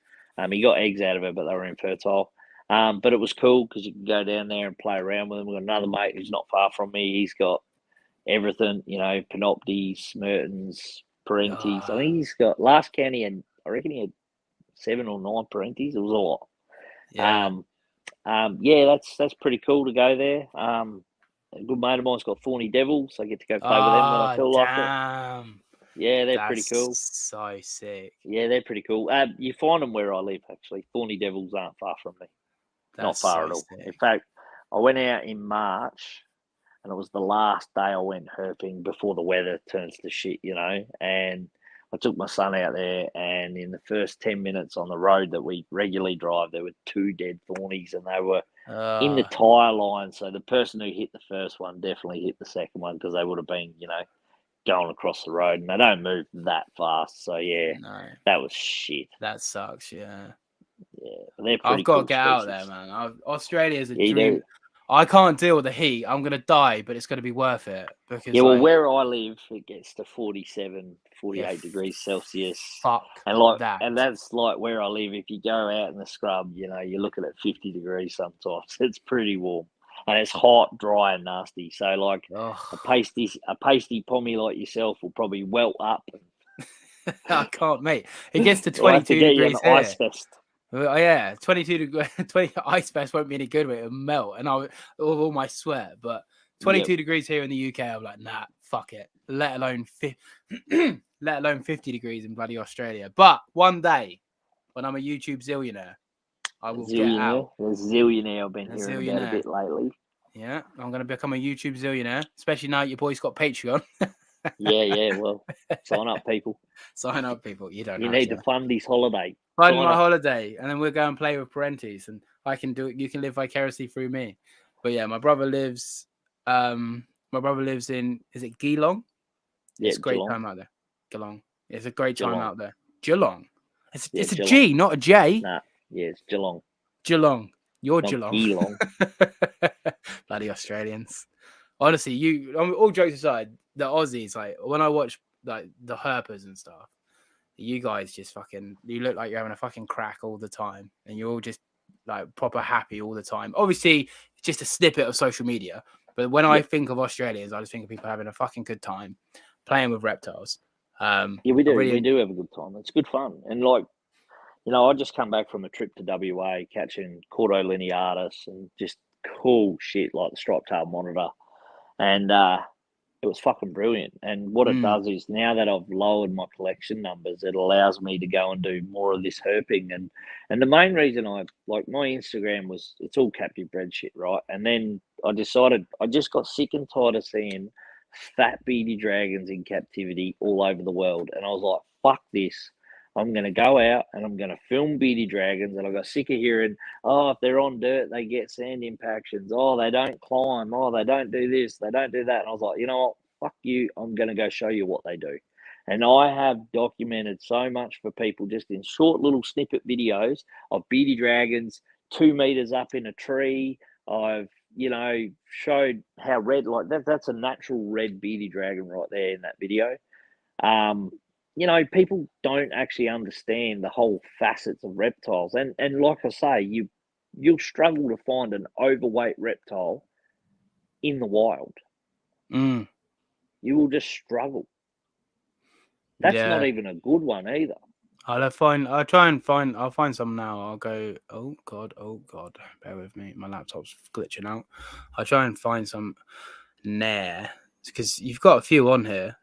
He got eggs out of it, but they were infertile. But it was cool because you can go down there and play around with them. We've got another mate who's not far from me. He's got everything, Panoptes, Mertens, parentis. I think he's got, last count I reckon he had 7 or 9 parentis. It was a lot. That's pretty cool to go there. A good mate of mine's got Thorny Devils. I get to go play with them when I feel like it. Yeah, they're pretty cool. So sick. Yeah, they're pretty cool. You find them where I live, actually. Thorny Devils aren't far from me. Not far at all. Sick. In fact, I went out in March, and it was the last day I went herping before the weather turns to shit, and I took my son out there, and in the first 10 minutes on the road that we regularly drive, there were 2 dead thornies, and they were in the tyre line. So the person who hit the first one definitely hit the second one because they would have been, going across the road, and they don't move that fast. So, that was shit. That sucks, yeah. Yeah, they're pretty I've got cool to get species. out there, man. Australia's a dream. I can't deal with the heat. I'm going to die, but it's going to be worth it. Because where I live, it gets to 47, 48 degrees Celsius. Fuck that. And that's like where I live. If you go out in the scrub, you're looking at 50 degrees sometimes. It's pretty warm. And it's hot, dry, and nasty. So, a pasty pommy like yourself will probably welt up. I can't, mate. It gets to 22 degrees here. Ice fest. Oh, yeah, 22 degrees. 20 ice fest won't be any good with it. It'll melt, and all my sweat. But 22 degrees here in the UK, I'm like, nah, fuck it. Let alone 50 degrees in bloody Australia. But one day, when I'm a YouTube zillionaire, I will get out. The zillionaire I've been hearing about a bit lately. Yeah, I'm going to become a YouTube zillionaire, especially now your boy's got Patreon. Yeah. Well, sign up, people. Sign up, people. You need to fund his holiday. Fund my holiday, and then we'll go and play with parentis. And I can do it. You can live vicariously through me. But yeah, my brother lives in, is it Geelong? Yeah, It's a great Geelong. time out there. Geelong. It's a great time Geelong. out there. Geelong. It's a Geelong. G, not a J. Nah, yeah, it's Geelong. Geelong. You're Not Geelong. Geelong. Bloody Australians. Honestly, all jokes aside, the Aussies, like when I watch like the Herpers and stuff, you guys just fucking, you look like you're having a fucking crack all the time, and you're all just like proper happy all the time. Obviously, it's just a snippet of social media, but when I think of Australians, I just think of people having a fucking good time playing with reptiles. Yeah, we do. We do have a good time. It's good fun. And like, you know, I just come back from a trip to WA catching Cordo lineatus and just cool shit like the striped tail monitor. And it was fucking brilliant. And what it does is, now that I've lowered my collection numbers, it allows me to go and do more of this herping. And the main reason I like my Instagram was, it's all captive bred shit, right? And then I decided, I just got sick and tired of seeing fat beady dragons in captivity all over the world. And I was like, fuck this. I'm going to go out and I'm going to film beady dragons. And I got sick of hearing, oh, if they're on dirt, they get sand impactions. Oh, they don't climb. Oh, they don't do this. They don't do that. And I was like, you know what? Fuck you. I'm going to go show you what they do. And I have documented so much for people just in short little snippet videos of beady dragons 2 meters up in a tree. I've, you know, showed how red, like that's a natural red beady dragon right there in that video. You know, people don't actually understand the whole facets of reptiles. And like I say, you'll struggle to find an overweight reptile in the wild. You will just struggle. That's not even a good one either. I'll find some now. I'll go, oh God, bear with me. My laptop's glitching out. I'll try and find some Nair, because you've got a few on here.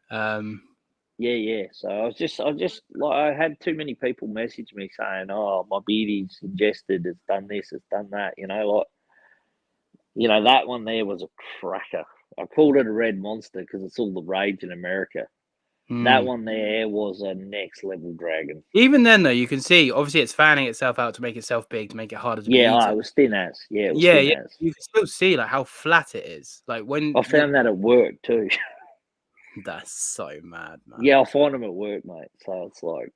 Yeah. So I just like, I had too many people message me saying, oh, my beardy's ingested, it's done this, it's done that, you know, like, you know, that one there was a cracker. I called it a red monster because it's all the rage in America. That one there was a next level dragon. Even then, though, you can see, obviously, it's fanning itself out to make itself big, to make it harder to be eaten. It was thin as. Yeah, it was thin as. You can still see like how flat it is. Like when I found that at work too. That's so mad, man. Yeah, I find them at work, mate. So it's like,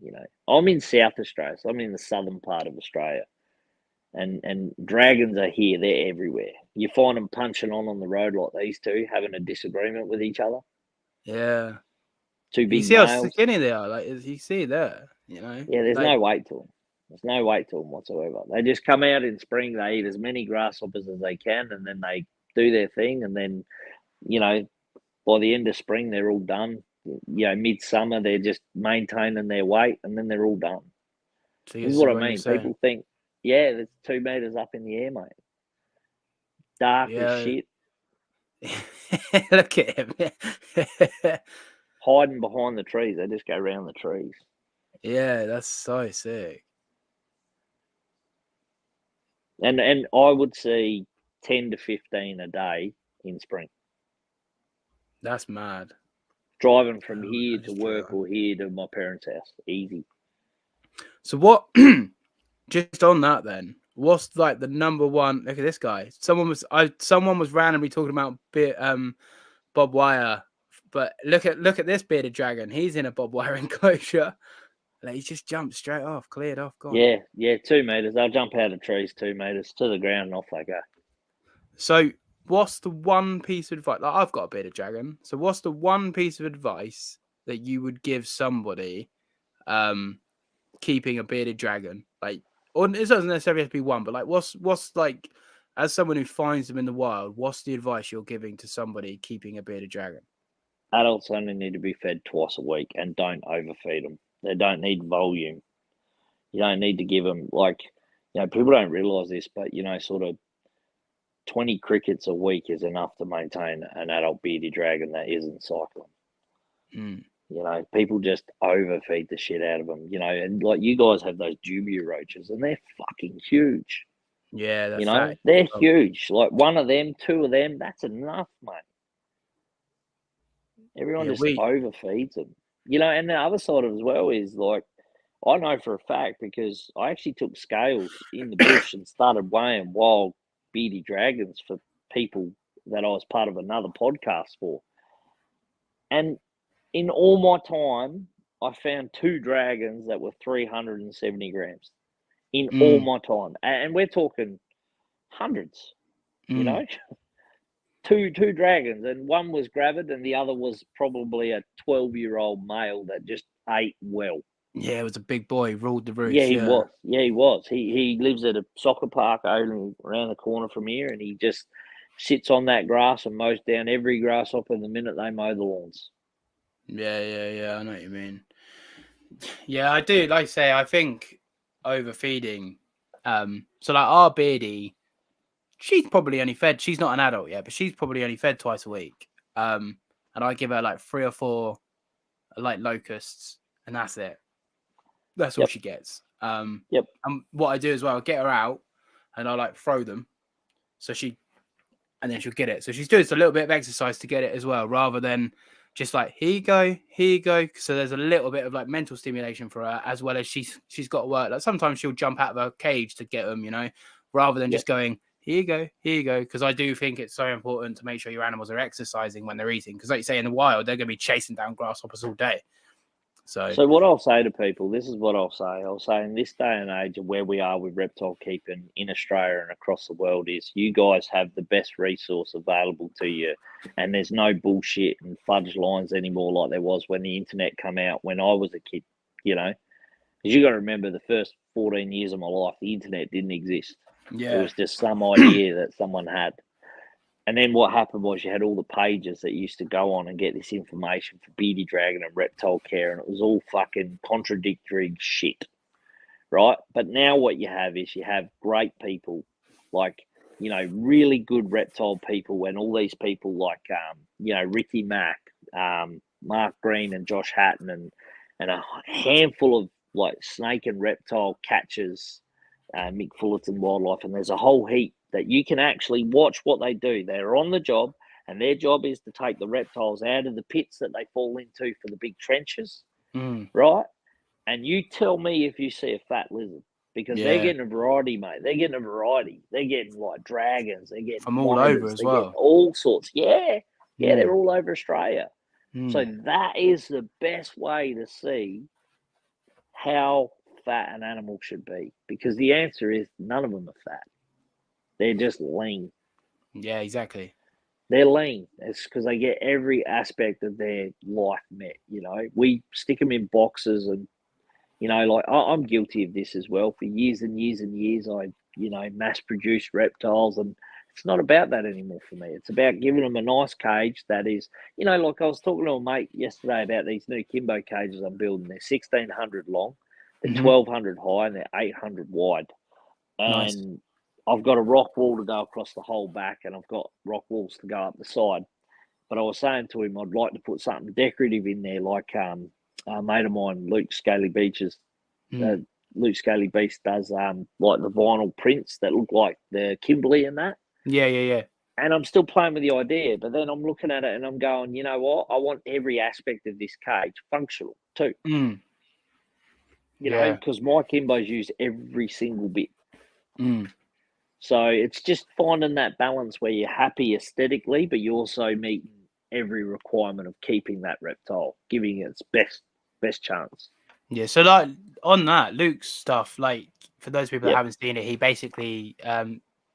you know, I'm in South Australia, so I'm in the southern part of Australia. And dragons are here, they're everywhere. You find them punching on the road like these two, having a disagreement with each other. Yeah. Two big you see males. how skinny they are. Like, you see there, you know. Yeah, there's no weight to them. There's no weight to them whatsoever. They just come out in spring. They eat as many grasshoppers as they can, and then they do their thing. And then, you know, by the end of spring, they're all done. You know, midsummer, they're just maintaining their weight, and then they're all done. So this is what I mean. People think, yeah, there's 2 meters up in the air, mate. Dark as shit. Look at him. Hiding behind the trees. They just go around the trees. Yeah, that's so sick. And I would see 10 to 15 a day in spring. That's mad. Driving from here to work or here to my parents' house. Easy. So what, just on that then, what's like the number one, look at this guy. Someone was randomly talking about Bob Wire, but look at this bearded dragon. He's in a Bob Wire enclosure. Like, he just jumped straight off, cleared off, gone. Yeah, 2 meters. They'll jump out of trees 2 meters to the ground and off they go. So what's the one piece of advice? Like, I've got a bearded dragon. So what's the one piece of advice that you would give somebody keeping a bearded dragon? Like, or it doesn't necessarily have to be one, but like what's like, as someone who finds them in the wild, what's the advice you're giving to somebody keeping a bearded dragon? Adults only need to be fed twice a week, and don't overfeed them. They don't need volume. You don't need to give them, like, you know, people don't realise this, but, you know, sort of 20 crickets a week is enough to maintain an adult bearded dragon that isn't cycling. You know, people just overfeed the shit out of them, you know, and like you guys have those dubia roaches and they're fucking huge. Yeah, that's, you know, they're huge. Like one of them, 2 of them, that's enough, mate. Everyone just overfeeds them. You know, and the other side of it as well is, like, I know for a fact because I actually took scales in the bush and started weighing wild beardy dragons for people that I was part of another podcast for. And in all my time, I found 2 dragons that were 370 grams in all my time. And we're talking hundreds, you know? Two dragons, and one was gravid and the other was probably a 12-year-old male that just ate well. Yeah, it was a big boy, ruled the roost. Yeah, he was. Yeah, he was. He lives at a soccer park only around the corner from here, and he just sits on that grass and mows down every grasshopper the minute they mow the lawns. Yeah. I know what you mean. Yeah, I do. Like I say, I think overfeeding. So like our beardie, she's probably only fed. She's not an adult yet, but she's probably only fed twice a week. And I give her like 3 or 4 like locusts, and that's it. That's all she gets. And what I do as well, I get her out, and I like throw them, and then she'll get it. So she's doing a little bit of exercise to get it as well, rather than just like here you go. So there's a little bit of like mental stimulation for her, as well as she's got to work. Like sometimes she'll jump out of her cage to get them, you know, rather than just going here you go. Because I do think it's so important to make sure your animals are exercising when they're eating. Because like you say, in the wild, they're going to be chasing down grasshoppers all day. So what I'll say to people, this is what I'll say. I'll say in this day and age of where we are with reptile keeping in Australia and across the world is you guys have the best resource available to you. And there's no bullshit and fudge lines anymore like there was when the internet came out when I was a kid, you know. Because you got to remember the first 14 years of my life, the internet didn't exist. Yeah. It was just some idea that someone had. And then what happened was you had all the pages that used to go on and get this information for beardie dragon and reptile care, and it was all fucking contradictory shit, right? But now what you have is you have great people, like, you know, really good reptile people, and all these people like, you know, Ricky Mack, Mark Green and Josh Hatton, and a handful of like snake and reptile catchers, Mick Fullerton Wildlife, and there's a whole heap that you can actually watch what they do. They're on the job, and their job is to take the reptiles out of the pits that they fall into for the big trenches, right? And you tell me if you see a fat lizard, because they're getting a variety, mate. They're getting a variety. They're getting like dragons. They're getting from all over as well. All sorts. Yeah, they're all over Australia. So that is the best way to see how fat an animal should be, because the answer is none of them are fat. They're just lean. Yeah, exactly. They're lean. It's because they get every aspect of their life met. You know, we stick them in boxes, and you know, like I'm guilty of this as well. For years and years and years, I, you know, mass produced reptiles, and it's not about that anymore for me. It's about giving them a nice cage that is, you know, like I was talking to a mate yesterday about these new Kimbo cages I'm building. They're 1,600 long, they're 1,200 high, and they're 800 wide. And I've got a rock wall to go across the whole back, and I've got rock walls to go up the side. But I was saying to him, I'd like to put something decorative in there, like a mate of mine, Luke Scaly Beaches. Luke Scaly Beast does like the vinyl prints that look like the Kimberly and that. Yeah. And I'm still playing with the idea, but then I'm looking at it and I'm going, you know what? I want every aspect of this cage functional too. You know, because my Kimbos use every single bit. So it's just finding that balance where you're happy aesthetically, but you also meet every requirement of keeping that reptile, giving it its best chance. Yeah, so like on that, Luke's stuff, like for those people that haven't seen it, he basically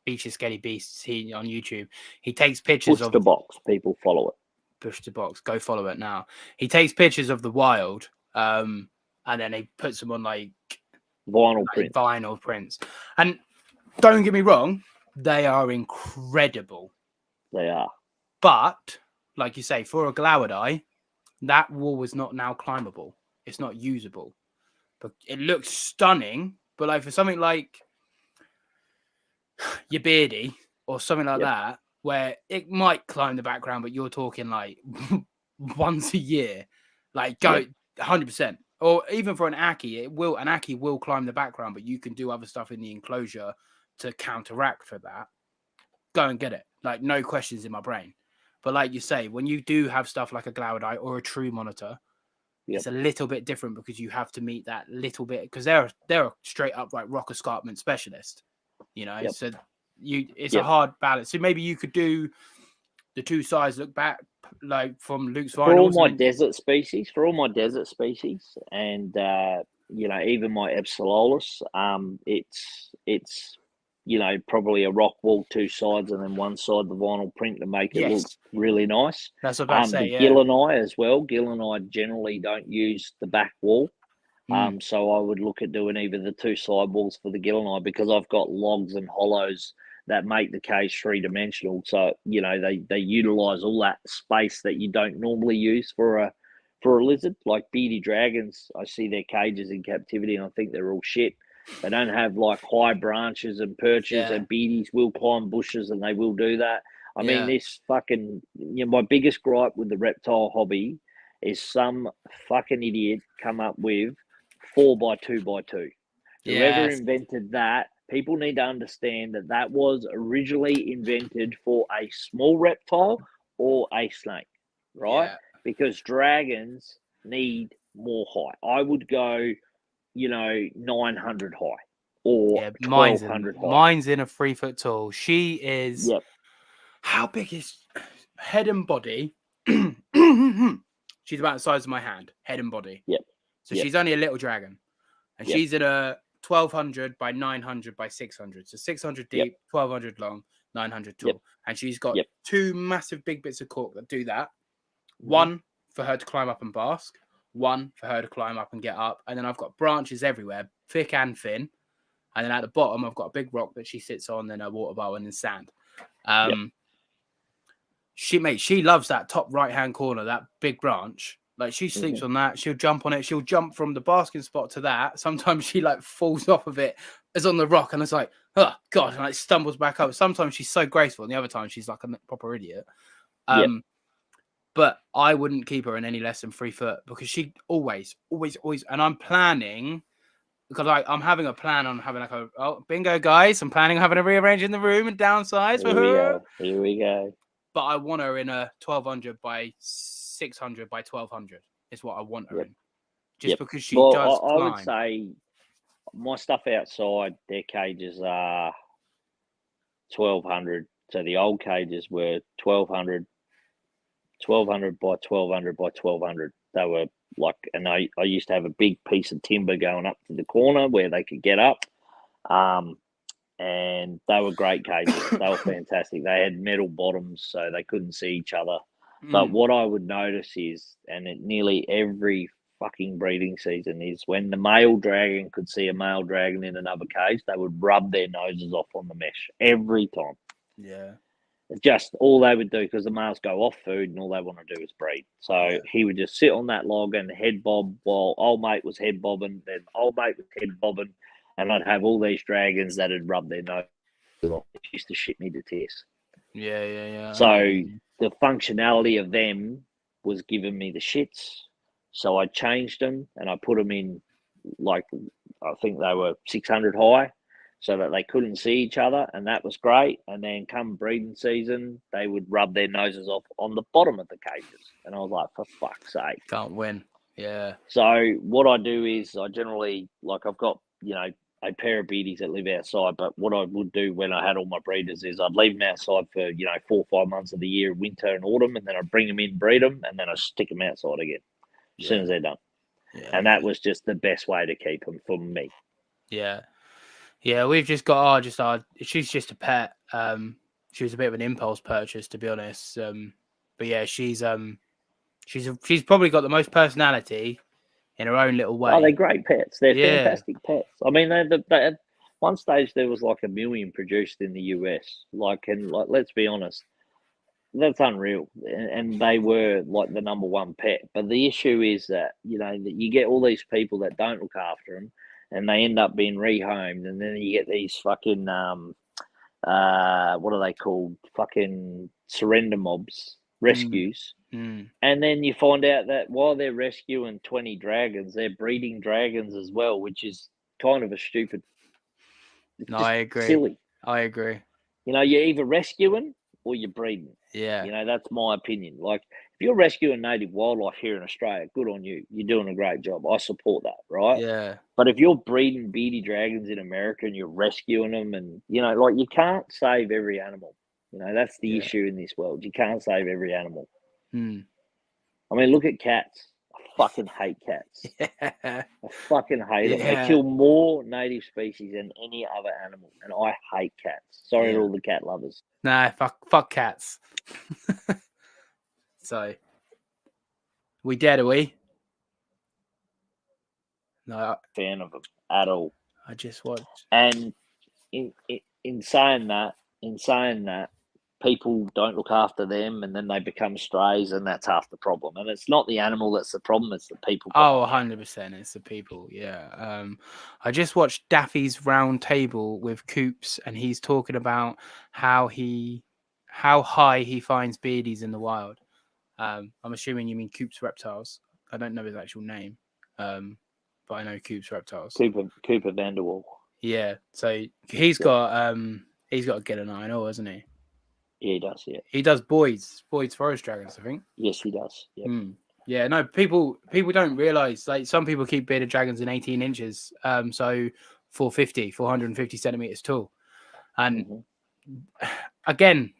Beaches Scaly Beasts on YouTube. He takes pictures of the box, people follow it. Push the box, go follow it now. He takes pictures of the wild, and then he puts them on like vinyl prints. And don't get me wrong, they are incredible. They are. But like you say, for a Glauidai, that wall is not now climbable. It's not usable, but it looks stunning. But like for something like your beardie or something like that, where it might climb the background, but you're talking like once a year, like go 100%. Or even for an Aki, an Aki will climb the background, but you can do other stuff in the enclosure to counteract for that. Go and get it. Like no questions in my brain. But like you say, when you do have stuff like a Glauidai or a true monitor, It's a little bit different because you have to meet that little bit, because they're a straight up like rock escarpment specialist, you know. So it's a hard balance. So maybe you could do the two sides look back, like from Luke's vinyls. For all my desert species, and you know, even my Epsilolus, it's you know, probably a rock wall, two sides, and then one side the vinyl print to make it look really nice. That's what I'm about to say. Gill and I as well. Gill and I generally don't use the back wall. So I would look at doing either the two side walls for the gill and I, because I've got logs and hollows that make the cage three-dimensional. So, you know, they utilize all that space that you don't normally use for a lizard. Like beady dragons, I see their cages in captivity and I think they're all shit. They don't have like high branches and perches, and beadies will climb bushes and they will do that. I mean, this fucking, you know, my biggest gripe with the reptile hobby is some fucking idiot come up with 4x2x2. Whoever invented that, people need to understand that that was originally invented for a small reptile or a snake, right? Because dragons need more height. I would go, you know, 900 high or 1200 high. Mine's in a 3 foot tall. She is. How big is head and body? She's about the size of my hand, head and body. So she's only a little dragon, and she's in a 1200 by 900 by 600. So 600 deep, 1200 long, 900 tall. And she's got two massive big bits of cork that do that. One for her to climb up and bask, one for her to climb up and get up. And then I've got branches everywhere, thick and thin. And then at the bottom, I've got a big rock that she sits on, then a water bowl and then sand. She loves that top right-hand corner, that big branch. Like, she sleeps on that. She'll jump on it. She'll jump from the basking spot to that. Sometimes she like falls off of it. It's on the rock, and it's like, oh god, and like stumbles back up. Sometimes she's so graceful, and the other time she's like a proper idiot. But I wouldn't keep her in any less than 3 foot, because she always. And I'm planning, because I'm having a plan on having like bingo, guys. I'm planning on having a rearranging the room and downsize for her. Here we go. But I want her in a 1200 by 600 by 1200 is what I want her in. Just because she does climb. I would say my stuff outside, their cages are 1200. So the old cages were 1200 by 1200 by 1200. They were like, and I used to have a big piece of timber going up to the corner where they could get up. And they were great cages. They were fantastic. They had metal bottoms, so they couldn't see each other. But what I would notice is, and it nearly every fucking breeding season, is when the male dragon could see a male dragon in another cage, they would rub their noses off on the mesh every time. It's just all they would do, because the males go off food and all they want to do is breed. So he would just sit on that log and head bob while old mate was head bobbing, then old mate was head bobbing. And I'd have all these dragons that had rubbed their nose off. It used to shit me to tears. So the functionality of them was giving me the shits. So I changed them and I put them in, like, I think they were 600 high, so that they couldn't see each other. And that was great. And then come breeding season, they would rub their noses off on the bottom of the cages. And I was like, for fuck's sake. Can't win. So what I do is I generally, like, I've got, you know, a pair of beardies that live outside, but what I would do when I had all my breeders is I'd leave them outside for, you know, 4 or 5 months of the year, winter and autumn, and then I'd bring them in, breed them, and then I'd stick them outside again as soon as they're done. And that was just the best way to keep them for me. We've just got she's just a pet. She was a bit of an impulse purchase, to be honest. But yeah, she's probably got the most personality in her own little way. Oh, they're great pets. They're fantastic pets. I mean, they at one stage there was like 1 million produced in the US. Like, let's be honest, that's unreal. And they were like the #1 pet. But the issue is that, you know, that you get all these people that don't look after them, and they end up being rehomed, and then you get these fucking what are they called? Fucking surrender mobs, rescues. And then you find out that while they're rescuing 20 dragons, they're breeding dragons as well, which is kind of a stupid. No, I agree. Silly. I agree. You know, you're either rescuing or you're breeding. Yeah. You know, that's my opinion. Like, you're rescuing native wildlife here in Australia, good on you. You're doing a great job. I support that, right? Yeah. But if you're breeding beady dragons in America and you're rescuing them, and like you can't save every animal. That's the issue in this world. You can't save every animal. Hmm. I mean, look at cats. I fucking hate cats. Yeah. I fucking hate them. They Yeah. kill more native species than any other animal, and I hate cats. Sorry to all the cat lovers. Nah, fuck cats. So, we dead, are we? No, Fan of them at all. I just watched. And in saying that, people don't look after them, and then they become strays, and that's half the problem. And it's not the animal that's the problem; it's the people. Oh, 100%, it's the people. Yeah. I just watched Daffy's round table with Coops, and he's talking about how high he finds beardies in the wild. I'm assuming you mean Coops Reptiles. I don't know his actual name, but I know Coops Reptiles. Cooper Vanderwall. Yeah, so he's got a get an eye on all, hasn't he? Yeah, he does. Yeah, he does Boyd's Forest Dragons, I think. Yes, he does. Yeah. Yeah, no, people don't realize, like, some people keep bearded dragons in 18 inches, so 450 centimeters tall. And again,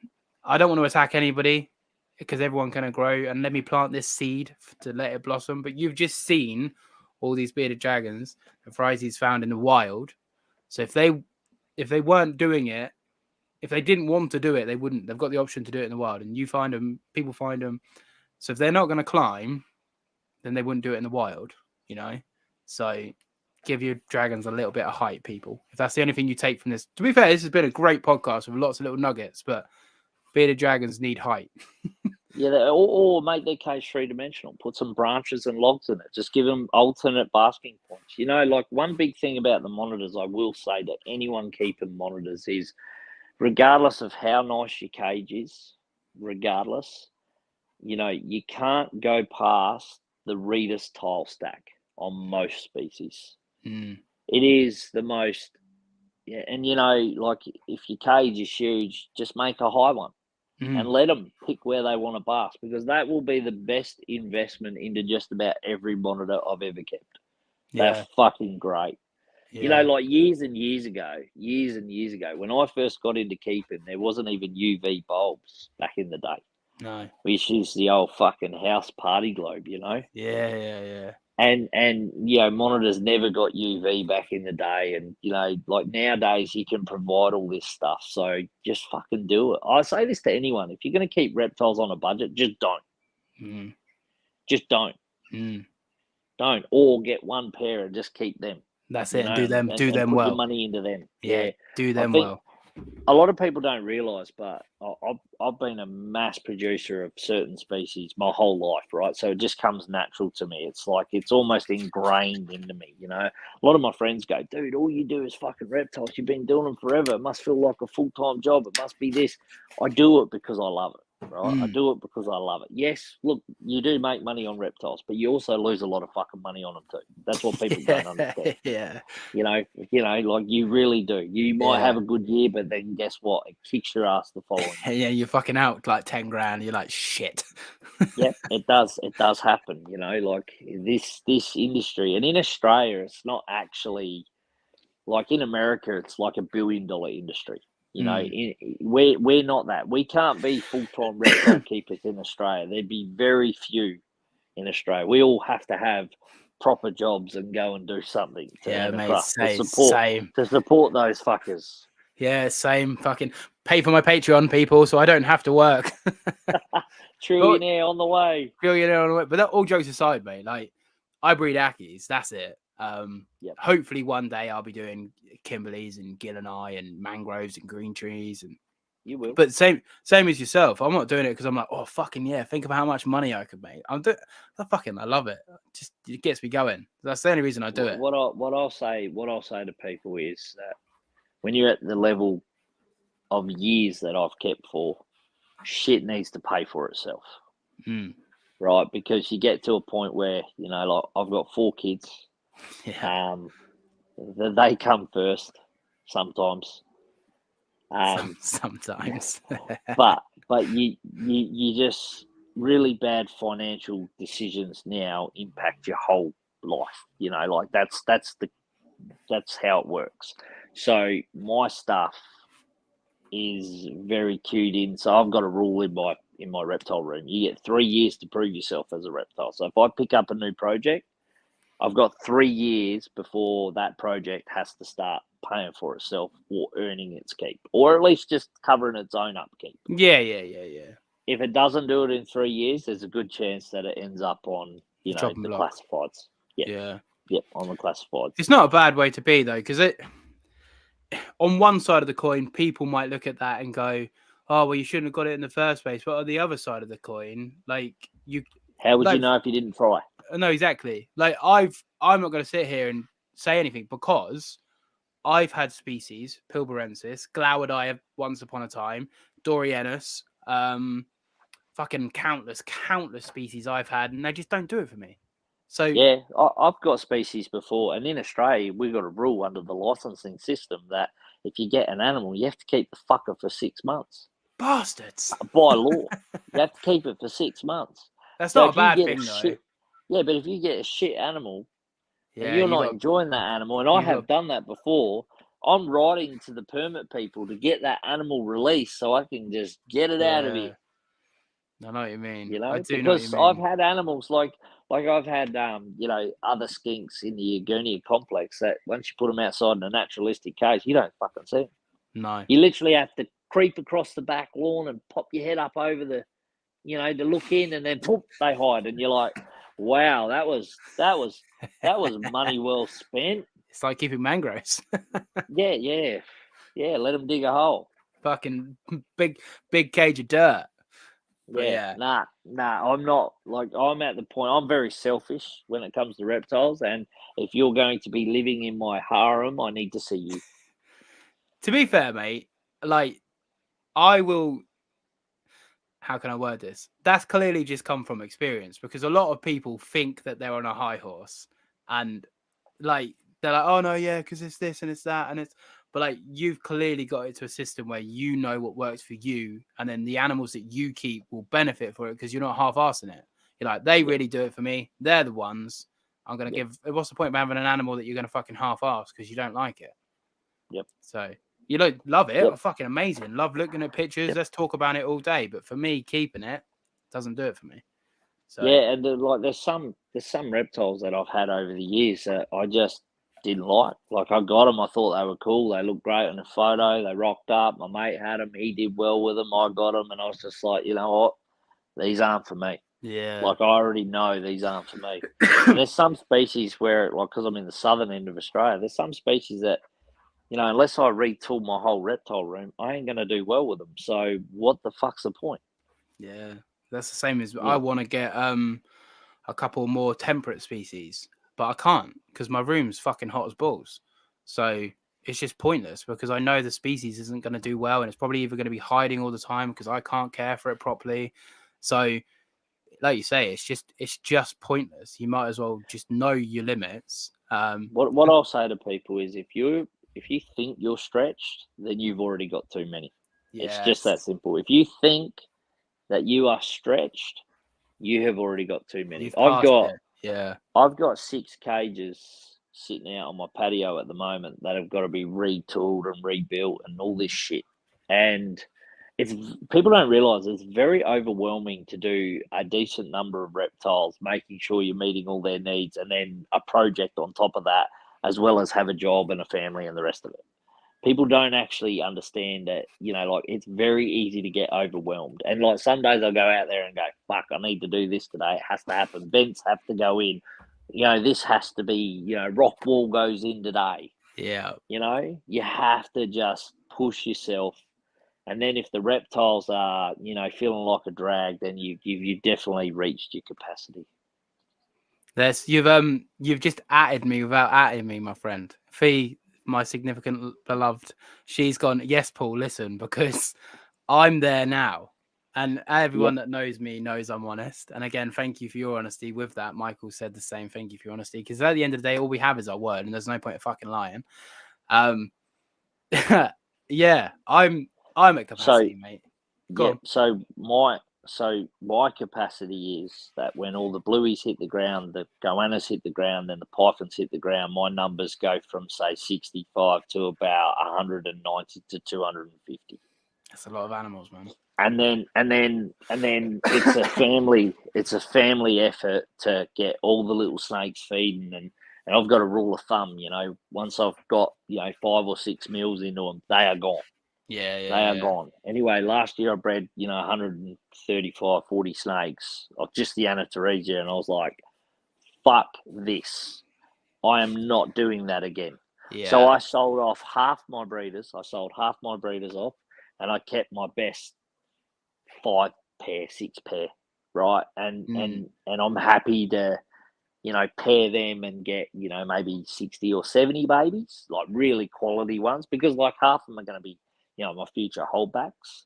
I don't want to attack anybody because everyone can grow, and let me plant this seed to let it blossom. But you've just seen all these bearded dragons that Fryzie's found in the wild. So if they weren't doing it, if they didn't want to do it, they wouldn't. They've got the option to do it in the wild, and you find them, people find them. So if they're not going to climb, then they wouldn't do it in the wild, So give your dragons a little bit of height, people. If that's the only thing you take from this. To be fair, this has been a great podcast with lots of little nuggets, but bearded dragons need height. Yeah, or make their cage three-dimensional. Put some branches and logs in it. Just give them alternate basking points. Like one big thing about the monitors, I will say to anyone keeping monitors is, regardless of how nice your cage is, you can't go past the Reedus tile stack on most species. It is the most, and like if your cage is huge, just make a high one. And let them pick where they want to bask, because that will be the best investment into just about every monitor I've ever kept. They're fucking great. Like years and years ago, when I first got into keeping, there wasn't even UV bulbs back in the day. No. We used the old fucking house party globe, Yeah. And monitors never got UV back in the day, and like nowadays you can provide all this stuff, so just fucking do it. I say this to anyone: if you're going to keep reptiles on a budget, just don't. Just don't. Don't, or get one pair and just keep them. That's it. And do them well. Put your money into them. Yeah, do them well. A lot of people don't realise, but I've been a mass producer of certain species my whole life, right? So it just comes natural to me. It's like it's almost ingrained into me, A lot of my friends go, dude, all you do is fucking reptiles. You've been doing them forever. It must feel like a full-time job. It must be this. I do it because I love it, right? I do it because I love it. Yes, look, you do make money on reptiles, but you also lose a lot of fucking money on them too. That's what people don't understand. Yeah. Like you really do. You might have a good year, but then guess what? It kicks your ass the following year. Yeah, you're fucking out like 10 grand. You're like, shit. Yeah, it does. It does happen. Like this industry, and in Australia, it's not actually like in America. It's like $1 billion industry. We're not that. We can't be full-time reptile keepers in Australia. There'd be very few in Australia. We all have to have proper jobs and go and do something to support those fuckers. Yeah, same. Fucking pay for my Patreon, people, so I don't have to work. Trillionaire on the way. But that, all jokes aside, mate, like I breed Ackies, that's it. Hopefully one day I'll be doing Kimberlys and Gill and I and mangroves and green trees, and you will. But same as yourself. I'm not doing it because I'm like, oh fucking yeah, think about how much money I could make. I love it. It gets me going. That's the only reason I do it. What I'll say to people is that when you're at the level of years that I've kept for, shit needs to pay for itself. Right? Because you get to a point where, like I've got 4 kids. Yeah. They come first sometimes. Sometimes. but you just really bad financial decisions now impact your whole life. You know, like that's how it works. So my stuff is very cued in. So I've got a rule in my reptile room. You get 3 years to prove yourself as a reptile. So if I pick up a new project, I've got 3 years before that project has to start paying for itself or earning its keep, or at least just covering its own upkeep. Yeah. If it doesn't do it in 3 years, there's a good chance that it ends up on, you know, Chopping the block. classifieds. Yeah. Yep, on the classifieds. It's not a bad way to be though, because on one side of the coin, people might look at that and go, "Oh, well, you shouldn't have got it in the first place." But on the other side of the coin, like How would you like, know if you didn't try? no, exactly. Like I'm not going to sit here and say anything because I've had species, Pilberensis, Glauidii once upon a time, Dorienus, fucking countless species I've had, and they just don't do it for me. So Yeah, I've got species before, and in Australia, we've got a rule under the licensing system that if you get an animal, you have to keep the fucker for 6 months. bastards. By law, you have to keep it for 6 months. That's So not a if you bad get thing, though. yeah, but if you get a shit animal and Yeah, you're not enjoying that animal, and I have done that before, I'm writing to the permit people to get that animal released so I can just get it out of here. I know what you mean. You know, I do because know what you I've mean. had animals like I've had you know, other skinks in the Gurnia complex that once you put them outside in a naturalistic cage, you don't fucking see them. No. You literally have to creep across the back lawn and pop your head up over the, you know, to look in, and then poof, they hide, and you're like, wow, that was money well spent. It's like keeping mangroves. Yeah. Let them dig a hole. Fucking big cage of dirt. But Yeah, nah, I'm not, like, I'm at the point, I'm very selfish when it comes to reptiles, and if you're going to be living in my harem, I need to see you. To be fair, mate, like, I will, how can I word this? That's clearly just come from experience, because a lot of people think that they're on a high horse and like they're like, oh no, yeah, because it's this and it's that and it's, but like you've clearly got it to a system where you know what works for you, and then the animals that you keep will benefit for it because you're not half-arsing it. You're like, they really do it for me. They're the ones I'm gonna give. What's the point of having an animal that you're gonna fucking half-arse because you don't like it? Yep. So you don't love it. Fucking amazing. Love looking at pictures. Let's talk about it all day. But for me, keeping it doesn't do it for me. So Yeah, and like there's some reptiles that I've had over the years that I just didn't like. Like I got them, I thought they were cool. They looked great in a photo. They rocked up. My mate had them. He did well with them. I got them, and I was just like, you know what? These aren't for me. yeah, Like I already know these aren't for me. And there's some species where, like, because I'm in the southern end of Australia, there's some species that, you know, unless I retool my whole reptile room, I ain't gonna do well with them. So what the fuck's the point? yeah, that's the same as I want to get a couple more temperate species, but I can't because my room's fucking hot as balls. So it's just pointless because I know the species isn't going to do well, and it's probably either going to be hiding all the time because I can't care for it properly. So, like you say, it's just pointless. You might as well just know your limits. What I'll say to people is if you think you're stretched, then you've already got too many. It's just that simple. If you think that you are stretched, you have already got too many. I've got 6 cages sitting out on my patio at the moment that have got to be retooled and rebuilt and all this shit. And it's, people don't realize it's very overwhelming to do a decent number of reptiles, making sure you're meeting all their needs, and then a project on top of that, as well as have a job and a family and the rest of it. People don't actually understand that, you know, like it's very easy to get overwhelmed. And like some days I'll go out there and go, fuck, I need to do this today. It has to happen. Vents have to go in. You know, this has to be, you know, rock wall goes in today. Yeah. You know, you have to just push yourself. And then if the reptiles are, you know, feeling like a drag, then you've definitely reached your capacity. You've just added me without adding me, my friend. Fee, my significant beloved, she's gone, yes, Paul, listen, because I'm there now. And everyone that knows me knows I'm honest. And again, thank you for your honesty with that. Michael said the same. Thank you for your honesty. Because at the end of the day, all we have is our word, and there's no point of fucking lying. Yeah, I'm at capacity, mate. So so my capacity is that when all the blueies hit the ground, the goannas hit the ground, and the pythons hit the ground, my numbers go from say 65 to about 190 to 250. That's a lot of animals, man. And then it's a family effort to get all the little snakes feeding, and I've got a rule of thumb, once I've got 5 or 6 meals into them, they are gone. Yeah, They are gone. Anyway, last year I bred 135, 40 snakes of just the Anateresia, and I was like, fuck this, I am not doing that again. So I sold off half my breeders. I sold half my breeders off, and I kept my best 5 pair, 6 pair, right? And I'm happy to, pair them and get, maybe 60 or 70 babies, like really quality ones, because like half of them are going to be, my future holdbacks.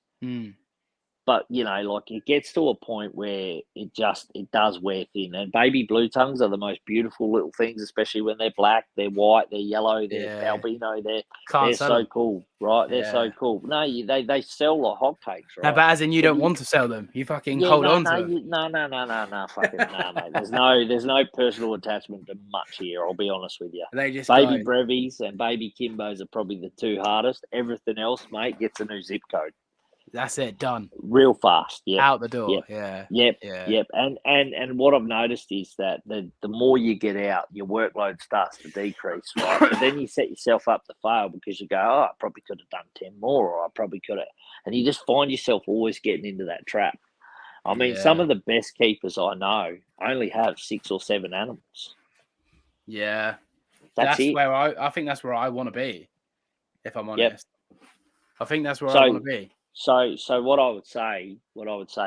But, like it gets to a point where it does wear thin. And baby blue tongues are the most beautiful little things, especially when they're black, they're white, they're yellow, they're albino, they're so cool, right? They're so cool. No, they sell like hotcakes, right? No, but as in you don't want to sell them. You fucking hold on to them. No, fucking no, mate. There's no personal attachment to much here, I'll be honest with you. They just baby brevies and baby Kimbos are probably the 2 hardest. Everything else, mate, gets a new zip code. That's it, done. Real fast, yeah. Out the door, Yep. And what I've noticed is that the more you get out, your workload starts to decrease, right? But then you set yourself up to fail because you go, I probably could have done 10 more, or I probably could have. And you just find yourself always getting into that trap. I mean, some of the best keepers I know only have 6 or 7 animals. Yeah. That's it. Where I think that's where I want to be, if I'm honest. I think that's where I want to be. So what I would say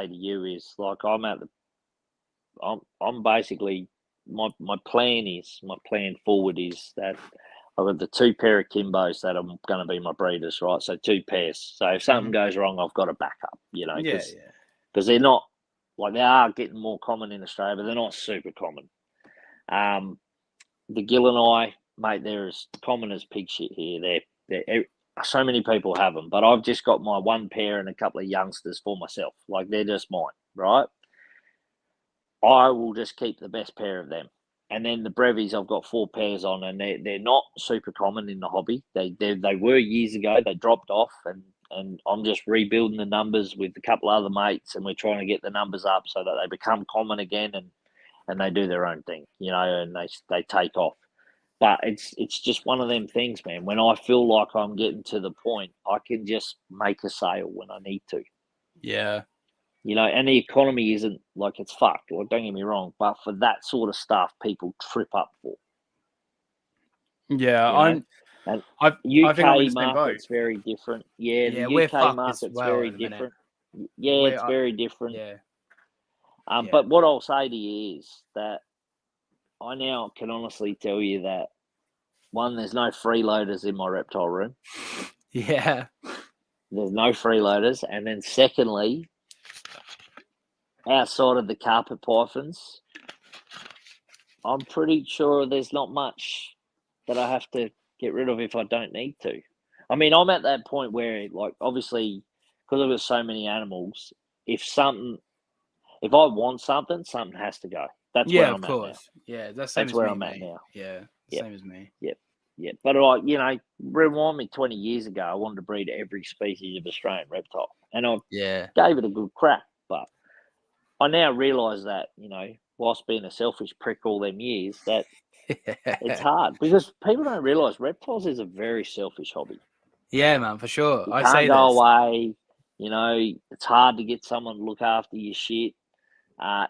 to you is, like, I'm basically, my plan forward is that I've got the 2 pair of Kimbos that I'm going to be my breeders, right? So 2 pairs. So if something goes wrong, I've got a backup, because they're not, like, they are getting more common in Australia, but they're not super common. The gill and eye, mate, they're as common as pig shit here. They're so many people have them, but I've just got my 1 pair and a couple of youngsters for myself. Like, they're just mine, right? I will just keep the best pair of them. And then the brevies, I've got 4 pairs on, and they're not super common in the hobby. They were years ago. They dropped off, and I'm just rebuilding the numbers with a couple of other mates, and we're trying to get the numbers up so that they become common again, and they do their own thing, and they take off. But it's just one of them things, man. When I feel like I'm getting to the point, I can just make a sale when I need to. Yeah. And the economy isn't, like, it's fucked. Like, don't get me wrong, but for that sort of stuff, people trip up for. Yeah, UK market's very different. Yeah, the UK market's very different. Yeah, it's very different. Yeah. But what I'll say to you is that I now can honestly tell you that, 1, there's no freeloaders in my reptile room. Yeah. There's no freeloaders. And then secondly, outside of the carpet pythons, I'm pretty sure there's not much that I have to get rid of if I don't need to. I mean, I'm at that point where, like, obviously, because I've got so many animals, if I want something has to go. That's where I'm at now. Yeah, that's where I'm at now. Yeah, same as me. Yeah. But rewind me 20 years ago, I wanted to breed every species of Australian reptile, and I gave it a good crack. But I now realise that, whilst being a selfish prick all them years, that it's hard, because people don't realise reptiles is a very selfish hobby. Yeah, man, for sure. You can't go away. It's hard to get someone to look after your shit.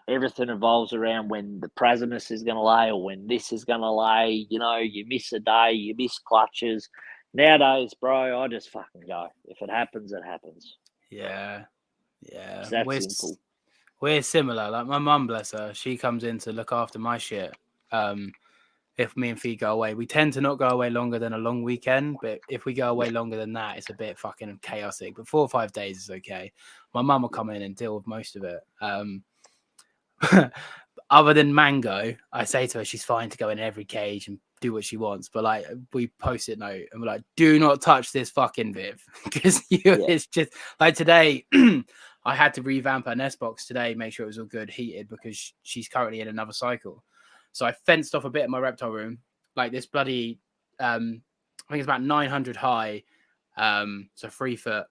Everything revolves around when the Prasimus is going to lay, or when this is going to lay. You miss a day, you miss clutches. Nowadays, bro, I just fucking go. If it happens, it happens. Yeah. It's that simple. We're similar. Like, my mum, bless her, she comes in to look after my shit. If me and Fee go away, we tend to not go away longer than a long weekend. But if we go away longer than that, it's a bit fucking chaotic. But 4 or 5 days is okay. My mum will come in and deal with most of it. Other than Mango, I say to her she's fine to go in every cage and do what she wants, but, like, we post-it note and we're like, do not touch this fucking Viv, because it's just like today. I had to revamp her nest box today, make sure it was all good, heated, because she's currently in another cycle. So I fenced off a bit of my reptile room, like this bloody, I think it's about 900 high, so 3 foot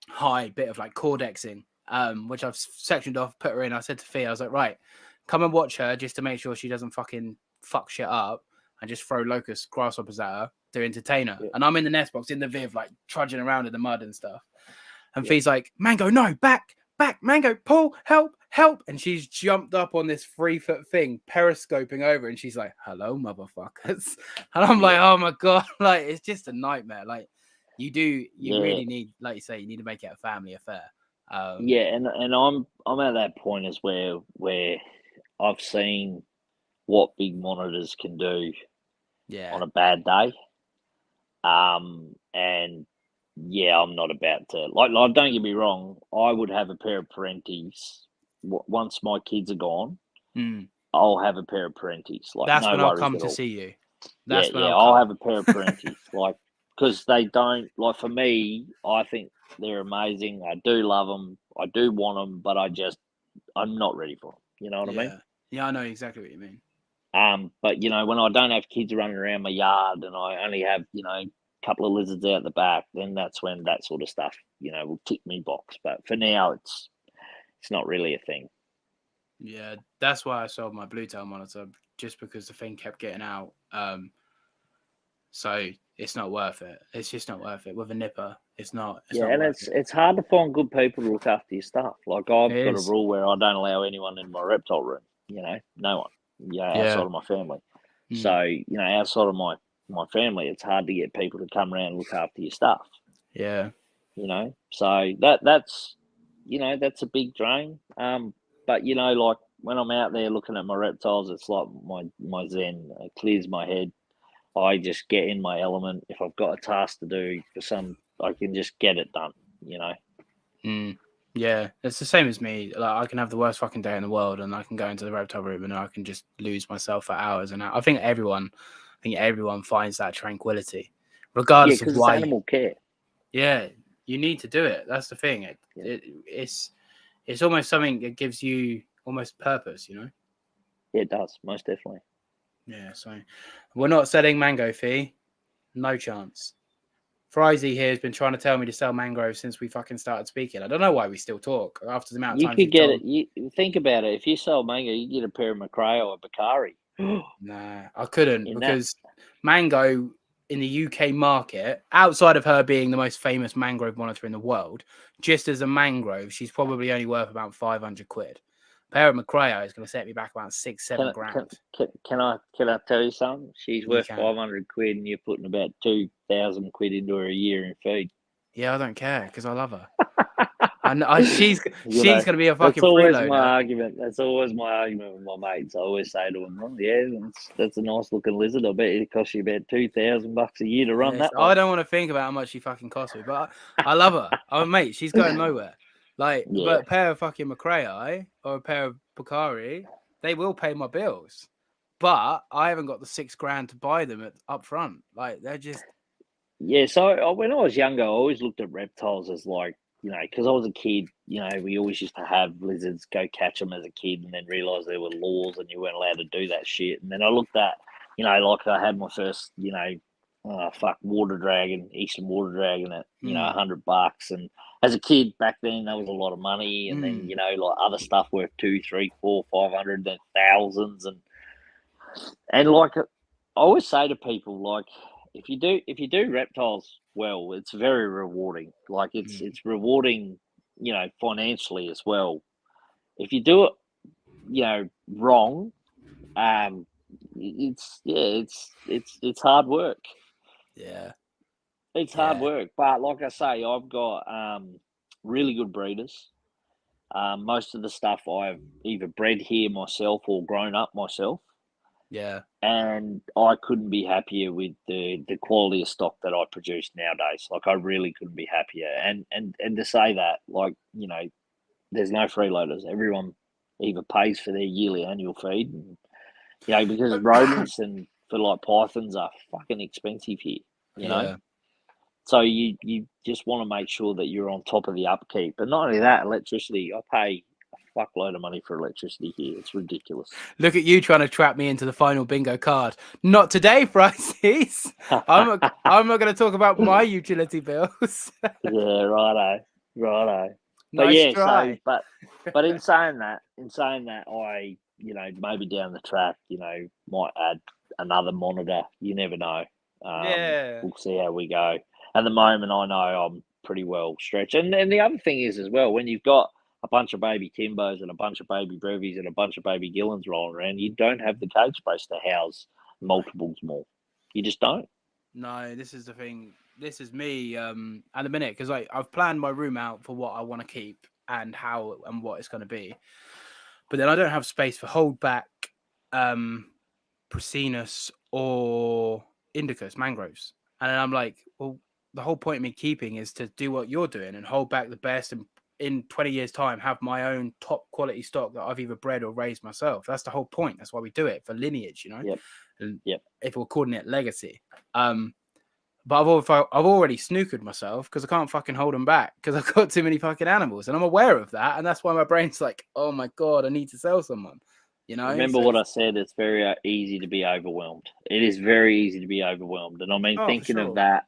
high bit of like cordexing, which I've sectioned off, put her in. I said to Fee, I was like, right, come and watch her just to make sure she doesn't fucking fuck shit up and just throw locust grasshoppers at her to entertain her. Yeah. And I'm in the nest box in the Viv, like trudging around in the mud and stuff. And Yeah. Fee's like, Mango, no, back, Mango, pull, help. And she's jumped up on this 3 foot thing, periscoping over, and she's like, hello, motherfuckers. And I'm like, oh my God, like, it's just a nightmare. Like, you really need, like you say, you need to make it a family affair. And I'm at that point as where I've seen what big monitors can do on a bad day. And yeah, I'm not about to like don't get me wrong, I would have a pair of Parentes once my kids are gone. I'll have a pair of Parentes. Like, that's no when worries I'll come at to all. see you. That's when I'll have a pair of Parentes. Like, because they don't, like, for me, I think they're amazing. I do love them. I do want them, but I'm not ready for them. You know what I mean? Yeah, I know exactly what you mean. But you know, when I don't have kids running around my yard and I only have, you know, a couple of lizards out the back, then that's when that sort of stuff, you know, will tick me box. But for now, it's not really a thing. Yeah, that's why I sold my blue tail monitor, just because the thing kept getting out. So it's not worth it. It's just not worth it with a nipper. It's not. And it's hard to find good people to look after your stuff. Like, I've got a rule where I don't allow anyone in my reptile room. You know, no one. Outside of my family. So, you know, outside of my family, it's hard to get people to come around and look after your stuff. Yeah. You know, so that's you know, that's a big drain. But you know, like, when I'm out there looking at my reptiles, it's like my zen. It clears my head. I just get in my element. If I've got a task to do I can just get it done, you know? Yeah, it's the same as me. Like, I can have the worst fucking day in the world and I can go into the reptile room and I can just lose myself for hours. And I think everyone finds that tranquility, regardless of why. It's animal care. Yeah, you need to do it. That's the thing. It's almost something that gives you almost purpose, you know? Yeah, it does, most definitely. Yeah, so we're not selling Mango Fee. No chance. Fryzie here has been trying to tell me to sell mangroves since we fucking started speaking. I don't know why we still talk after the amount of times you could get it. You think about it. If you sell mango, you get a pair of Macrae or a Bakari. Nah, I couldn't, because Mango in the UK market, outside of her being the most famous mangrove monitor in the world, just as a mangrove, she's probably only worth about 500 quid. A pair of Macrae is going to set me back about 6-7 grand. Can I tell you something? She's worth 500 quid, and you're putting about 2,000 quid into her a year in feed. Yeah, I don't care, because I love her. She's going to be a fucking freeloader. That's always my argument with my mates. I always say to them, "Oh, yeah, that's a nice looking lizard. I bet it costs you about $2,000 a year to run that one." I don't want to think about how much she fucking cost me, but I love her. Oh, mate, she's going nowhere. Like, but a pair of fucking Macrae or a pair of Bakari, they will pay my bills. But I haven't got the $6 grand to buy them up front. Like, they're just. Yeah, so when I was younger, I always looked at reptiles as, like, you know, because I was a kid, you know, we always used to have lizards, go catch them as a kid, and then realise there were laws and you weren't allowed to do that shit. And then I looked at, you know, like, I had my first, you know, water dragon, eastern water dragon at, you know, $100. And as a kid back then, that was a lot of money. And then, you know, like, other stuff worth 2, 3, 4, 500, then thousands. And like, I always say to people, like, if you do reptiles well, it's very rewarding. Like, it's rewarding, you know, financially as well. If you do it, you know, wrong, it's hard work. Yeah, it's hard work. But like I say, I've got really good breeders. Most of the stuff I've either bred here myself or grown up myself. Yeah. And I couldn't be happier with the quality of stock that I produce nowadays. Like, I really couldn't be happier. And to say that, like, you know, there's no freeloaders. Everyone either pays for their yearly annual feed, and, you know, because rodents and for like pythons are fucking expensive here, you know. So you just want to make sure that you're on top of the upkeep. But not only that, electricity. I pay a fuckload of money for electricity here. It's ridiculous. Look at you trying to trap me into the final bingo card. Not today, Fryzies. I'm not going to talk about my utility bills. Yeah, righto. But Nice yeah, try. but in saying that, I maybe down the track, might add another monitor. You never know. Yeah. We'll see how we go. At the moment, I know I'm pretty well stretched. And the other thing is as well, when you've got a bunch of baby Timbos and a bunch of baby Brevies and a bunch of baby Gillens rolling around, you don't have the cage space to house multiples more. You just don't. No, this is the thing. This is me at the minute because I've planned my room out for what I want to keep and how and what it's going to be. But then I don't have space for holdback, Prasinus or Indicus, mangroves. And then I'm like, well, the whole point of me keeping is to do what you're doing and hold back the best and in 20 years' time have my own top quality stock that I've either bred or raised myself. That's the whole point. That's why we do it, for lineage, Yep. And Yep. if we're calling it legacy. But I've already snookered myself because I can't fucking hold them back because I've got too many fucking animals. And I'm aware of that. And that's why my brain's like, oh my God, I need to sell someone. Remember what I said, it's very easy to be overwhelmed. It is very easy to be overwhelmed. And I mean, thinking of that,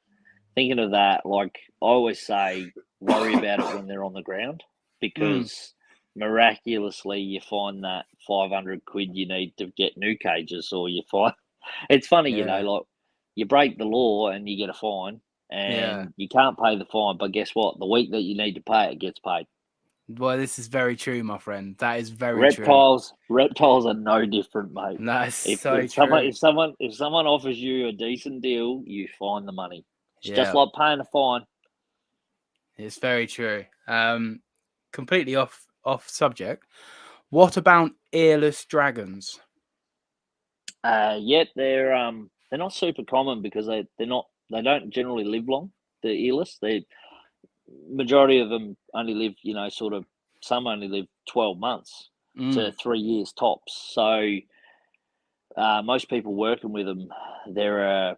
like I always say, worry about it when they're on the ground because miraculously you find that 500 quid you need to get new cages, or you find it's funny, like you break the law and you get a fine and you can't pay the fine. But guess what? The week that you need to pay it gets paid. Well, this is very true, my friend. That is very true. Reptiles are no different, mate. That's If so someone true. if someone offers you a decent deal, you find the money. It's just Yeah. like paying a fine. It's very true. Completely off subject. What about earless dragons? Yet they're not super common because they don't generally live long. The earless, the majority of them only live, some only live 12 months to 3 years tops. So most people working with them, they're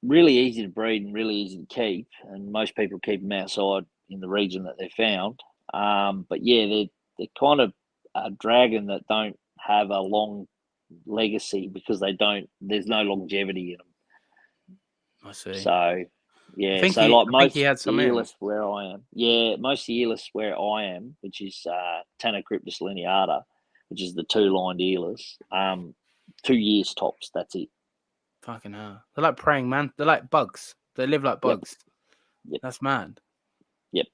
really easy to breed and really easy to keep, and most people keep them outside in the region that they're found. But yeah, they're kind of a dragon that don't have a long legacy because there's no longevity in them. I see. So yeah, I think he had some earless where I am. Yeah, most of the earless where I am, which is Tanacryptus lineata, which is the two-lined earless. 2 years tops. That's it. Fucking hell. They're like praying man. They're like bugs. They live like bugs. Yep. That's mad. Yep.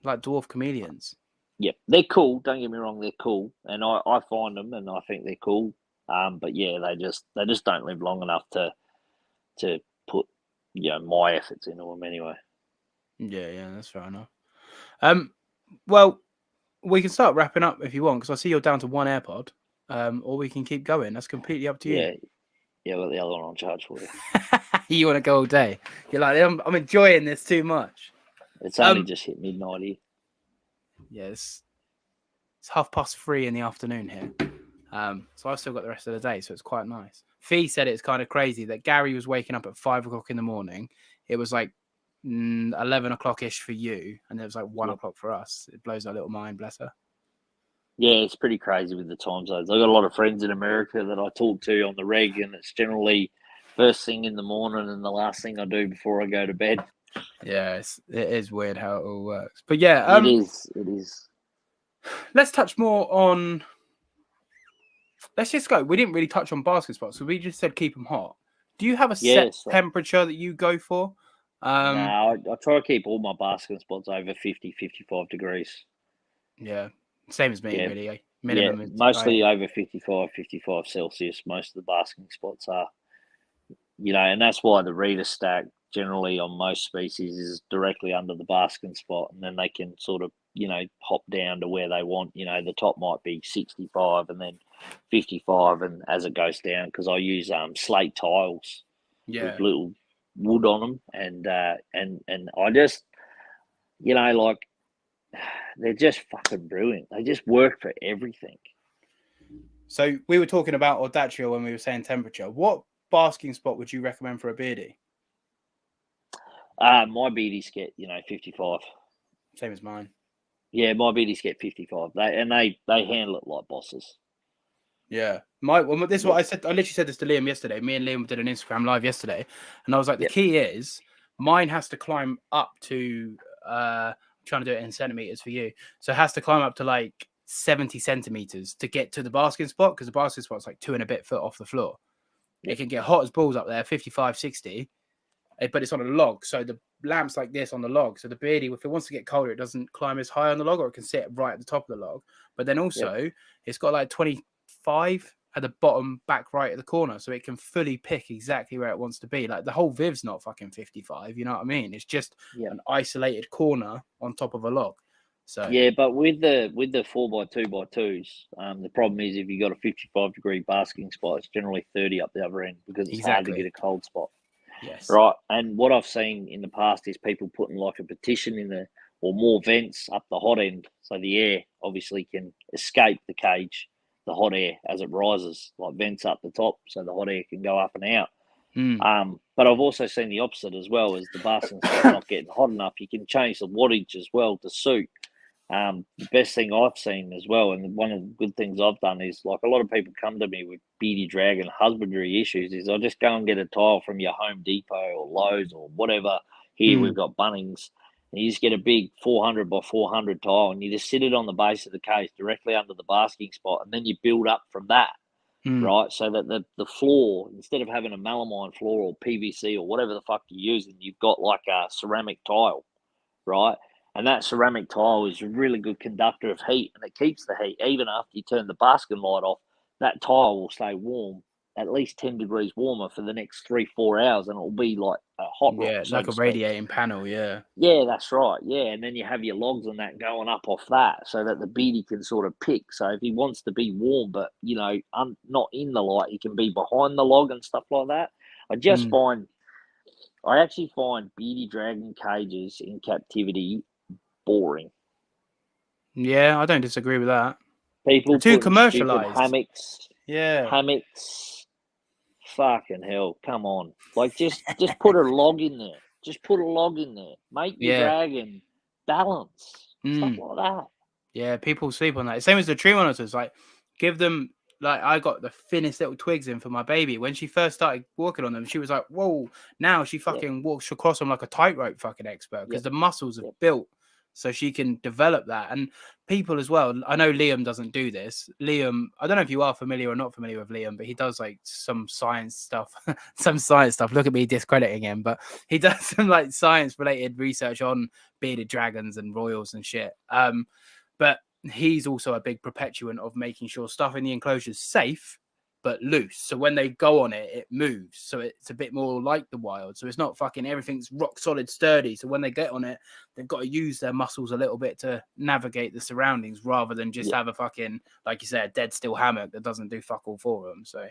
Like dwarf chameleons. Yep. They're cool. Don't get me wrong. They're cool, and I find them, and I think they're cool. But yeah, they just don't live long enough to put my efforts into them anyway. Yeah, that's fair enough. Well, we can start wrapping up if you want, because I see you're down to one AirPod. Or we can keep going. That's completely up to you. Yeah, well, the other one on charge for you. You want to go all day? You're like, I'm enjoying this too much. It's only just hit midnight here. Yeah, it's 3:30 in the afternoon here. So I've still got the rest of the day, so it's quite nice. Fee said it's kind of crazy that Gary was waking up at 5 o'clock in the morning. It was like 11 o'clock-ish for you, and it was like 1 o'clock for us. It blows our little mind, bless her. Yeah, it's pretty crazy with the time zones. I've got a lot of friends in America that I talk to on the reg, and it's generally first thing in the morning and the last thing I do before I go to bed. Yeah, it is weird how it all works. But yeah, it is. Let's touch more on. Let's just go. We didn't really touch on basket spots, so we just said keep them hot. Do you have a set temperature that you go for? No, I try to keep all my basket spots over 50, 55 degrees. Yeah, same as me, really. Minimum is mostly over 55 Celsius. Most of the basking spots are, and that's why the reader stack generally on most species is directly under the basking spot, and then they can sort of, hop down to where they want. The top might be 65 and then 55, and as it goes down, because I use slate tiles with little wood on them, and I just, like, they're just fucking brilliant. They just work for everything. So we were talking about Audacia when we were saying temperature. What basking spot would you recommend for a beardie? My beardies get 55. Same as mine. Yeah, my beardies get 55. They handle it like bosses. Yeah, this is what I said. I literally said this to Liam yesterday. Me and Liam did an Instagram live yesterday, and I was like, the key is mine has to climb up to. I'm trying to do it in centimeters for you, so it has to climb up to like 70 centimeters to get to the basking spot, because the basking spot's like 2 and a bit foot off the floor. It can get hot as balls up there, 55, 60, but it's on a log, so the lamp's like this on the log. So the beardie, if it wants to get colder, it doesn't climb as high on the log, or it can sit right at the top of the log. But then also, it's got like 25 at the bottom back right at the corner, so it can fully pick exactly where it wants to be. Like the whole Viv's not fucking 55, you know what I mean? It's just an isolated corner on top of a log. So yeah, but with the 4x2x2s, the problem is if you got a 55-degree basking spot, it's generally 30 up the other end because it's hard to get a cold spot. Yes. Right. And what I've seen in the past is people putting like a partition in there or more vents up the hot end, so the air obviously can escape the cage, the hot air as it rises, like vents up the top, so the hot air can go up and out. But I've also seen the opposite as well, as the basking spot not getting hot enough. You can change the wattage as well to suit. The best thing I've seen as well, and one of the good things I've done is, like, a lot of people come to me with beardie dragon husbandry issues, is I'll just go and get a tile from your Home Depot or Lowe's or whatever. Here we've got Bunnings, and you just get a big 400 by 400 tile, and you just sit it on the base of the cage directly under the basking spot, and then you build up from that, right? So that the floor, instead of having a melamine floor or PVC or whatever the fuck you're using, you've got like a ceramic tile, right? And that ceramic tile is a really good conductor of heat, and it keeps the heat. Even after you turn the basking light off, that tile will stay warm, at least 10 degrees warmer for the next 3-4 hours, and it'll be like a hot rock. Yeah, so like a radiating panel, Yeah, that's right. Yeah, and then you have your logs and that going up off that, so that the beardie can sort of pick. So if he wants to be warm, but not in the light, he can be behind the log and stuff like that. I actually find beardie dragon cages in captivity boring. Yeah, I don't disagree with that. People too putting stupid commercialized. hammocks. Fucking hell, come on! Like just put a log in there. Just put a log in there. Make your dragon balance, stuff like that. Yeah, people sleep on that. Same as the tree monitors. Like, give them. Like, I got the thinnest little twigs in for my baby. When she first started walking on them, she was like, "Whoa!" Now she fucking walks across them like a tightrope fucking expert, because the muscles are built so she can develop that. And people as well. I know Liam doesn't do this. Liam, I don't know if you are familiar or not familiar with Liam, but he does like some science stuff. Look at me discrediting him, but he does some like science related research on bearded dragons and royals and shit. But he's also a big perpetuant of making sure stuff in the enclosure is safe but loose. So when they go on it, it moves. So it's a bit more like the wild. So it's not fucking everything's rock solid sturdy. So when they get on it, they've got to use their muscles a little bit to navigate the surroundings, rather than just have a fucking, like you said, a dead still hammock that doesn't do fuck all for them. So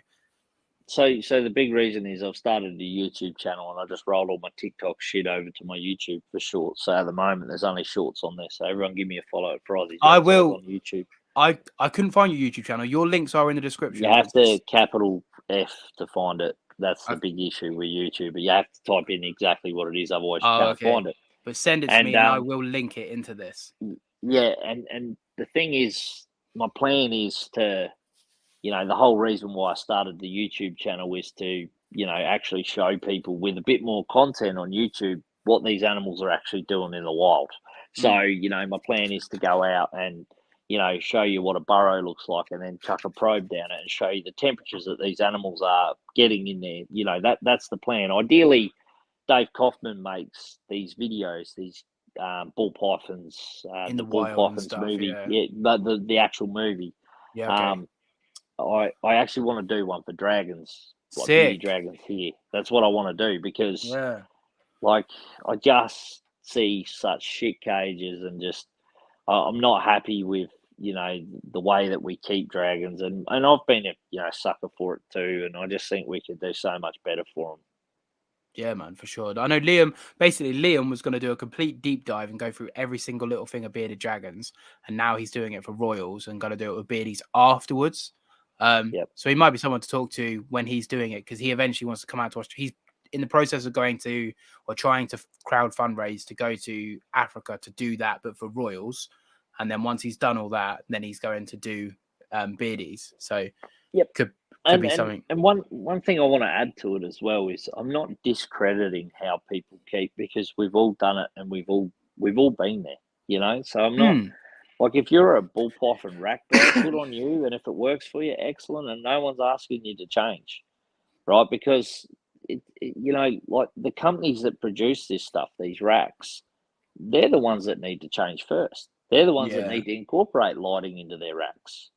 the big reason is I've started a YouTube channel, and I just rolled all my TikTok shit over to my YouTube for shorts. So at the moment, there's only shorts on there. So everyone give me a follow at FRYZIES I will on YouTube. I couldn't find your YouTube channel. Your links are in the description. You have to capital F to find it. That's the big issue with YouTube. But you have to type in exactly what it is, otherwise you can't find it. But send it to me, and I will link it into this. Yeah, and the thing is, my plan is to, the whole reason why I started the YouTube channel is to, actually show people with a bit more content on YouTube what these animals are actually doing in the wild. So, my plan is to go out and, show you what a burrow looks like, and then chuck a probe down it and show you the temperatures that these animals are getting in there. That's the plan. Ideally, Dave Kaufman makes these videos, these ball pythons, in the ball pythons stuff, movie, but the actual movie. Yeah. Okay. I actually want to do one for dragons, like Sick. dragons here. That's what I want to do, because, like, I just see such shit cages, and just I'm not happy with the way that we keep dragons, and I've been a sucker for it too, and I just think we could do so much better for them. Yeah, man, for sure. I know Liam was going to do a complete deep dive and go through every single little thing of bearded dragons, and now he's doing it for royals and going to do it with beardies afterwards. So he might be someone to talk to when he's doing it, because he eventually wants to come out to Australia. in the process of going to or trying to crowd fundraise to go to Africa to do that, but for royals. And then once he's done all that, then he's going to do beardies. So yep, could be something. And one thing I want to add to it as well is I'm not discrediting how people keep, because we've all done it and we've all been there, you know. So I'm not like, if you're a bull python rack bear, good on you, and if it works for you, excellent. And no one's asking you to change, right? Because you know, like the companies that produce this stuff, these racks, they're the ones that need to change first. They're the ones that need to incorporate lighting into their racks.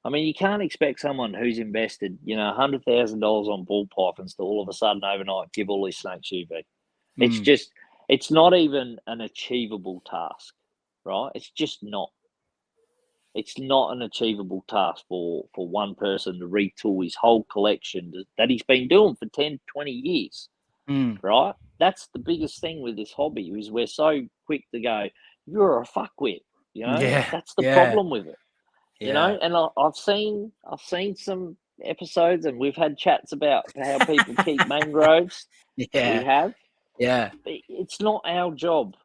I mean, you can't expect someone who's invested, you know, $100,000 on ball pythons to all of a sudden overnight give all these snakes UV. It's just, it's not even an achievable task, right? It's just not. It's not an achievable task for one person to retool his whole collection that he's been doing for 10, 20 years, right? That's the biggest thing with this hobby, is we're so quick to go, you're a fuckwit, you know? That's the problem with it, you know? And I've seen some episodes, and we've had chats about how people keep mangroves. We have. It's not our job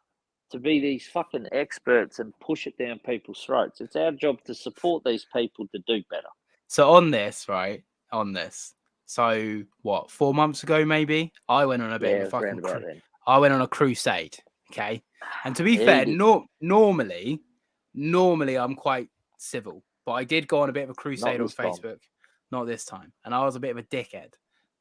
to be these fucking experts and push it down people's throats. It's our job to support these people to do better. So on this, right? On this. So what, 4 months ago, maybe? I went on a bit of a fucking I went on a crusade. Okay. And to be fair, normally I'm quite civil, but I did go on a bit of a crusade on Facebook. Not this time. And I was a bit of a dickhead.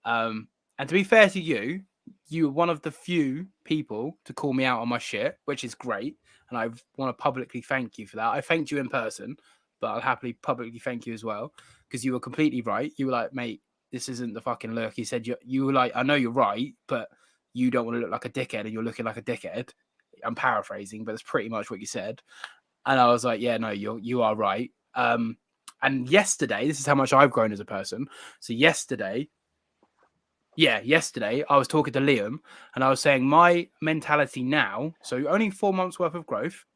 And to be fair to you, you were one of the few people to call me out on my shit, which is great. And I want to publicly thank you for that. I thanked you in person, but I'll happily publicly thank you as well, because you were completely right. You were like, mate, this isn't the fucking look. He said, you were like, I know you're right, but you don't want to look like a dickhead, and you're looking like a dickhead. I'm paraphrasing, but it's pretty much what you said. And I was like, yeah, no, you are right. And yesterday, this is how much I've grown as a person. So yesterday I was talking to Liam, and I was saying my mentality now, so only 4 months worth of growth,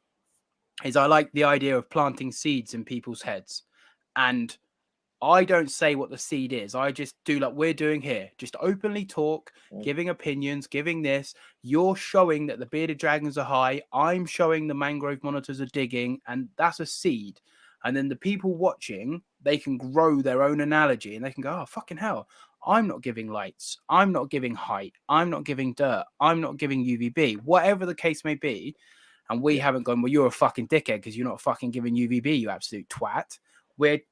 is I like the idea of planting seeds in people's heads. And I don't say what the seed is. I just do like we're doing here. Just openly talk, giving opinions, giving this. You're showing that the bearded dragons are high. I'm showing the mangrove monitors are digging, and that's a seed. And then the people watching, they can grow their own analogy, and they can go, oh, fucking hell. I'm not giving lights. I'm not giving height. I'm not giving dirt. I'm not giving UVB. Whatever the case may be. And we haven't gone, well, you're a fucking dickhead because you're not fucking giving UVB, you absolute twat. We're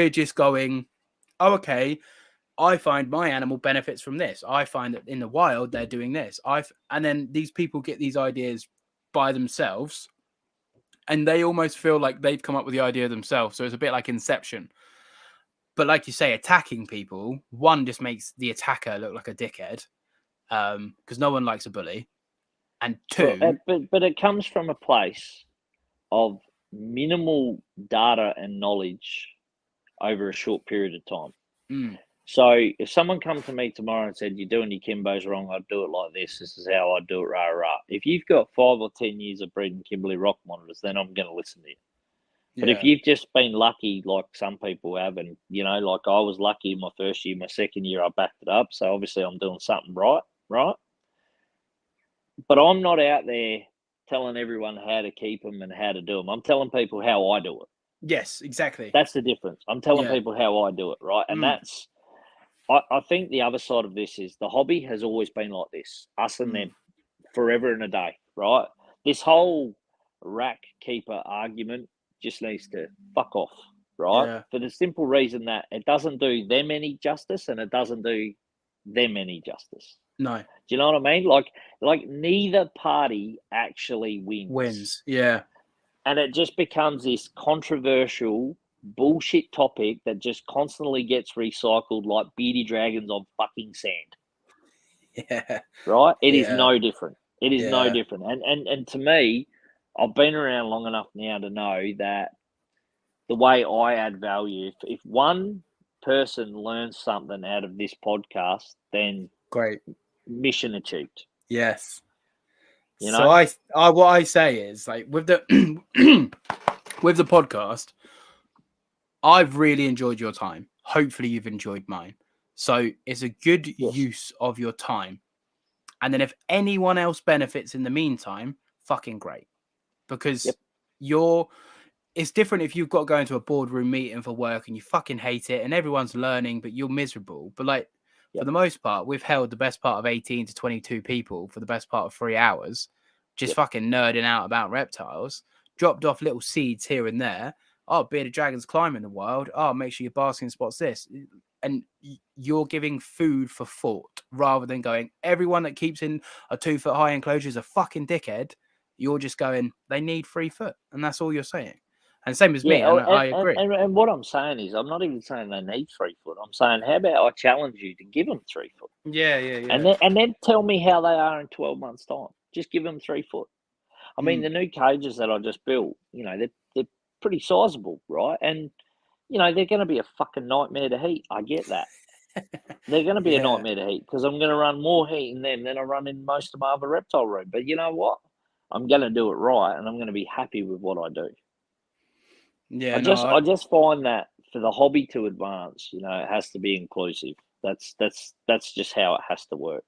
just going, oh, okay, I find my animal benefits from this. I find that in the wild, they're doing this. And then these people get these ideas by themselves, and they almost feel like they've come up with the idea themselves. So it's a bit like Inception. But like you say, attacking people, one, just makes the attacker look like a dickhead, because no one likes a bully. And two... But it comes from a place of minimal data and knowledge over a short period of time. So if someone come to me tomorrow and said, you're doing your Kimbos wrong, I'd do it like this. This is how I do it, rah, rah. If you've got 5 or 10 years of breeding Kimberly rock monitors, then I'm going to listen to you. But if you've just been lucky, like some people have, and, you know, like I was lucky in my first year, my second year, I backed it up. So obviously I'm doing something right? But I'm not out there telling everyone how to keep them and how to do them. I'm telling people how I do it. Yes, exactly. That's the difference. I'm telling people how I do it, right? And that's, I think the other side of this is the hobby has always been like this, us and them, forever and a day, right? This whole rack keeper argument just needs to fuck off, right? For the simple reason that it doesn't do them any justice, and it doesn't do them any justice. No. Do you know what I mean? Like neither party actually wins. Yeah. And it just becomes this controversial bullshit topic that just constantly gets recycled like beardy dragons on fucking sand. Yeah. Right? It is no different. It is no different. And to me, I've been around long enough now to know that the way I add value, if one person learns something out of this podcast, then great, mission achieved. Yes. You know? So I what I say is, like, with the with the podcast, I've really enjoyed your time. Hopefully you've enjoyed mine. So it's a good Yes. use of your time. And then if anyone else benefits in the meantime, fucking great. Because it's different if you've got to go into a boardroom meeting for work and you fucking hate it and everyone's learning, but you're miserable. But like, for the most part, we've held the best part of 18 to 22 people for the best part of 3 hours, just fucking nerding out about reptiles, dropped off little seeds here and there. Oh, bearded dragons climb in the wild. Oh, make sure your basking spot's this. And you're giving food for thought rather than going, everyone that keeps in a 2 foot high enclosure is a fucking dickhead. You're just going, they need 3 foot. And that's all you're saying. And same as me, and I agree. And what I'm saying is, I'm not even saying they need 3 foot. I'm saying, how about I challenge you to give them 3 foot? Yeah. And then tell me how they are in 12 months' time. Just give them 3 foot. I mean, the new cages that I just built, you know, they're pretty sizable, right? And, you know, they're going to be a fucking nightmare to heat. I get that. They're going to be a nightmare to heat because I'm going to run more heat in them than I run in most of my other reptile room. But you know what? I'm going to do it right, and I'm going to be happy with what I do. Yeah, I just find that for the hobby to advance, you know, it has to be inclusive. That's just how it has to work.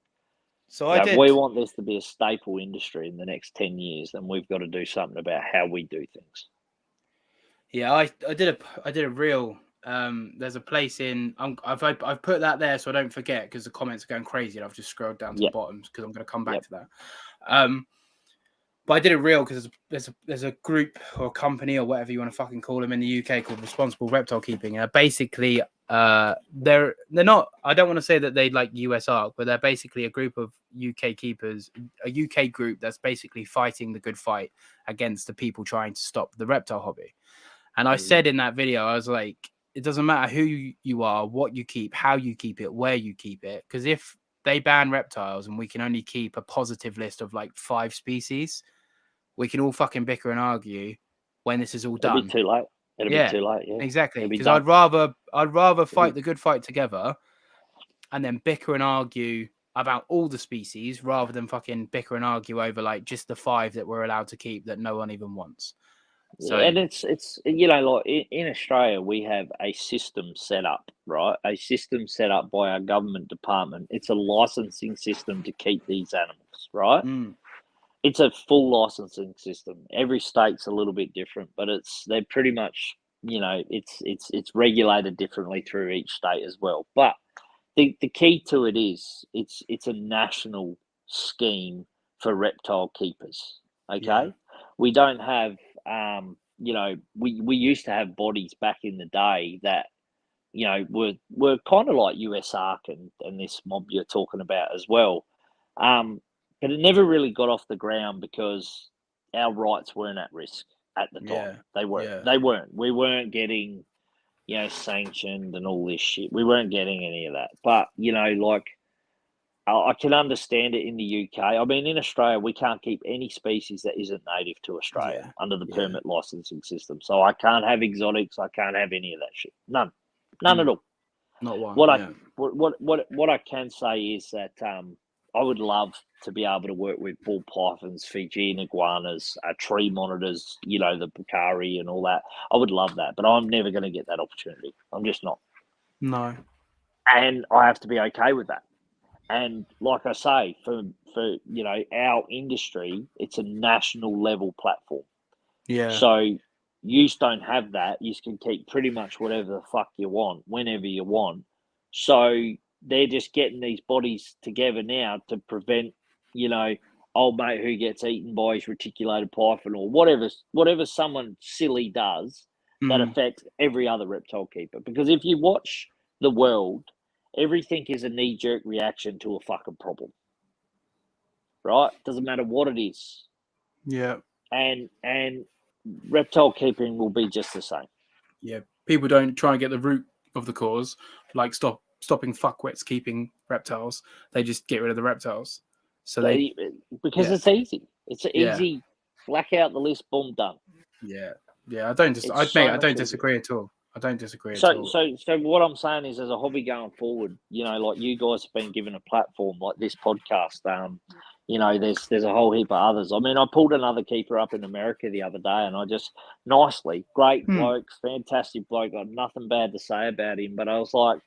So If we want this to be a staple industry in the next 10 years, then we've got to do something about how we do things. Yeah, I did a reel. There's a place in. I've put that there so I don't forget because the comments are going crazy. And I've just scrolled down to the bottom because I'm going to come back to that. But I did a reel because there's a group or a company or whatever you want to fucking call them in the UK called Responsible Reptile Keeping. Basically, they're not. I don't want to say that they like US ARC, but they're basically a group of UK keepers, a UK group that's basically fighting the good fight against the people trying to stop the reptile hobby. And I said in that video, I was like, it doesn't matter who you are, what you keep, how you keep it, where you keep it, because if they ban reptiles and we can only keep a positive list of like 5 species, we can all fucking bicker and argue when this is all done. It'll be too late. It'll be too late. Yeah, exactly. Because I'd rather fight the good fight together, and then bicker and argue about all the species rather than fucking bicker and argue over like just the 5 that we're allowed to keep that no one even wants. So, and it's you know, like in Australia, we have a system set up, right? A system set up by our government department. It's a licensing system to keep these animals, right? It's a full licensing system. Every state's a little bit different, but they're pretty much, you know, it's regulated differently through each state as well. But the key to it is it's a national scheme for reptile keepers. Okay, we don't have you know, we used to have bodies back in the day that, you know, were kind of like US ARC and this mob you're talking about as well. But it never really got off the ground because our rights weren't at risk at the time. They weren't. They weren't. We weren't getting, you know, sanctioned and all this shit. We weren't getting any of that. But, you know, like, I can understand it in the UK. I mean, in Australia, we can't keep any species that isn't native to Australia under the permit licensing system. So I can't have exotics. I can't have any of that shit. None at all. Not one. What I can say is that I would love to be able to work with ball pythons, Fijian iguanas, tree monitors, you know, the Picari and all that. I would love that, but I'm never going to get that opportunity. I'm just not. No. And I have to be okay with that. And like I say, for you know, our industry, it's a national level platform. Yeah. So you don't have that. You can keep pretty much whatever the fuck you want, whenever you want. So they're just getting these bodies together now to prevent, you know, old mate who gets eaten by his reticulated python or whatever someone silly does that affects every other reptile keeper. Because if you watch the world, everything is a knee-jerk reaction to a fucking problem, right? Doesn't matter what it is. Yeah. And reptile keeping will be just the same. Yeah. People don't try and get the root of the cause, like stopping fuckwits keeping reptiles. They just get rid of the reptiles. So because it's easy. It's easy. Black out the list. Boom, done. Yeah. I don't disagree at all. I don't disagree at all. So what I'm saying is, as a hobby going forward, you know, like you guys have been given a platform like this podcast. You know, there's a whole heap of others. I mean, I pulled another keeper up in America the other day, and I just great bloke, fantastic bloke. Got nothing bad to say about him, but I was like,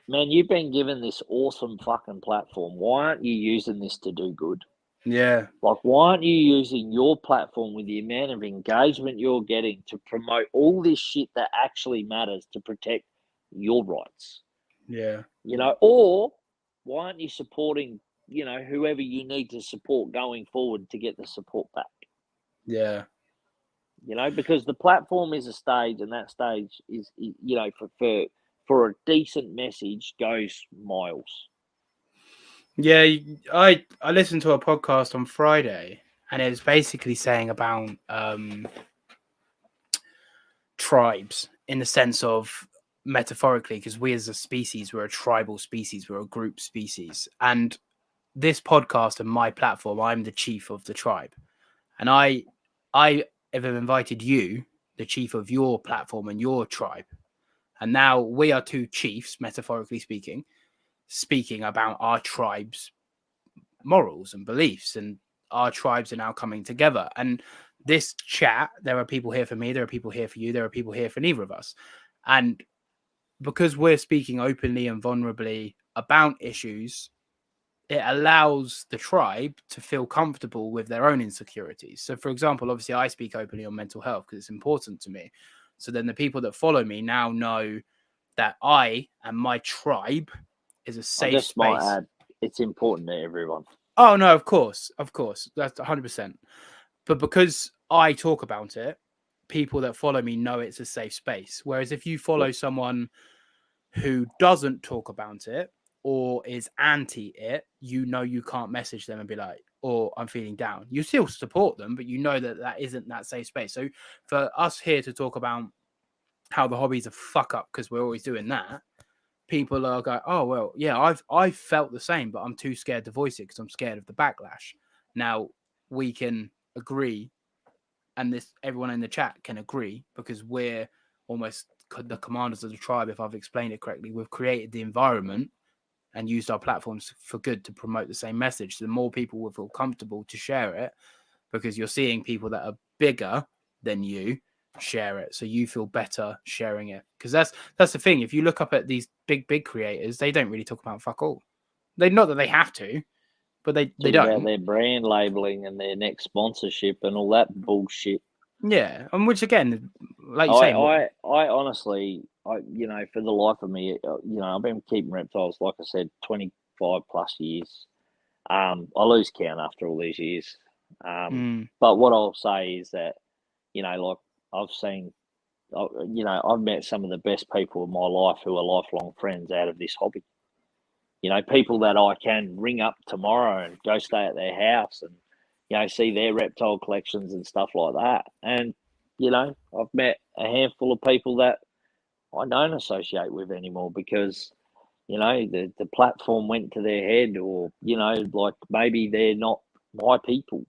man, you've been given this awesome fucking platform. Why aren't you using this to do good? Yeah. Like, why aren't you using your platform with the amount of engagement you're getting to promote all this shit that actually matters to protect your rights? Yeah. You know, or why aren't you supporting, you know, whoever you need to support going forward to get the support back? Yeah. You know, because the platform is a stage, and that stage is, you know, for a decent message goes miles. Yeah, I listened to a podcast on Friday, and it was basically saying about tribes in the sense of metaphorically, because we as a species, we're a tribal species, we're a group species, and this podcast and my platform, I'm the chief of the tribe, and I have invited you, the chief of your platform and your tribe, and now we are two chiefs, metaphorically speaking about our tribe's morals and beliefs, and our tribes are now coming together. And this chat, there are people here for me, there are people here for you, there are people here for neither of us. And because we're speaking openly and vulnerably about issues, it allows the tribe to feel comfortable with their own insecurities. So, for example, obviously, I speak openly on mental health because it's important to me. So then the people that follow me now know that I and my tribe is a I safe just might space. add, it's important to everyone. Oh, no, of course. That's 100%. But because I talk about it, people that follow me know it's a safe space. Whereas if you follow someone who doesn't talk about it or is anti it, you know you can't message them and be like, "Oh, I'm feeling down." You still support them, but you know that isn't that safe space. So for us here to talk about how the hobby's a fuck up because we're always doing that, people are going, "Oh well, yeah, I've felt the same, but I'm too scared to voice it because I'm scared of the backlash." Now we can agree, and this everyone in the chat can agree, because we're almost the commanders of the tribe. If I've explained it correctly, we've created the environment and used our platforms for good to promote the same message. So the more people will feel comfortable to share it, because you're seeing people that are bigger than you share it, so you feel better sharing it. Because that's the thing. If you look up at these big creators, they don't really talk about fuck all. They, not that they have to, but they Talk about don't. their brand labeling and their next sponsorship and all that bullshit. Yeah, and which again, like you say, I honestly, you know, for the life of me, you know, I've been keeping reptiles, like I said, 25 plus years. I lose count after all these years. But what I'll say is that, you know, like I've seen, you know, I've met some of the best people in my life who are lifelong friends out of this hobby. You know, people that I can ring up tomorrow and go stay at their house and, you know, see their reptile collections and stuff like that. And, you know, I've met a handful of people that I don't associate with anymore because, you know, the platform went to their head, or, you know, like maybe they're not my people.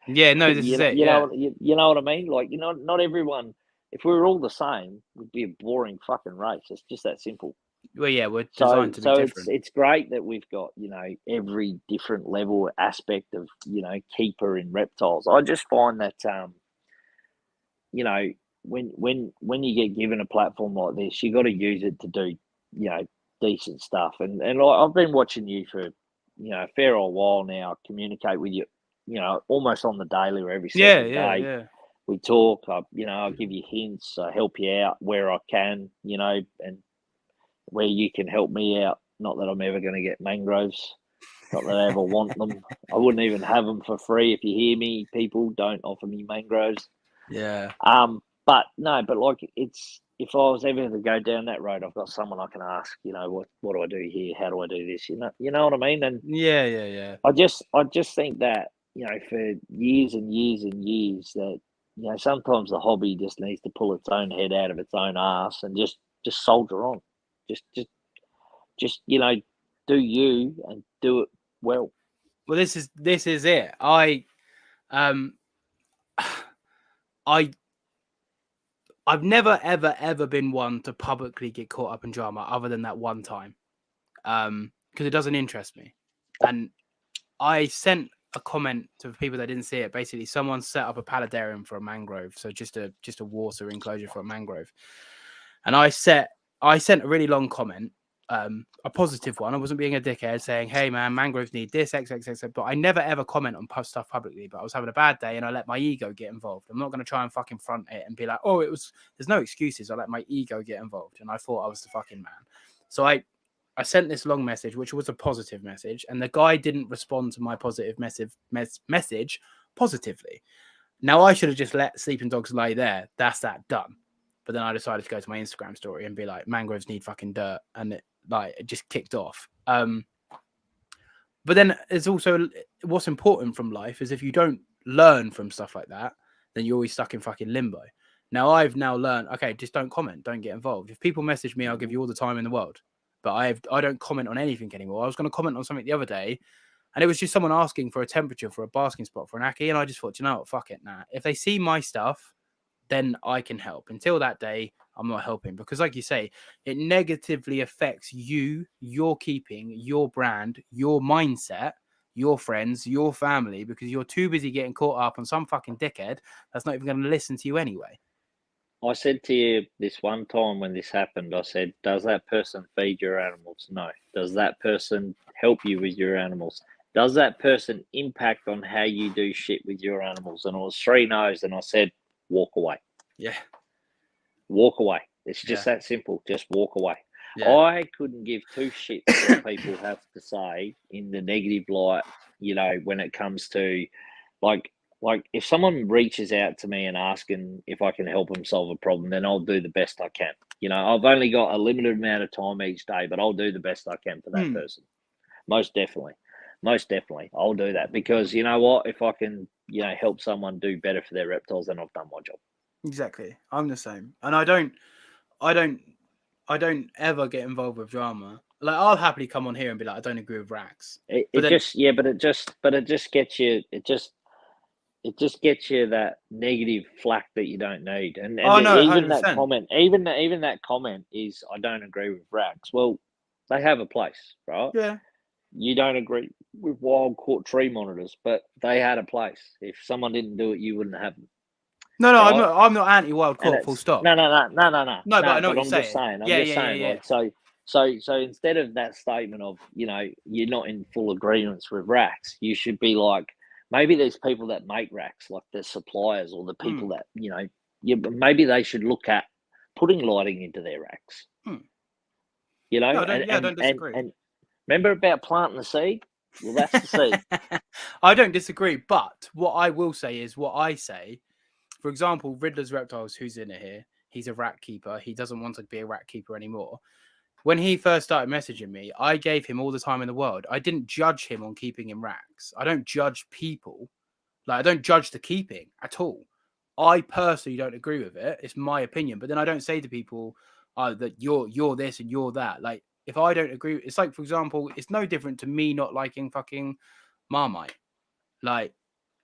yeah, no, this is it. Yeah, You know what I mean? Like, you know, not everyone, if we were all the same, we'd be a boring fucking race. It's just that simple. well, yeah, we're designed to be different. It's great that we've got, you know, every different level aspect of, you know, keeper in reptiles. I just find that you know, when you get given a platform like this, you got to use it to do, you know, decent stuff. And I've been watching you for, you know, a fair old while now. Communicate with you, you know, almost on the daily or every Yeah, second yeah, day. yeah. We talk. You know, I'll give you hints. I help you out where I can. You know, and where you can help me out. Not that I'm ever going to get mangroves. Not that I ever want them. I wouldn't even have them for free. If you hear me, people, don't offer me mangroves. Yeah. But no, but like it's, if I was ever to go down that road, I've got someone I can ask. You know, what do I do here? How do I do this? You know what I mean? And Yeah, yeah, yeah. I just think that, you know, for years and years and years, that, you know, sometimes the hobby just needs to pull its own head out of its own ass and just soldier on. Just you know, do you and do it well. Well, this is it. Um I I've never ever been one to publicly get caught up in drama other than that one time. Because it doesn't interest me. And I sent a comment to people that didn't see it. Basically, someone set up a paludarium for a mangrove, so just a water enclosure for a mangrove. And I sent a really long comment, a positive one. I wasn't being a dickhead saying, hey man, mangroves need this, XXX, but I never ever comment on stuff publicly. But I was having a bad day and I let my ego get involved. I'm not going to try and fucking front it and be like, oh, there's no excuses. I let my ego get involved and I thought I was the fucking man. So I sent this long message, which was a positive message, and the guy didn't respond to my positive message positively. Now I should have just let sleeping dogs lay there. That's that done. But then I decided to go to my Instagram story and be like, mangroves need fucking dirt. And it just kicked off. But then it's also what's important from life is if you don't learn from stuff like that, then you're always stuck in fucking limbo. Now I've learned, okay, just don't comment, don't get involved. If people message me, I'll give you all the time in the world. But I don't comment on anything anymore. I was going to comment on something the other day, and it was just someone asking for a temperature for a basking spot for an Aki, and I just thought, you know what, fuck it, nah. If they see my stuff, then I can help. Until that day, I'm not helping because, like you say, it negatively affects you, your keeping, your brand, your mindset, your friends, your family, because you're too busy getting caught up on some fucking dickhead that's not even going to listen to you anyway. I said to you this one time when this happened, I said, does that person feed your animals? No. Does that person help you with your animals? Does that person impact on how you do shit with your animals? And it was 3 no's, and I said, walk away. Yeah. Walk away. It's just that simple. Just walk away. Yeah. I couldn't give 2 shits what people have to say in the negative light, when it comes to like if someone reaches out to me and asking if I can help them solve a problem, then I'll do the best I can. I've only got a limited amount of time each day, but I'll do the best I can for that person. Most definitely. I'll do that because you know what? If I can, help someone do better for their reptiles, then I've done my job. Exactly. I'm the same. And I don't ever get involved with drama. Like I'll happily come on here and be like, I don't agree with Rax. It just gets you. It just gets you that negative flack that you don't need. And Oh no, even 100%. that comment, even that comment is, I don't agree with Rax. Well, they have a place, right? Yeah. You don't agree with wild caught tree monitors, but they had a place. If someone didn't do it, you wouldn't have them. No, right? I'm not anti-wild caught. Full stop. No. No, but I know what you're I'm just saying. I'm just saying. Yeah. Like, so instead of that statement of, you're not in full agreements with Rax, you should be like, maybe there's people that make racks, like the suppliers or the people that, maybe they should look at putting lighting into their racks. No, I don't disagree. And remember about planting the seed? Well, that's the seed. I don't disagree, but what I will say is what I say. For example, Riddler's Reptiles, who's in it here, he's a rat keeper. He doesn't want to be a rat keeper anymore. When he first started messaging me, I gave him all the time in the world. I didn't judge him on keeping in racks. I don't judge people. Like, I don't judge the keeping at all. I personally don't agree with it. It's my opinion. But then I don't say to people that you're this and you're that. Like, if I don't agree, it's like, for example, it's no different to me not liking fucking Marmite. Like,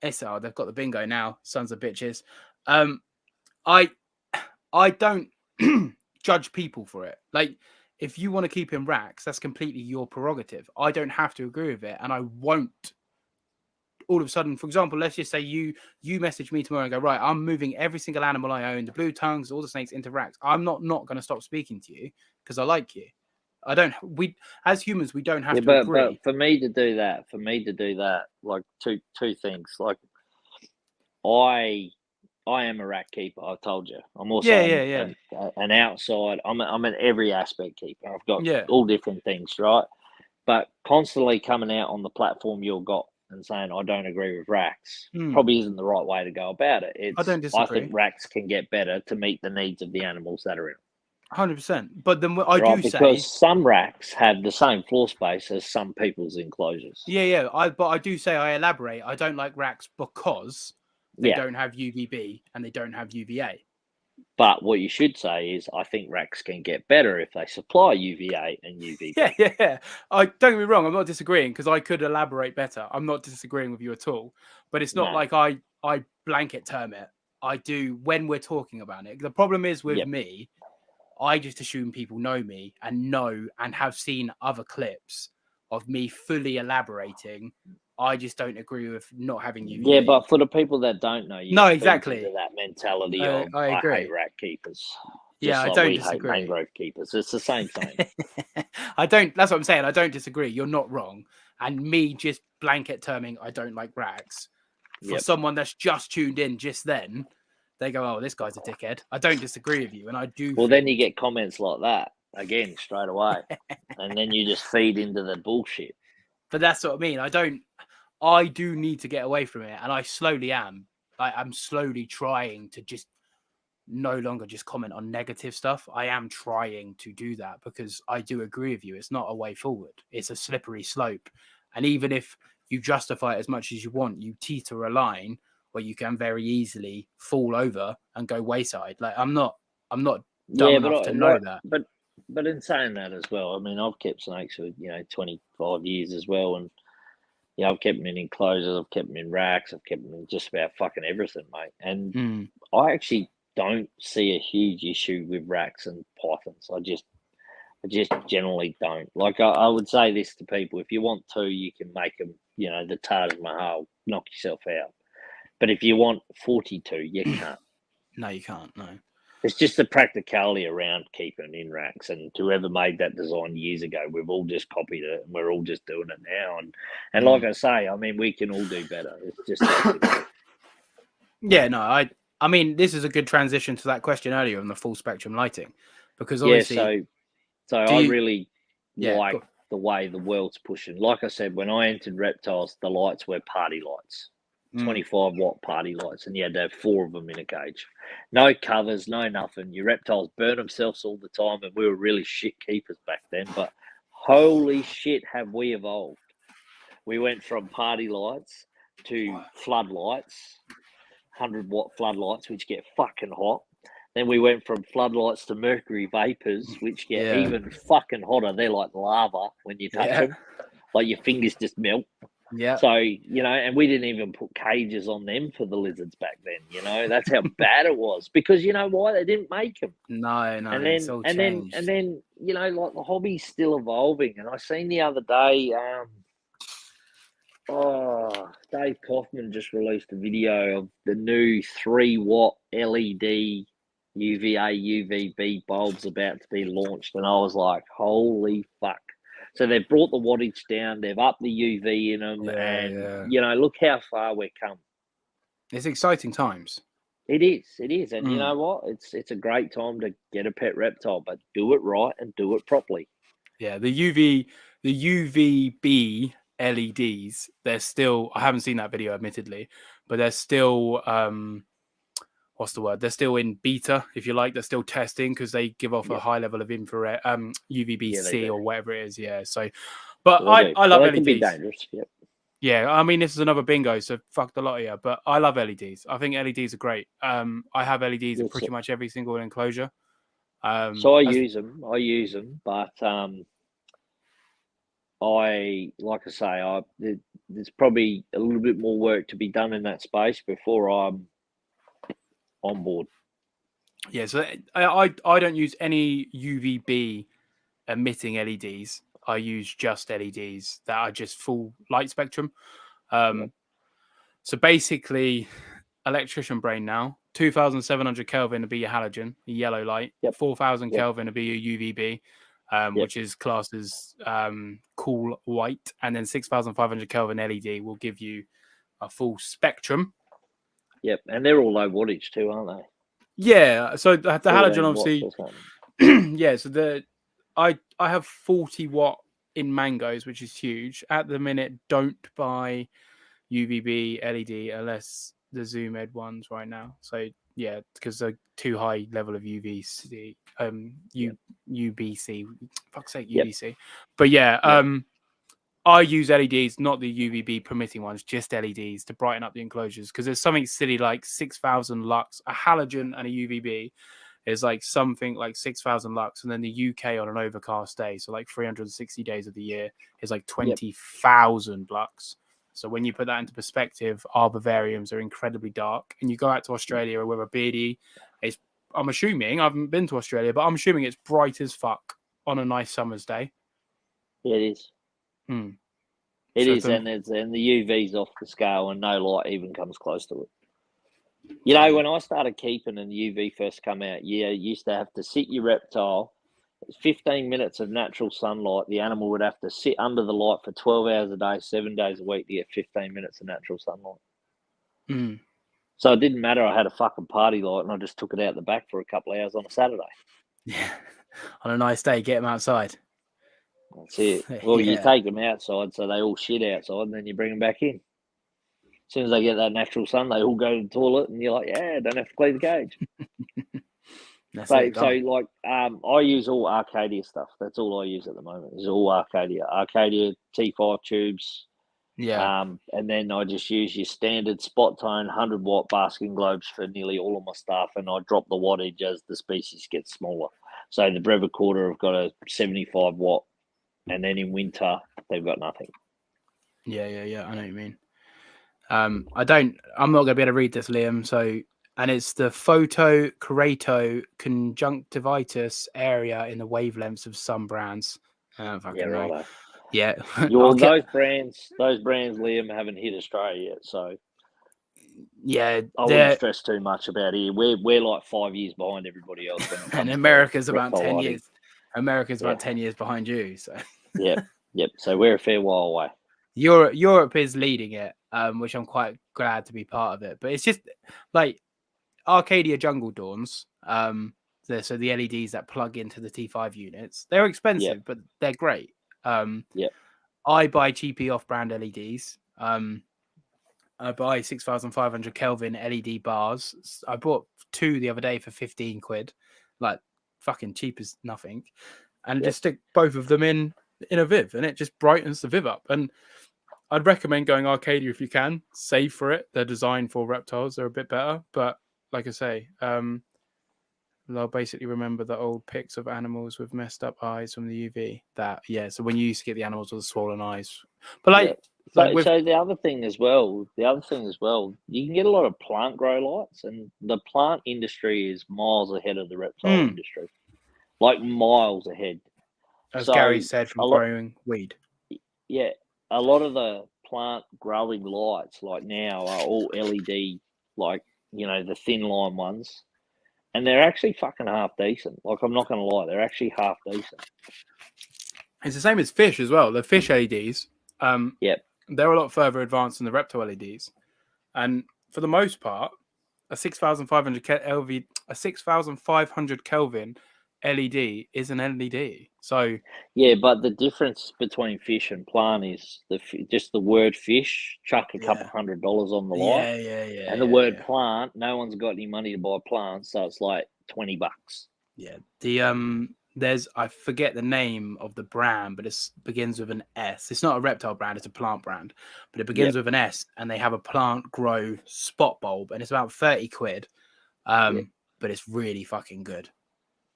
they've got the bingo now, sons of bitches. I don't judge people for it. Like, if you want to keep in racks, that's completely your prerogative. I don't have to agree with it, and I won't. All of a sudden, for example, let's just say you message me tomorrow and go, right, I'm moving every single animal I own, the blue tongues, all the snakes, into racks. I'm not going to stop speaking to you because I like you. We as humans, we don't have to agree. But for me to do that, like two things. Like, I am a rat keeper. I told you. I'm also an outside. I'm an every aspect keeper. I've got all different things, right? But constantly coming out on the platform you've got and saying I don't agree with racks probably isn't the right way to go about it. I don't disagree. I think racks can get better to meet the needs of the animals that are in. 100%. But then because some racks have the same floor space as some people's enclosures. Yeah. But I do say I elaborate. I don't like racks because they don't have UVB and they don't have UVA. But what you should say is, I think racks can get better if they supply UVA and UVB. Yeah. Don't get me wrong. I'm not disagreeing because I could elaborate better. I'm not disagreeing with you at all. But it's not like I blanket term it. I do when we're talking about it. The problem is with me, I just assume people know me and have seen other clips of me fully elaborating. I just don't agree with not having UVB. Yeah, but for the people that don't know you, no, exactly that mentality of I hate rat keepers. Just I like don't we hate disagree. mangrove keepers. It's the same. I don't. That's what I'm saying. I don't disagree. You're not wrong. And me just blanket terming I don't like racks for someone that's just tuned in just then, they go, "Oh, this guy's a dickhead." I don't disagree with you, and I do. Well, then you get comments like that again straight away, and then you just feed into the bullshit. But that's what I mean. I do need to get away from it, and I slowly am. I'm slowly trying to just no longer just comment on negative stuff. I am trying to do that because I do agree with you. It's not a way forward. It's a slippery slope. And even if you justify it as much as you want, you teeter a line where you can very easily fall over and go wayside. Like I'm not dumb enough to know that. But in saying that as well, I mean, I've kept snakes for 25 years as well, and I've kept them in enclosures, I've kept them in racks, I've kept them in just about fucking everything, mate. And I actually don't see a huge issue with racks and pythons. I just generally don't. Like I would say this to people: if you want to, you can make them, the Taj Mahal, knock yourself out. But if you want 42, you can't. No, you can't. No. It's just the practicality around keeping in racks, and whoever made that design years ago, we've all just copied it, and we're all just doing it now. And like I say, I mean, we can all do better. It's just yeah. No, I mean, this is a good transition to that question earlier on the full spectrum lighting, because obviously, so I really like the way the world's pushing. Like I said, when I entered reptiles, the lights were party lights. 25-watt party lights, and you had to have 4 of them in a cage. No covers, no nothing. Your reptiles burn themselves all the time, and we were really shit keepers back then. But holy shit, have we evolved. We went from party lights to floodlights, 100-watt floodlights, which get fucking hot. Then we went from floodlights to mercury vapors, which get even fucking hotter. They're like lava when you touch them. Like your fingers just melt. Yeah. So, and we didn't even put cages on them for the lizards back then, That's how bad it was. Because you know why? They didn't make them. No, and then, it's all changed. And then, like the hobby's still evolving. And I seen the other day, Dave Kaufman just released a video of the new 3-watt LED UVA, UVB bulbs about to be launched. And I was like, holy fuck. So they've brought the wattage down, they've upped the UV in them, look how far we've come. It's exciting times. It is. And you know what? It's a great time to get a pet reptile, but do it right and do it properly. Yeah, the UVB LEDs, they're still, I haven't seen that video admittedly, but they're still what's the word? They're still in beta, if you like. They're still testing because they give off a high level of infrared, UVB-C or whatever it is. Yeah. So, but I love LEDs. Can be dangerous. Yep. Yeah. I mean, this is another bingo, so fuck the lot of you. But I love LEDs. I think LEDs are great. I have LEDs in pretty much every single enclosure. So I use them, but there's probably a little bit more work to be done in that space before I'm on board. Yeah, so I don't use any UVB emitting LEDs. I use just LEDs that are just full light spectrum. So basically, electrician brain now, 2,700 Kelvin to be your halogen, a yellow light. 4,000 Kelvin to be your UVB, which is classed as cool white. And then 6,500 Kelvin LED will give you a full spectrum. Yep, and they're all low wattage too, aren't they? Yeah, so the halogen obviously, yeah. So I have 40-watt in mangoes, which is huge at the minute. Don't buy UVB LED unless the Zoom Ed ones right now. So yeah, because they're too high level of UVC, UBC. Fuck's sake, UVC. But yeah, I use LEDs, not the UVB permitting ones, just LEDs to brighten up the enclosures because there's something silly like 6,000 lux. A halogen and a UVB is like something like 6,000 lux, and then the UK on an overcast day, so like 360 days of the year, is like 20,000 lux. So when you put that into perspective, our vivariums are incredibly dark, and you go out to Australia with a beardy, I'm assuming, I haven't been to Australia, but I'm assuming it's bright as fuck on a nice summer's day. Yeah, it is. It is, and the UV's off the scale, and no light even comes close to it. You know, when I started keeping and UV first come out, you used to have to sit your reptile. 15 minutes of natural sunlight. The animal would have to sit under the light for 12 hours a day, 7 days a week to get 15 minutes of natural sunlight. Mm. So it didn't matter. I had a fucking party light and I just took it out the back for a couple of hours on a Saturday. Yeah. On a nice day, get them outside. That's it. Well, you take them outside so they all shit outside and then you bring them back in. As soon as they get that natural sun, they all go to the toilet and you're like, yeah, don't have to clean the cage. I use all Arcadia stuff. That's all I use at the moment. Is all Arcadia T5 tubes. Yeah. And then I just use your standard spot tone 100-watt basking globes for nearly all of my stuff, and I drop the wattage as the species gets smaller. So the brevicarda have got a 75-watt, and then in winter they've got nothing. Yeah. I know what you mean. I'm not going to be able to read this, Liam. So, and it's the photokeratoconjunctivitis area in the wavelengths of some brands. Right. Yeah. Those brands, Liam, haven't hit Australia yet, so yeah, I wouldn't stress too much about it. We're like 5 years behind everybody else when it comes and America's to about 10 lighting. years. America's about 10 years behind you. So yep. So we're a fair while away. Europe is leading it, which I'm quite glad to be part of it. But it's just like Arcadia Jungle Dawns. So the LEDs that plug into the T5 units, they're expensive, but they're great. I buy cheapy off-brand LEDs. I buy 6,500 Kelvin LED bars. I bought 2 the other day for 15 quid, like fucking cheap as nothing, and just stick both of them in a Viv, and it just brightens the Viv up. And I'd recommend going Arcadia if you can. Save for it. They're designed for reptiles. They're a bit better, but like I say, I'll basically remember the old pics of animals with messed up eyes from the UV. So when you used to get the animals with the swollen eyes, but so the other thing as well, you can get a lot of plant grow lights, and the plant industry is miles ahead of the reptile industry, like miles ahead. As Gary said, from growing weed. Yeah, a lot of the plant growing lights like now are all LED, like, you know, the thin line ones. And they're actually fucking half decent. Like, I'm not going to lie, they're actually half decent. It's the same as fish as well. The fish LEDs, they're a lot further advanced than the reptile LEDs. And for the most part, a 6,500 Kelvin LED is an LED. So yeah, but the difference between fish and plant is just the word fish. Chuck a couple $100 on the light. And the word plant, no one's got any money to buy plants, so it's like $20. Yeah, I forget the name of the brand, but it begins with an S. It's not a reptile brand; it's a plant brand, but it begins with an S, and they have a plant grow spot bulb, and it's about 30 quid. But it's really fucking good.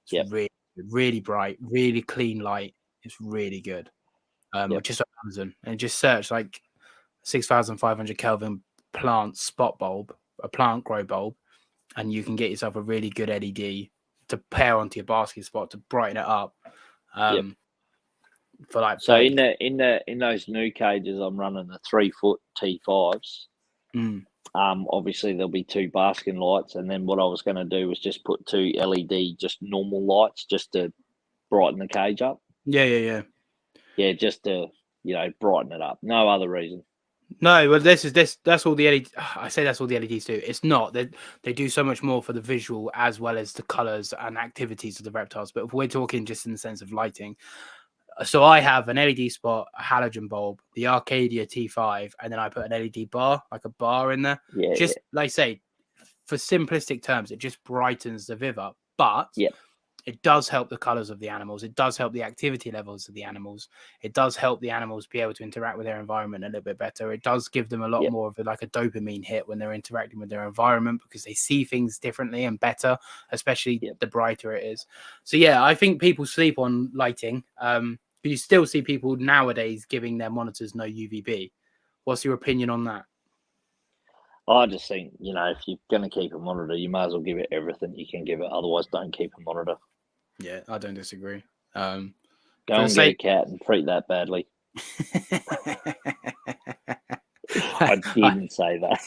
It's really, really bright, really clean light. It's really good. Just on Amazon, and just search like 6,500 Kelvin plant spot bulb, a plant grow bulb, and you can get yourself a really good LED to pair onto your basket spot to brighten it up. For like, so in those new cages, I'm running the 3-foot T5s. Obviously there'll be 2 basking lights, and then what I was going to do was just put 2 LED, just normal lights, just to brighten the cage up. Yeah, just to, you know, brighten it up. No other reason. No, well, that's all the LED. I say that's all the LEDs do. It's not. They do so much more for the visual as well as the colors and activities of the reptiles. But if we're talking just in the sense of lighting, so I have an LED spot, a halogen bulb, the Arcadia T5, and then I put an LED bar, like a bar in there. Like I say, for simplistic terms, it just brightens the Viv up. But it does help the colors of the animals. It does help the activity levels of the animals. It does help the animals be able to interact with their environment a little bit better. It does give them a lot more of a dopamine hit when they're interacting with their environment, because they see things differently and better, especially the brighter it is. So yeah, I think people sleep on lighting. You still see people nowadays giving their monitors no UVB. What's your opinion on that? I just think, you know, if you're going to keep a monitor, you might as well give it everything you can give it. Otherwise, don't keep a monitor. Yeah, I don't disagree. Go and get a cat and treat that badly. I didn't say that.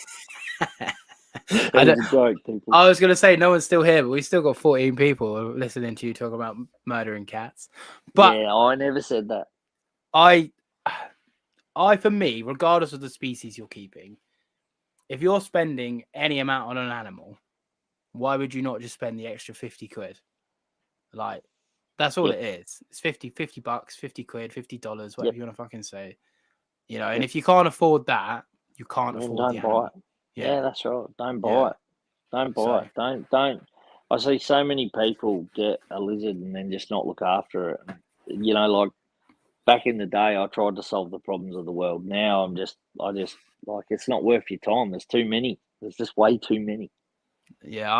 It was a joke, people. I was going to say no one's still here, but we still got 14 people listening to you talk about murdering cats. But yeah, I never said that. I, for me, regardless of the species you're keeping, if you're spending any amount on an animal, why would you not just spend the extra 50 quid? Like, that's all it is. It's 50 bucks, 50 quid, $50, whatever you want to fucking say. You know, and if you can't afford that, you can't afford the animal. Buy it. Yeah, that's right. Don't buy Yeah. it. Don't buy it. Don't. I see so many people get a lizard and then just not look after it. You know, like back in the day, I tried to solve the problems of the world. Now I just like, it's not worth your time. There's too many. There's just way too many. Yeah,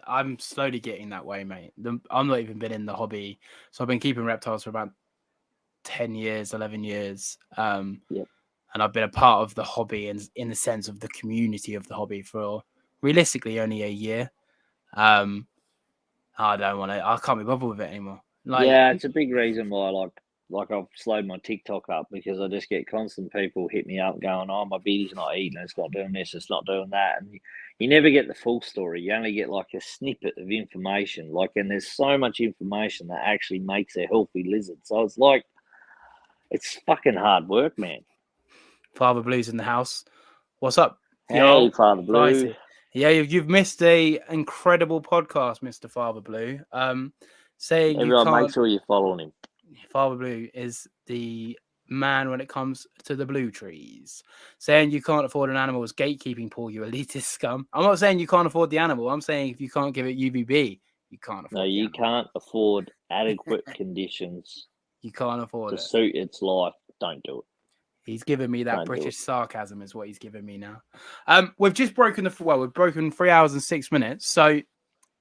I'm slowly getting that way, mate. I'm not even been in the hobby, so I've been keeping reptiles for about 10 years, 11 years. And I've been a part of the hobby in the sense of the community of the hobby for realistically only a year. I don't want to. I can't be bothered with it anymore. Like, yeah, it's a big reason why, like I've slowed my TikTok up, because I just get constant people hit me up going, "Oh, my beauty's not eating. It's not doing this. It's not doing that." And you never get the full story. You only get like a snippet of information. Like, and there's so much information that actually makes a healthy lizard. So it's like, it's fucking hard work, man. Father Blue's in the house. What's up? Hey, Father Blue. Frizzy. Yeah, you've missed a incredible podcast, Mr. Father Blue. Saying Everyone, you can't. make sure you're following him. Father Blue is the man when it comes to the blue trees. Saying you can't afford an animal is gatekeeping, Paul, you elitist scum. I'm not saying you can't afford the animal. I'm saying if you can't give it UVB, you can't afford it. No, you can't afford adequate conditions. You can't afford to suit its life. Don't do it. He's giving me that British sarcasm is what he's giving me now. We've just broken we've broken 3 hours and 6 minutes. So are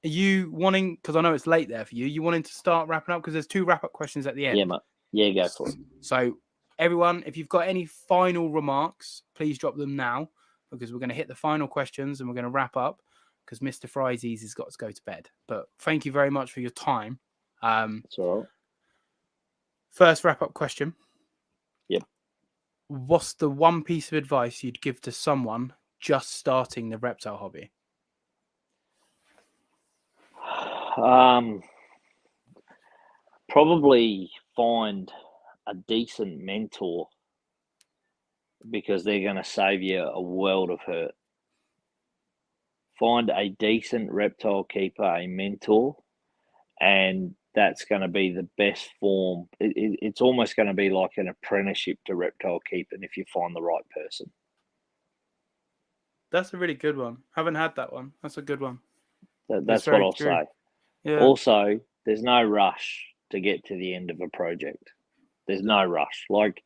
you wanting, because I know it's late there for you, you wanting to start wrapping up? Because there's 2 wrap-up questions at the end. Yeah, mate. Yeah, go for it. So everyone, if you've got any final remarks, please drop them now, because we're going to hit the final questions and we're going to wrap up, because Mr. Fryzies has got to go to bed. But thank you very much for your time. That's all right. First wrap-up question. Yep. What's the one piece of advice you'd give to someone just starting the reptile hobby? Probably find a decent mentor, because they're going to save you a world of hurt. Find a decent reptile keeper, a mentor, and that's going to be the best form. It's almost going to be like an apprenticeship to reptile keeping if you find the right person. That's a really good one. Haven't had that one. That's a good one. That's what I'll say. Yeah. Also, there's no rush to get to the end of a project. There's no rush. Like,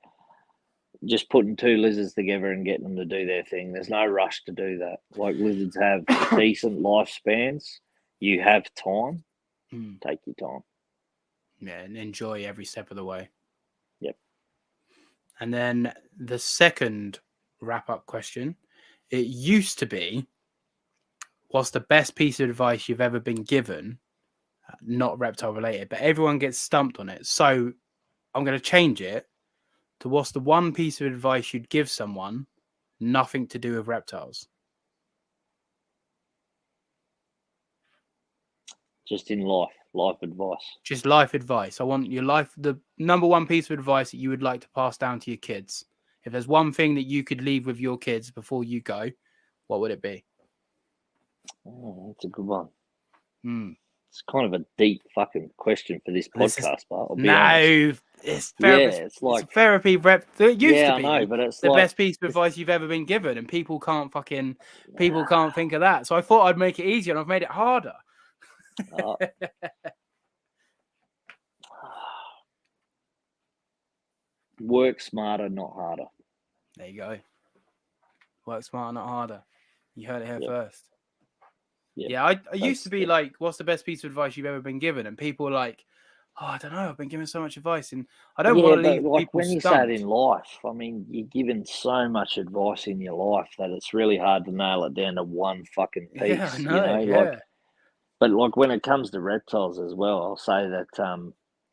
just putting 2 lizards together and getting them to do their thing. There's no rush to do that. Like, lizards have decent lifespans. You have time. Take your time. Yeah, and enjoy every step of the way. Yep. And then the second wrap-up question, it used to be, what's the best piece of advice you've ever been given, not reptile related, but everyone gets stumped on it. So I'm going to change it to, what's the one piece of advice you'd give someone, nothing to do with reptiles? Just in life advice. Just life advice. I want your life, the number one piece of advice that you would like to pass down to your kids. If there's one thing that you could leave with your kids before you go, what would it be? Oh, that's a good one. It's kind of a deep fucking question for this podcast, but I'll be honest. It's therapy. Yeah, it's like it's therapy rep. It used to be. I know, but it's the like, best piece of advice you've ever been given, and people can't think of that. So I thought I'd make it easier, and I've made it harder. Work smarter, not harder. There you go. Work smarter, not harder. You heard it here first. Yep. Yeah, I used to be like, what's the best piece of advice you've ever been given? And people are like, oh, I don't know. I've been given so much advice, and I don't want to leave people when you stumped. say it in life, I mean, you're given so much advice in your life that it's really hard to nail it down to one fucking piece. Yeah, I know, But like, when it comes to reptiles as well, I'll say that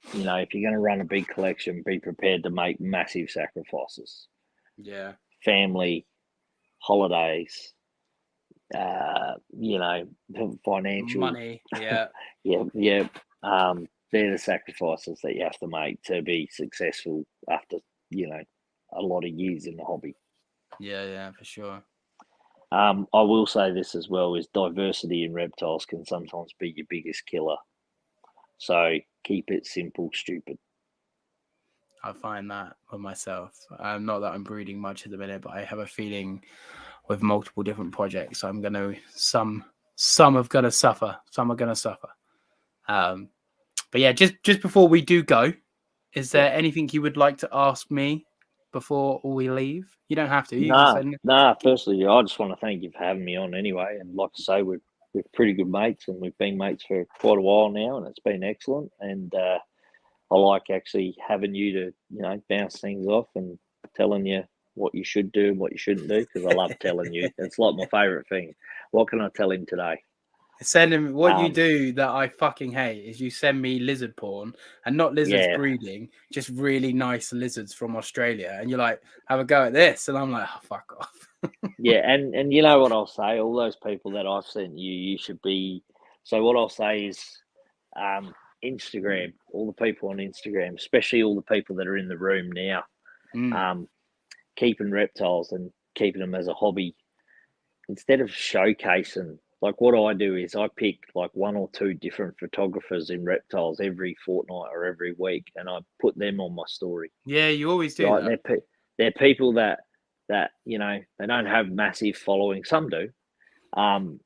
if you're going to run a big collection, be prepared to make massive sacrifices. Yeah. Family, holidays, financial money. Yeah. yeah. They're the sacrifices that you have to make to be successful after, a lot of years in the hobby. Yeah, for sure. I will say this as well, is diversity in reptiles can sometimes be your biggest killer. So keep it simple, stupid. I find that with myself. Not that I'm breeding much at the minute, but I have a feeling with multiple different projects, I'm gonna some have gonna suffer. Some are gonna suffer. But yeah, just before we do go, is there anything you would like to ask me before we leave? You don't have to. You can say Nah. Firstly, I just want to thank you for having me on anyway. And like I say, we're pretty good mates, and we've been mates for quite a while now, and it's been excellent. And I like actually having you to, bounce things off and telling you what you should do and what you shouldn't do, because I love telling you. It's like my favourite thing. What can I tell him today? Send him what you do that I fucking hate is you send me lizard porn, and not lizards breeding, just really nice lizards from Australia, and you're like, have a go at this, and I'm like, oh, fuck off. Yeah, and you know what I'll say? All those people that I've sent you, you should be. So what I'll say is, Instagram. All the people on Instagram, especially all the people that are in the room now, keeping reptiles and keeping them as a hobby, instead of showcasing. Like what I do is I pick like 1 or 2 different photographers in reptiles every fortnight or every week, and I put them on my story. Yeah, you always do. Right, they're people that they don't have massive following. Some do, and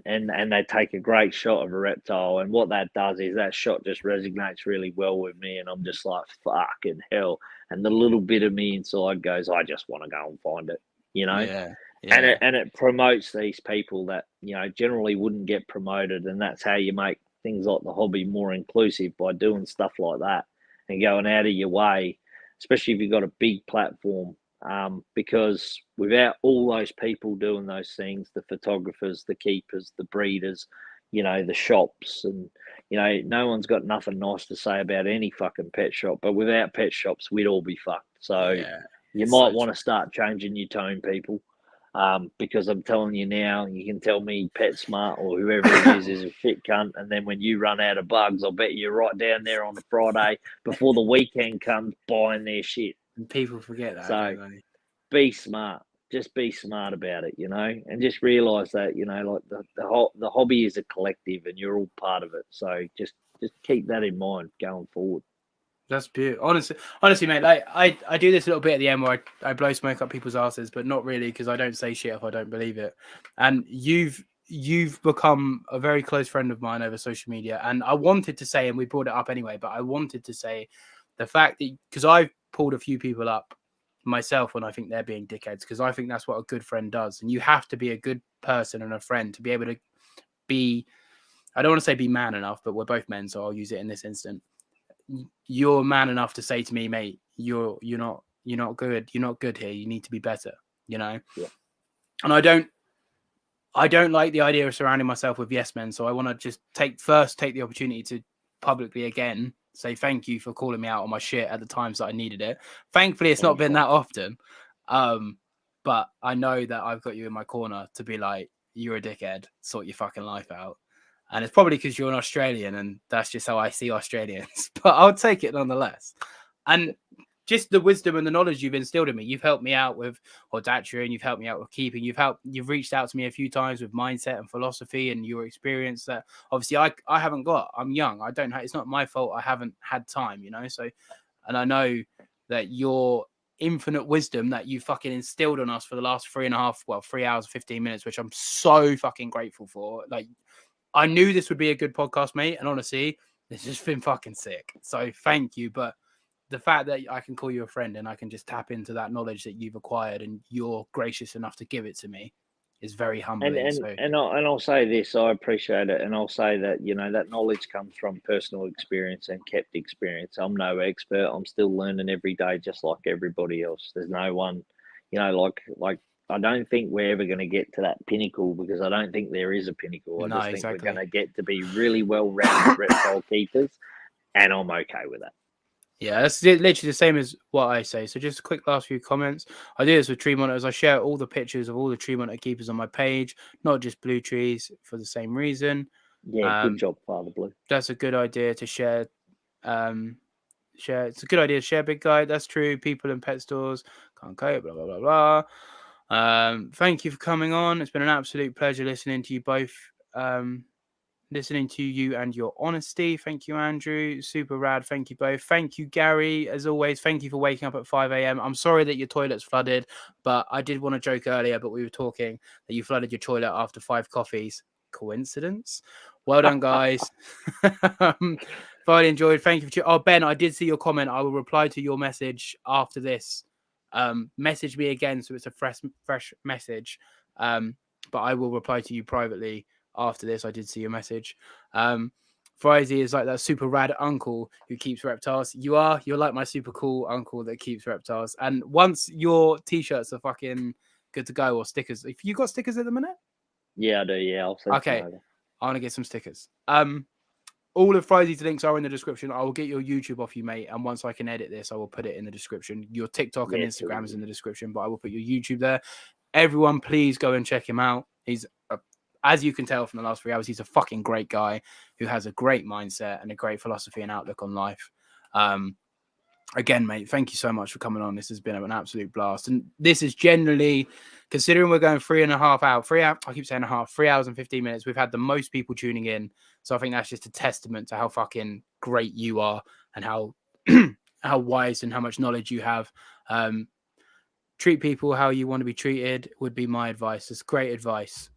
they take a great shot of a reptile, and what that does is that shot just resonates really well with me, and I'm just like, fucking hell. And the little bit of me inside goes, I just want to go and find it, Yeah. And it promotes these people that generally wouldn't get promoted, and that's how you make things like the hobby more inclusive, by doing stuff like that and going out of your way, especially if you've got a big platform. Because without all those people doing those things, the photographers, the keepers, the breeders, the shops, and no one's got nothing nice to say about any fucking pet shop. But without pet shops, we'd all be fucked. So you might want to start changing your tone, people. Because I'm telling you now, you can tell me PetSmart or whoever it is a shit cunt, and then when you run out of bugs, I'll bet you're right down there on a Friday before the weekend comes buying their shit. And people forget that. So be smart. Just be smart about it, and just realise that like the hobby is a collective, and you're all part of it. So just keep that in mind going forward. That's beautiful. Honestly, mate, like I do this a little bit at the end where I blow smoke up people's asses, but not really, because I don't say shit if I don't believe it. And you've become a very close friend of mine over social media. And I wanted to say, and we brought it up anyway, but I wanted to say the fact that, because I've pulled a few people up myself when I think they're being dickheads, because I think that's what a good friend does. And you have to be a good person and a friend to be able to be, I don't want to say be man enough, but we're both men, so I'll use it in this instant. You're man enough to say to me, mate, you're not good. You're not good here. You need to be better, Yeah. And I don't like the idea of surrounding myself with yes men. So I want to just take the opportunity to publicly again say thank you for calling me out on my shit at the times that I needed it. Thankfully, it's not been that often. But I know that I've got you in my corner to be like, you're a dickhead, sort your fucking life out. And it's probably because you're an Australian, and that's just how I see Australians. But I'll take it nonetheless. And just the wisdom and the knowledge you've instilled in me. You've helped me out with Audacia, and you've helped me out with keeping. You've reached out to me a few times with mindset and philosophy and your experience that obviously I haven't got. I'm young. I don't have, it's not my fault I haven't had time, So, and I know that your infinite wisdom that you fucking instilled on us for the last 3 hours, 15 minutes, which I'm so fucking grateful for. Like, I knew this would be a good podcast, mate. And honestly, it's just been fucking sick. So thank you. But the fact that I can call you a friend and I can just tap into that knowledge that you've acquired and you're gracious enough to give it to me is very humbling. And I'll say this, I appreciate it. And I'll say that, that knowledge comes from personal experience and kept experience. I'm no expert. I'm still learning every day, just like everybody else. There's no one, like I don't think we're ever going to get to that pinnacle, because I don't think there is a pinnacle. I just think we're going to get to be really well-rounded reptile keepers, and I'm okay with that. Yeah, that's literally the same as what I say. So just a quick last few comments. I do this with tree monitors. I share all the pictures of all the tree monitor keepers on my page, not just blue trees, for the same reason. Yeah, good job, Father Blue. That's a good idea to share. Share. It's a good idea to share, big guy. That's true. People in pet stores can't cope. Blah blah blah blah. Thank you for coming on. It's been an absolute pleasure listening to you both. Listening to you and your honesty. Thank you, Andrew. Super rad. Thank you both. Thank you, Gary. As always, thank you for waking up at 5 a.m. I'm sorry that your toilet's flooded, but I did want to joke earlier, but we were talking that you flooded your toilet after 5 coffees. Coincidence? Well done, guys. Thoroughly enjoyed. Thank you for. Oh, Ben, I did see your comment. I will reply to your message after this. Message me again, so it's a fresh message. But I will reply to you privately after this. I did see your message. Fryzie is like that super rad uncle who keeps reptiles. You're like my super cool uncle that keeps reptiles. And once your t-shirts are fucking good to go, or stickers, if you got stickers at the minute? Yeah, I do. Yeah, I'll send okay. I want to get some stickers. All of Fryzie's links are in the description. I will get your YouTube off you, mate. And once I can edit this, I will put it in the description. Your TikTok and Instagram is in the description, but I will put your YouTube there. Everyone, please go and check him out. He's as you can tell from the last 3 hours, he's a fucking great guy who has a great mindset and a great philosophy and outlook on life. Again, mate, thank you so much for coming on. This has been an absolute blast. And this is generally, considering we're going 3.5 hours, 3 hours, I keep saying 3 hours and 15 minutes, we've had the most people tuning in. So I think that's just a testament to how fucking great you are and how how wise and how much knowledge you have. Treat people how you want to be treated would be my advice. It's great advice.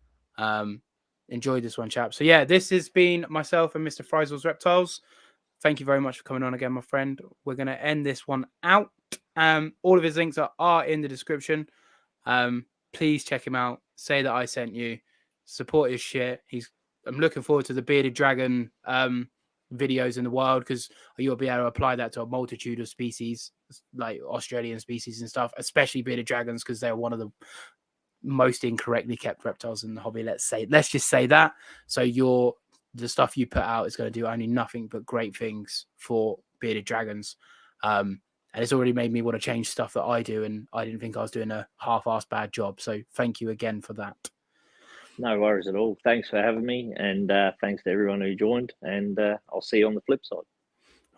Enjoyed this one, chap. So yeah, this has been myself and Mr. FRYZIES Reptiles. Thank you very much for coming on again, my friend. We're going to end this one out. All of his links are in the description. Please check him out. Say that I sent you. Support his shit. I'm looking forward to the bearded dragon videos in the wild, because you'll be able to apply that to a multitude of species, like Australian species and stuff, especially bearded dragons, because they're one of the most incorrectly kept reptiles in the hobby. Let's just say that. So the stuff you put out is going to do only nothing but great things for bearded dragons. And it's already made me want to change stuff that I do, and I didn't think I was doing a half-assed bad job. So thank you again for that. No worries at all. Thanks for having me, and thanks to everyone who joined, and I'll see you on the flip side.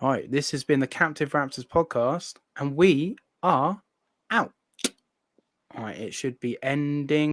All right, this has been the Captive Raptors podcast, and we are out. All right, it should be ending.